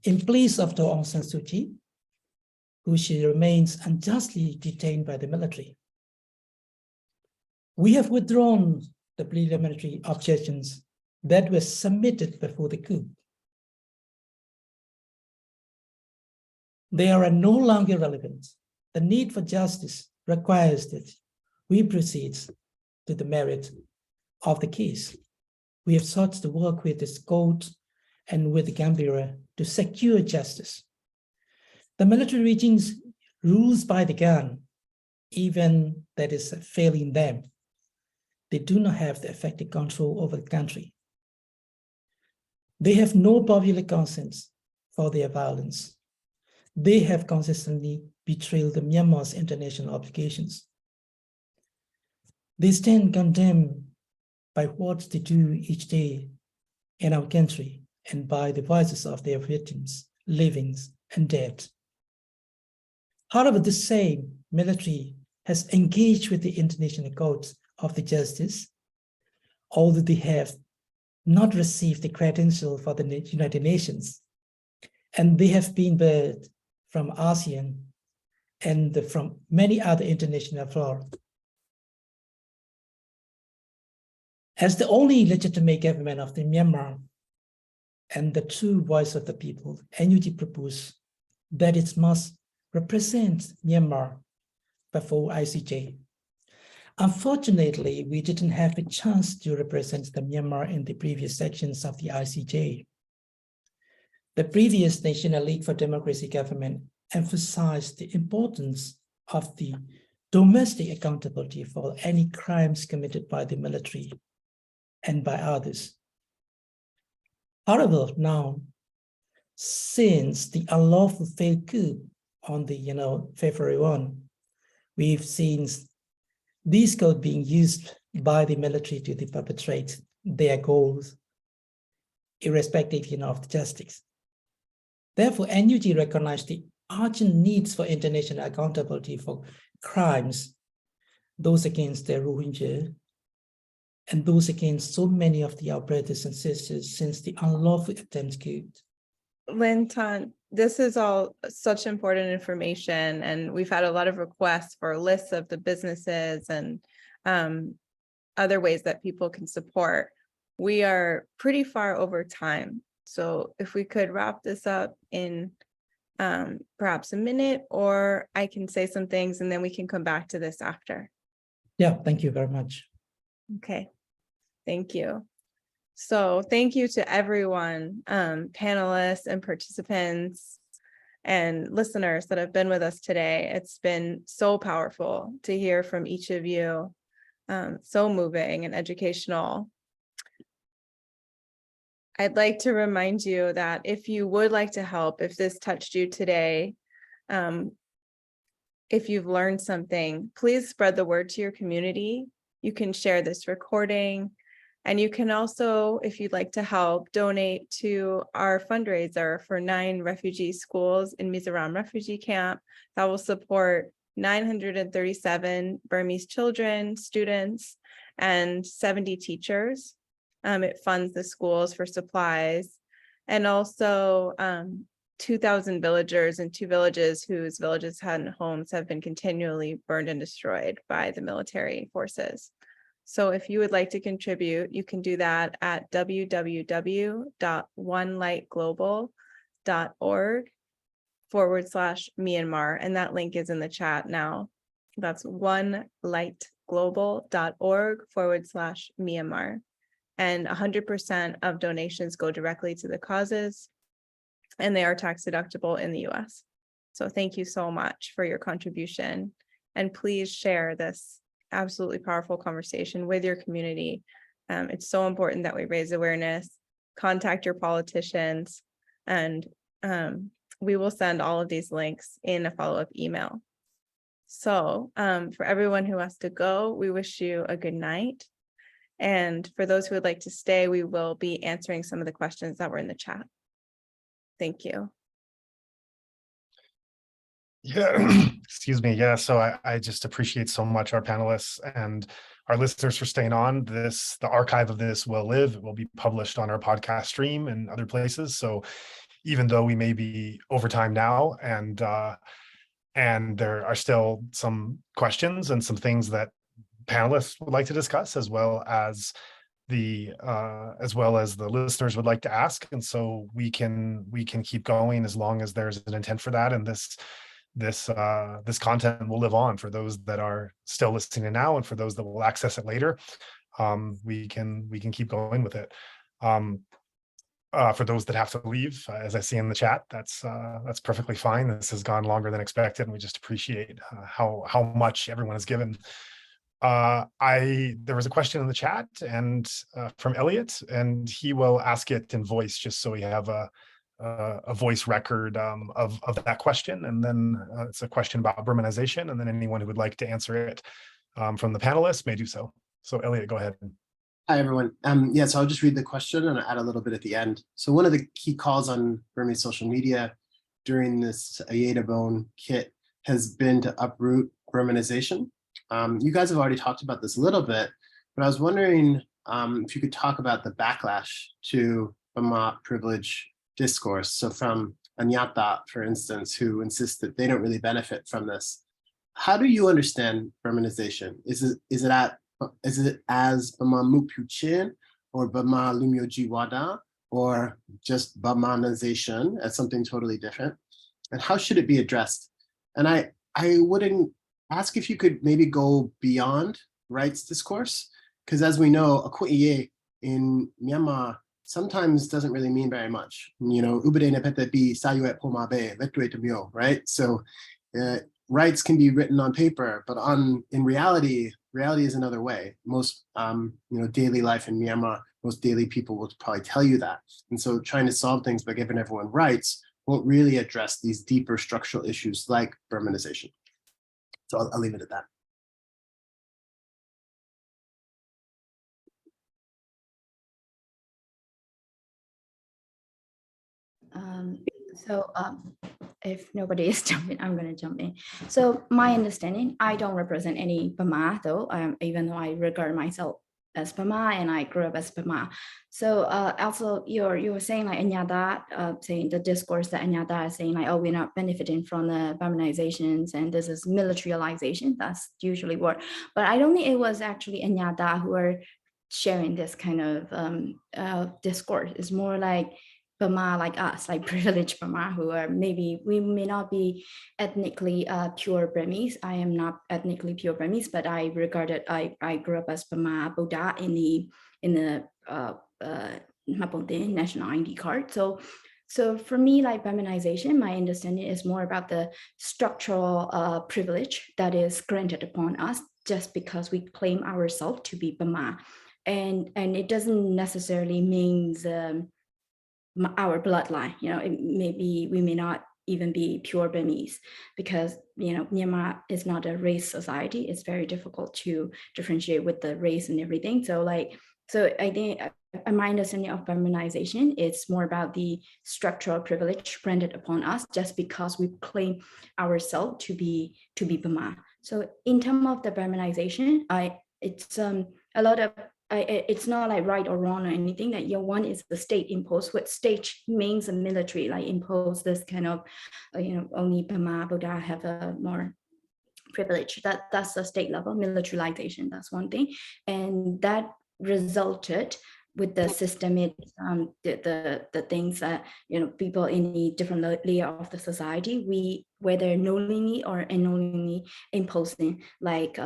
A: in place of Aung San Suu Kyi, who she remains unjustly detained by the military. We have withdrawn the preliminary objections that were submitted before the coup. They are no longer relevant. The need for justice requires that we proceed to the merit of the case. We have sought to work with this court and with the Gambia to secure justice. The military regimes rules by the gun, even that is failing them. They do not have the effective control over the country. They have no popular consent for their violence. They have consistently betrayed the Myanmar's international obligations. They stand condemned by what they do each day in our country and by the voices of their victims, living and dead. However, the same military has engaged with the international courts of the justice, although they have not received the credential for the United Nations, and they have been barred from ASEAN and from many other international fora. As the only legitimate government of the Myanmar and the true voice of the people, NUG proposed that it must represent Myanmar before ICJ. Unfortunately, we didn't have a chance to represent the Myanmar in the previous sections of the ICJ. The previous National League for Democracy government emphasized the importance of the domestic accountability for any crimes committed by the military and by others. However, now, since the unlawful failed coup on the February 1, we've seen these codes being used by the military to perpetrate their goals, irrespective of the justice. Therefore, NUG recognized the urgent needs for international accountability for crimes, those against the Rohingya, and those against so many of our brothers and sisters since the unlawful attempt coup.
C: Lin Tan, this is all such important information, and we've had a lot of requests for lists of the businesses and other ways that people can support. We are pretty far over time, so if we could wrap this up in perhaps a minute, or I can say some things and then we can come back to this after.
A: Yeah, thank you very much.
C: Okay, thank you. So thank you to everyone, panelists and participants and listeners that have been with us today. It's been so powerful to hear from each of you, so moving and educational. I'd like to remind you that if you would like to help, if this touched you today, if you've learned something, please spread the word to your community. You can share this recording, and you can also, if you'd like to help, donate to our fundraiser for 9 refugee schools in Mizoram refugee camp that will support 937 Burmese children, students, and 70 teachers. It funds the schools for supplies, and also 2,000 villagers in 2 villages whose villages and homes have been continually burned and destroyed by the military forces. So if you would like to contribute, you can do that at www.onelightglobal.org/Myanmar, and that link is in the chat now. That's onelightglobal.org/Myanmar. And 100% of donations go directly to the causes, and they are tax deductible in the US. So thank you so much for your contribution, and please share this absolutely powerful conversation with your community. It's so important that we raise awareness, contact your politicians, and we will send all of these links in a follow-up email. So for everyone who has to go, we wish you a good night. And for those who would like to stay, we will be answering some of the questions that were in the chat. Thank you.
D: Yeah, excuse me. Yeah, so I just appreciate so much our panelists and our listeners for staying on. The archive of this will live. It will be published on our podcast stream and other places. So even though we may be over time now, and there are still some questions and some things that panelists would like to discuss, as well as the listeners would like to ask, and so we can keep going as long as there's an intent for that, and this content will live on for those that are still listening now, and for those that will access it later. We can keep going with it. For those that have to leave, as I see in the chat, that's perfectly fine. This has gone longer than expected, and we just appreciate how much everyone has given. There was a question in the chat and from Elliot, and he will ask it in voice just so we have a voice record of that question. And then it's a question about Burmanization, and then anyone who would like to answer it from the panelists may do so. So Elliot, go ahead.
J: Hi, everyone. Yeah, so I'll just read the question and add a little bit at the end. So one of the key calls on Burmese social media during this Ayeda Bone kit has been to uproot Burmanization. You guys have already talked about this a little bit, but I was wondering if you could talk about the backlash to Burma privilege discourse. So from Anyata, for instance, who insists that they don't really benefit from this. How do you understand Burmanization? Is it as Burma Mupyu Chin or Burma Lumyoji Wada, or just Burmanization as something totally different? And how should it be addressed? And I would ask if you could maybe go beyond rights discourse, because as we know, Aku'iye in Myanmar sometimes doesn't really mean very much. You know, Ubade Nepete bi Sayuet Pomabe, Vetue Tamyo, right? So rights can be written on paper, but in reality is another way. Most daily life in Myanmar, most daily people will probably tell you that. And so trying to solve things by giving everyone rights won't really address these deeper structural issues like Burmanization. So I'll leave it at that.
F: If nobody is jumping, I'm going to jump in. So my understanding, I don't represent any Burma though, even though I regard myself as Burma and I grew up as Burma. So also you were saying like Anyata, saying the discourse that Anyata is saying like, oh, we're not benefiting from the Burmanizations and this is militarization. That's usually what, but I don't think it was actually Anyata who are sharing this kind of discourse. It's more like Burma like us, like privileged Burma, who are maybe, we may not be ethnically pure Burmese. I am not ethnically pure Burmese, but I grew up as Burma Buddha in the Maponte national ID card. So for me, like Burmanization, my understanding is more about the structural privilege that is granted upon us just because we claim ourselves to be Burma. And it doesn't necessarily mean our bloodline, we may not even be pure Burmese because, Myanmar is not a race society. It's very difficult to differentiate with the race and everything. So I think my understanding of Burmanization, it's more about the structural privilege granted upon us just because we claim ourselves to be Burma. So in terms of the Burmanization, it's a lot of it's not like right or wrong or anything. That one is the state imposed, what state means the military like impose this kind of only Burma Buddha have a more privilege. That's the state level militarization. That's one thing, and that resulted with the systemic the things that people in the different layer of the society, whether knowingly or unknowingly imposing, like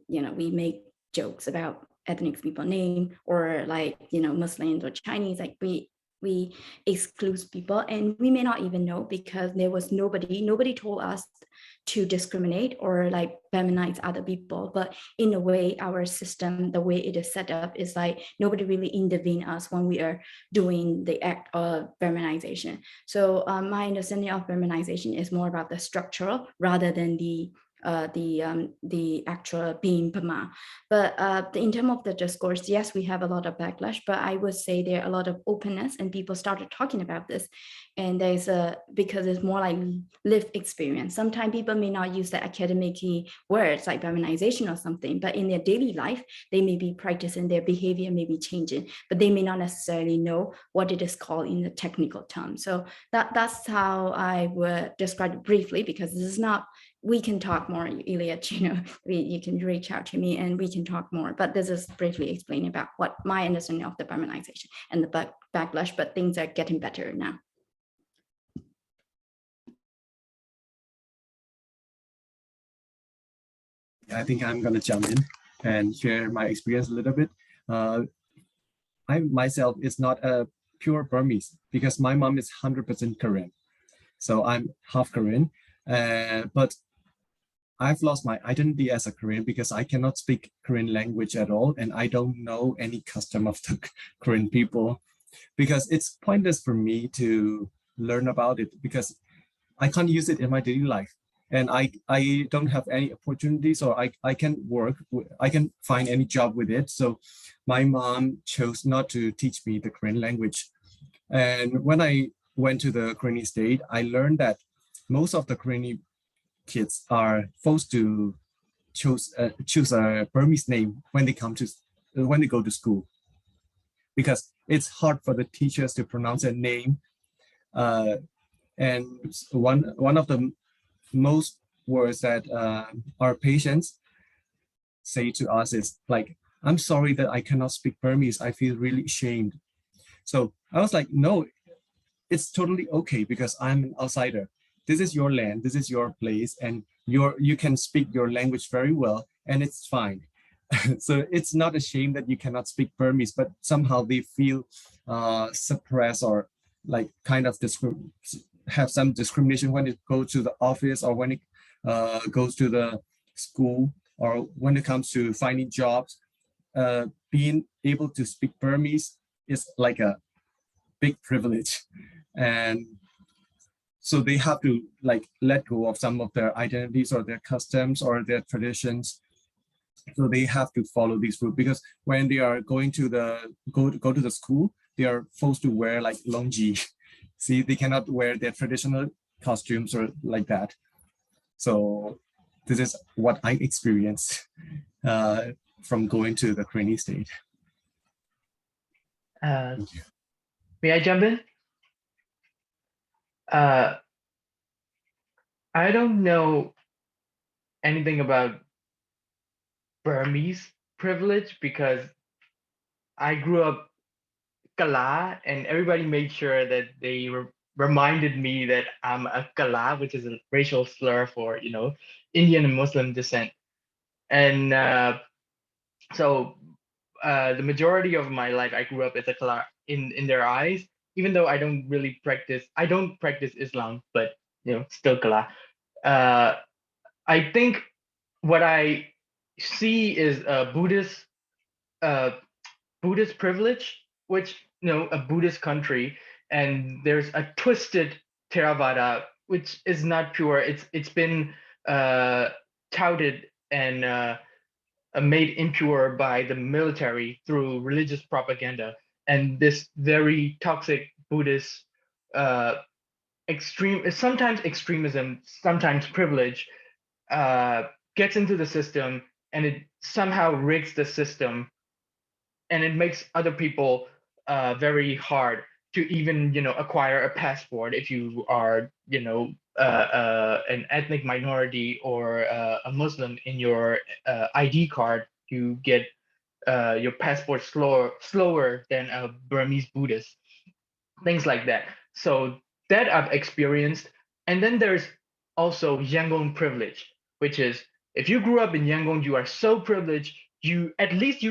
F: we make jokes about ethnic people name, or like Muslims or Chinese, like we exclude people, and we may not even know because there was nobody told us to discriminate or like feminize other people. But in a way, our system, the way it is set up, is like nobody really intervene us when we are doing the act of feminization. So my understanding of feminization is more about the structural rather than the actual being Burma. But in terms of the discourse, yes, we have a lot of backlash, but I would say there are a lot of openness and people started talking about this. And because it's more like lived experience. Sometimes people may not use the academic words like feminization or something, but in their daily life, they may be practicing, their behavior may be changing, but they may not necessarily know what it is called in the technical term. So that's how I would describe it briefly, because this is not, we can talk more, Eliot, you can reach out to me and we can talk more, but this is briefly explaining about what my understanding of the Burmanization and the backlash, but things are getting better now.
G: I think I'm going to jump in and share my experience a little bit. I myself is not a pure Burmese because my mom is 100% Korean. So I'm half Korean, but I've lost my identity as a Korean because I cannot speak Korean language at all. And I don't know any custom of the Korean people because it's pointless for me to learn about it because I can't use it in my daily life. and I don't have any opportunities, or I can find any job with it. So my mom chose not to teach me the Korean language. And when I went to the Korean state, I learned that most of the Korean kids are forced to choose a Burmese name when they go to school, because it's hard for the teachers to pronounce a name. And one of the most words that our patients say to us is like, "I'm sorry that I cannot speak Burmese. I feel really ashamed." So I was like, no, it's totally okay, because I'm an outsider. This is your land, this is your place, and you can speak your language very well, and it's fine. So it's not a shame that you cannot speak Burmese, but somehow they feel suppressed, or like kind of have some discrimination when it goes to the office, or when it goes to the school, or when it comes to finding jobs. Being able to speak Burmese is like a big privilege, and so they have to like let go of some of their identities or their customs or their traditions. So they have to follow these rules, because when they are going to go to the school, they are forced to wear like longji. See, they cannot wear their traditional costumes or like that. So this is what I experienced from going to the Korean state.
I: May I jump in? I don't know anything about Burmese privilege, because I grew up Kala, and everybody made sure that they reminded me that I'm a Kala, which is a racial slur for, Indian and Muslim descent. And so the majority of my life, I grew up as a Kala in their eyes, even though I don't practice Islam, but still Kala. I think what I see is a Buddhist privilege, which a Buddhist country, and there's a twisted Theravada, which is not pure. It's been touted and made impure by the military through religious propaganda, and this very toxic Buddhist sometimes extremism, sometimes privilege, gets into the system, and it somehow rigs the system, and it makes other people very hard to even acquire a passport if you are an ethnic minority or a Muslim. In your ID card, you get your passport slower than a Burmese Buddhist, things like that. So that I've experienced. And then there's also Yangon privilege, which is if you grew up in Yangon, you are so privileged. You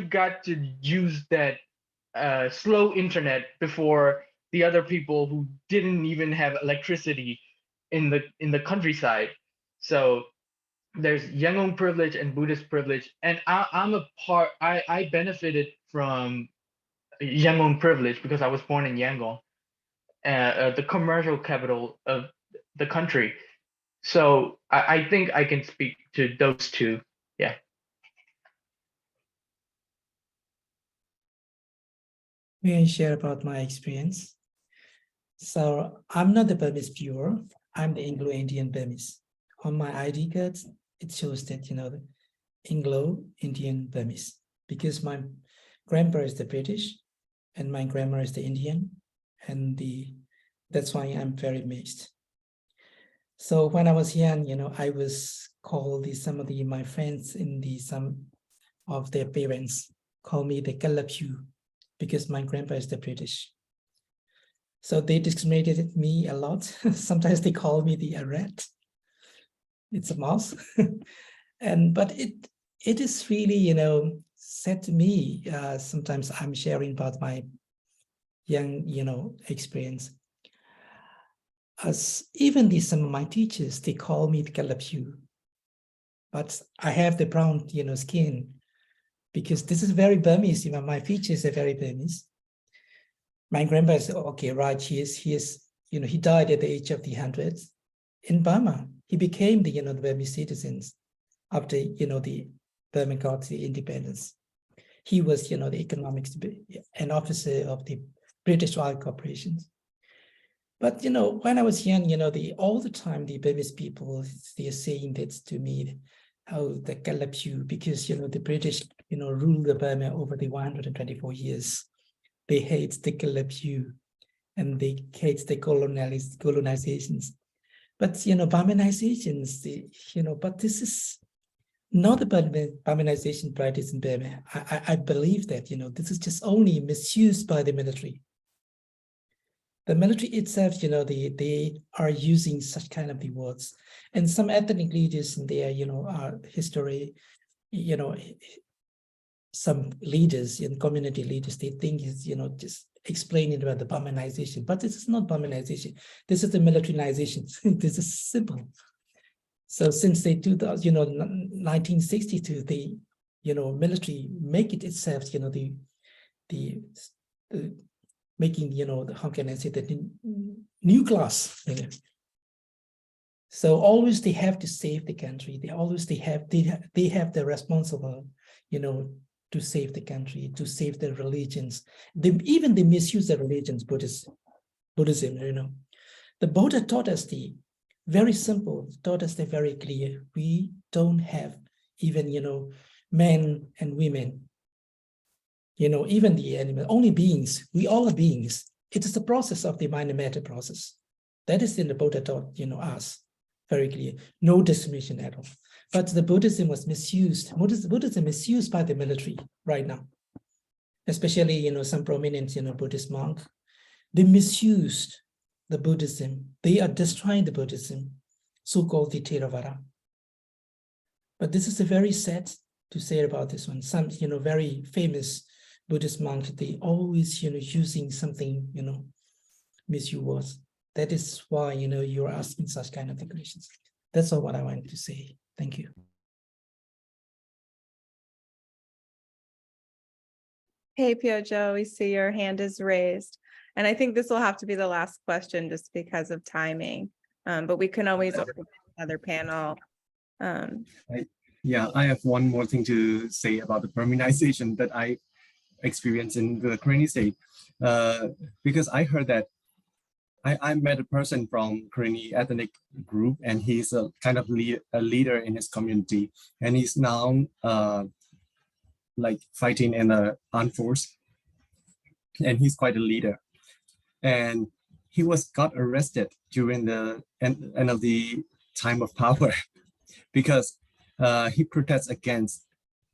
I: got to use that slow internet before the other people who didn't even have electricity in the countryside. So there's Yangon privilege and Buddhist privilege, and I benefited from Yangon privilege because I was born in Yangon, the commercial capital of the country. So I think I can speak to those two. Yeah.
A: May I share about my experience? So I'm not the Burmese pure, I'm the Anglo-Indian Burmese. On my ID card, it shows that, the Anglo-Indian Burmese, because my grandpa is the British and my grandma is the Indian, and that's why I'm very mixed. So when I was young, I was called some of my friends some of their parents call me the Kalapu, because my grandpa is the British. So they discriminated me a lot. Sometimes they call me the rat. It's a mouse. But it is really, said to me, sometimes I'm sharing about my young, experience. As even some of my teachers, they call me the Kalapu. But I have the brown, skin, because this is very Burmese. My features are very Burmese. My grandpa is okay, right? He died at the age of the 100s in Burma. He became the, the Burmese citizens after, the Burma got the independence. He was, the economics, an officer of the British Oil Corporations. But, when I was young, all the time, the Burmese people, they're saying that to me, how the Galapu, because, the British, ruled the Burma over the 124 years. They hate the Galapu and they hate the colonizations. But, Burmanizations, but this is not the Burmanization practice in Burma. I believe that, this is just only misused by the military. The military itself, they are using such kind of the words. And some ethnic leaders in there, are history, some leaders and community leaders, they think is, just explaining about the Burmanization, but this is not Burmanization. This is the militarization. This is simple. So since they do that, 1962, the, military make it itself, the making, how can I say that, new class. So always they have to save the country. They have the responsible, to save the country, to save the religions. Even they misuse the religions, Buddhism. The Buddha taught us the very simple, taught us the very clear. We don't have even, men and women, even the animal, only beings. We all are beings. It is the process of the mind and matter process. That is in the Buddha taught, us very clear. No discrimination at all. But the Buddhism was misused. Buddhism is misused by the military right now, especially, some prominent, Buddhist monk. They misused the Buddhism. They are destroying the Buddhism, so-called the Theravada. But this is a very sad to say about this one. Some, very famous Buddhist monks, they always, using something, misuse words. That is why, you're asking such kind of questions. That's all what I wanted to say. Thank you.
C: Hey, Pyojo, we see your hand is raised. And I think this will have to be the last question just because of timing. But we can always open another panel.
G: Yeah, I have one more thing to say about the Burmanization that I experienced in the Karenni state. Because I heard that I met a person from Karenni ethnic group, and he's a kind of a leader in his community, and he's now like fighting in the armed force, and he's quite a leader. And he got arrested during the end of the time of power because he protests against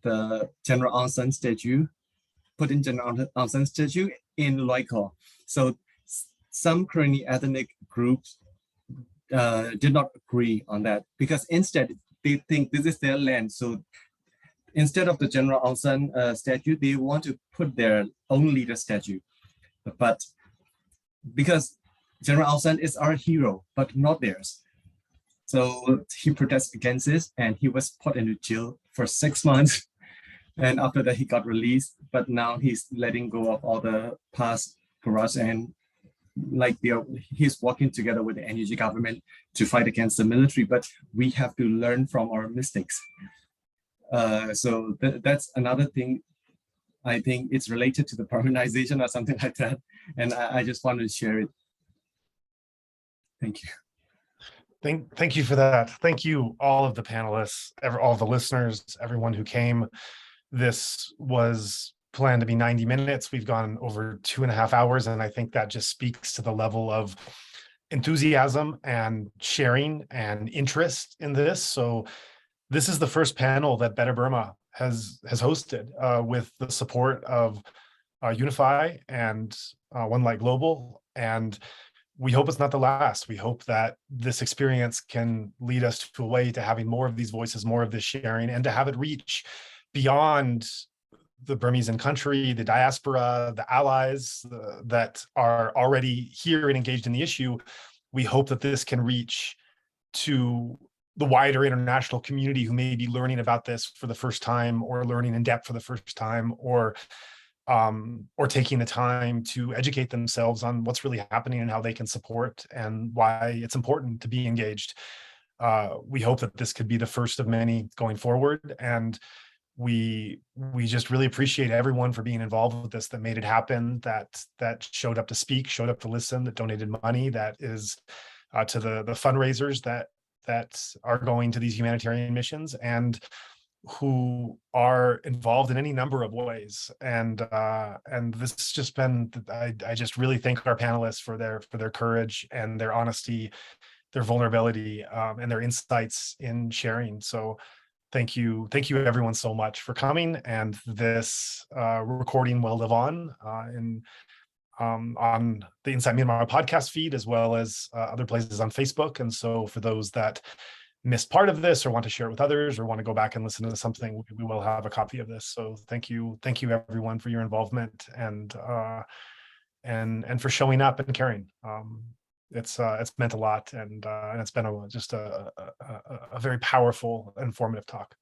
G: the General Aung San statue, putting General Aung San statue in Loikaw. So some Karenni ethnic groups did not agree on that, because instead they think this is their land. So instead of the General Aung San statue, they want to put their own leader statue. But because General Aung San is our hero, but not theirs. So he protests against this, and he was put into jail for 6 months. And after that, he got released. But now he's letting go of all the past grudge, and like he's working together with the NUG government to fight against the military. But we have to learn from our mistakes. So that's another thing. I think it's related to the Burmanization or something like that. And I just wanted to share it. Thank you.
D: Thank you for that. Thank you, all of the panelists, all the listeners, everyone who came. This was planned to be 90 minutes. We've gone over 2.5 hours, and I think that just speaks to the level of enthusiasm and sharing and interest in this. So this is the first panel that Better Burma has hosted with the support of Unify and One Light Global. And we hope it's not the last. We hope that this experience can lead us to a way to having more of these voices, more of this sharing, and to have it reach beyond the Burmese in country, the diaspora, the allies that are already here and engaged in the issue. We hope that this can reach to the wider international community who may be learning about this for the first time, or learning in depth for the first time, or taking the time to educate themselves on what's really happening and how they can support and why it's important to be engaged. we hope that this could be the first of many going forward. And we just really appreciate everyone for being involved with this, that made it happen, that showed up to speak, showed up to listen, that donated money, that is to the fundraisers that are going to these humanitarian missions, and who are involved in any number of ways. And this has just been, I just really thank our panelists for their courage and their honesty, their vulnerability, and their insights in sharing. So thank you everyone so much for coming. And this recording will live on the Inside Myanmar podcast feed, as well as other places on Facebook. And so for those that missed part of this or want to share it with others or want to go back and listen to something, we will have a copy of this. So thank you everyone for your involvement and for showing up and caring. It's meant a lot, and it's been just a very powerful, informative talk.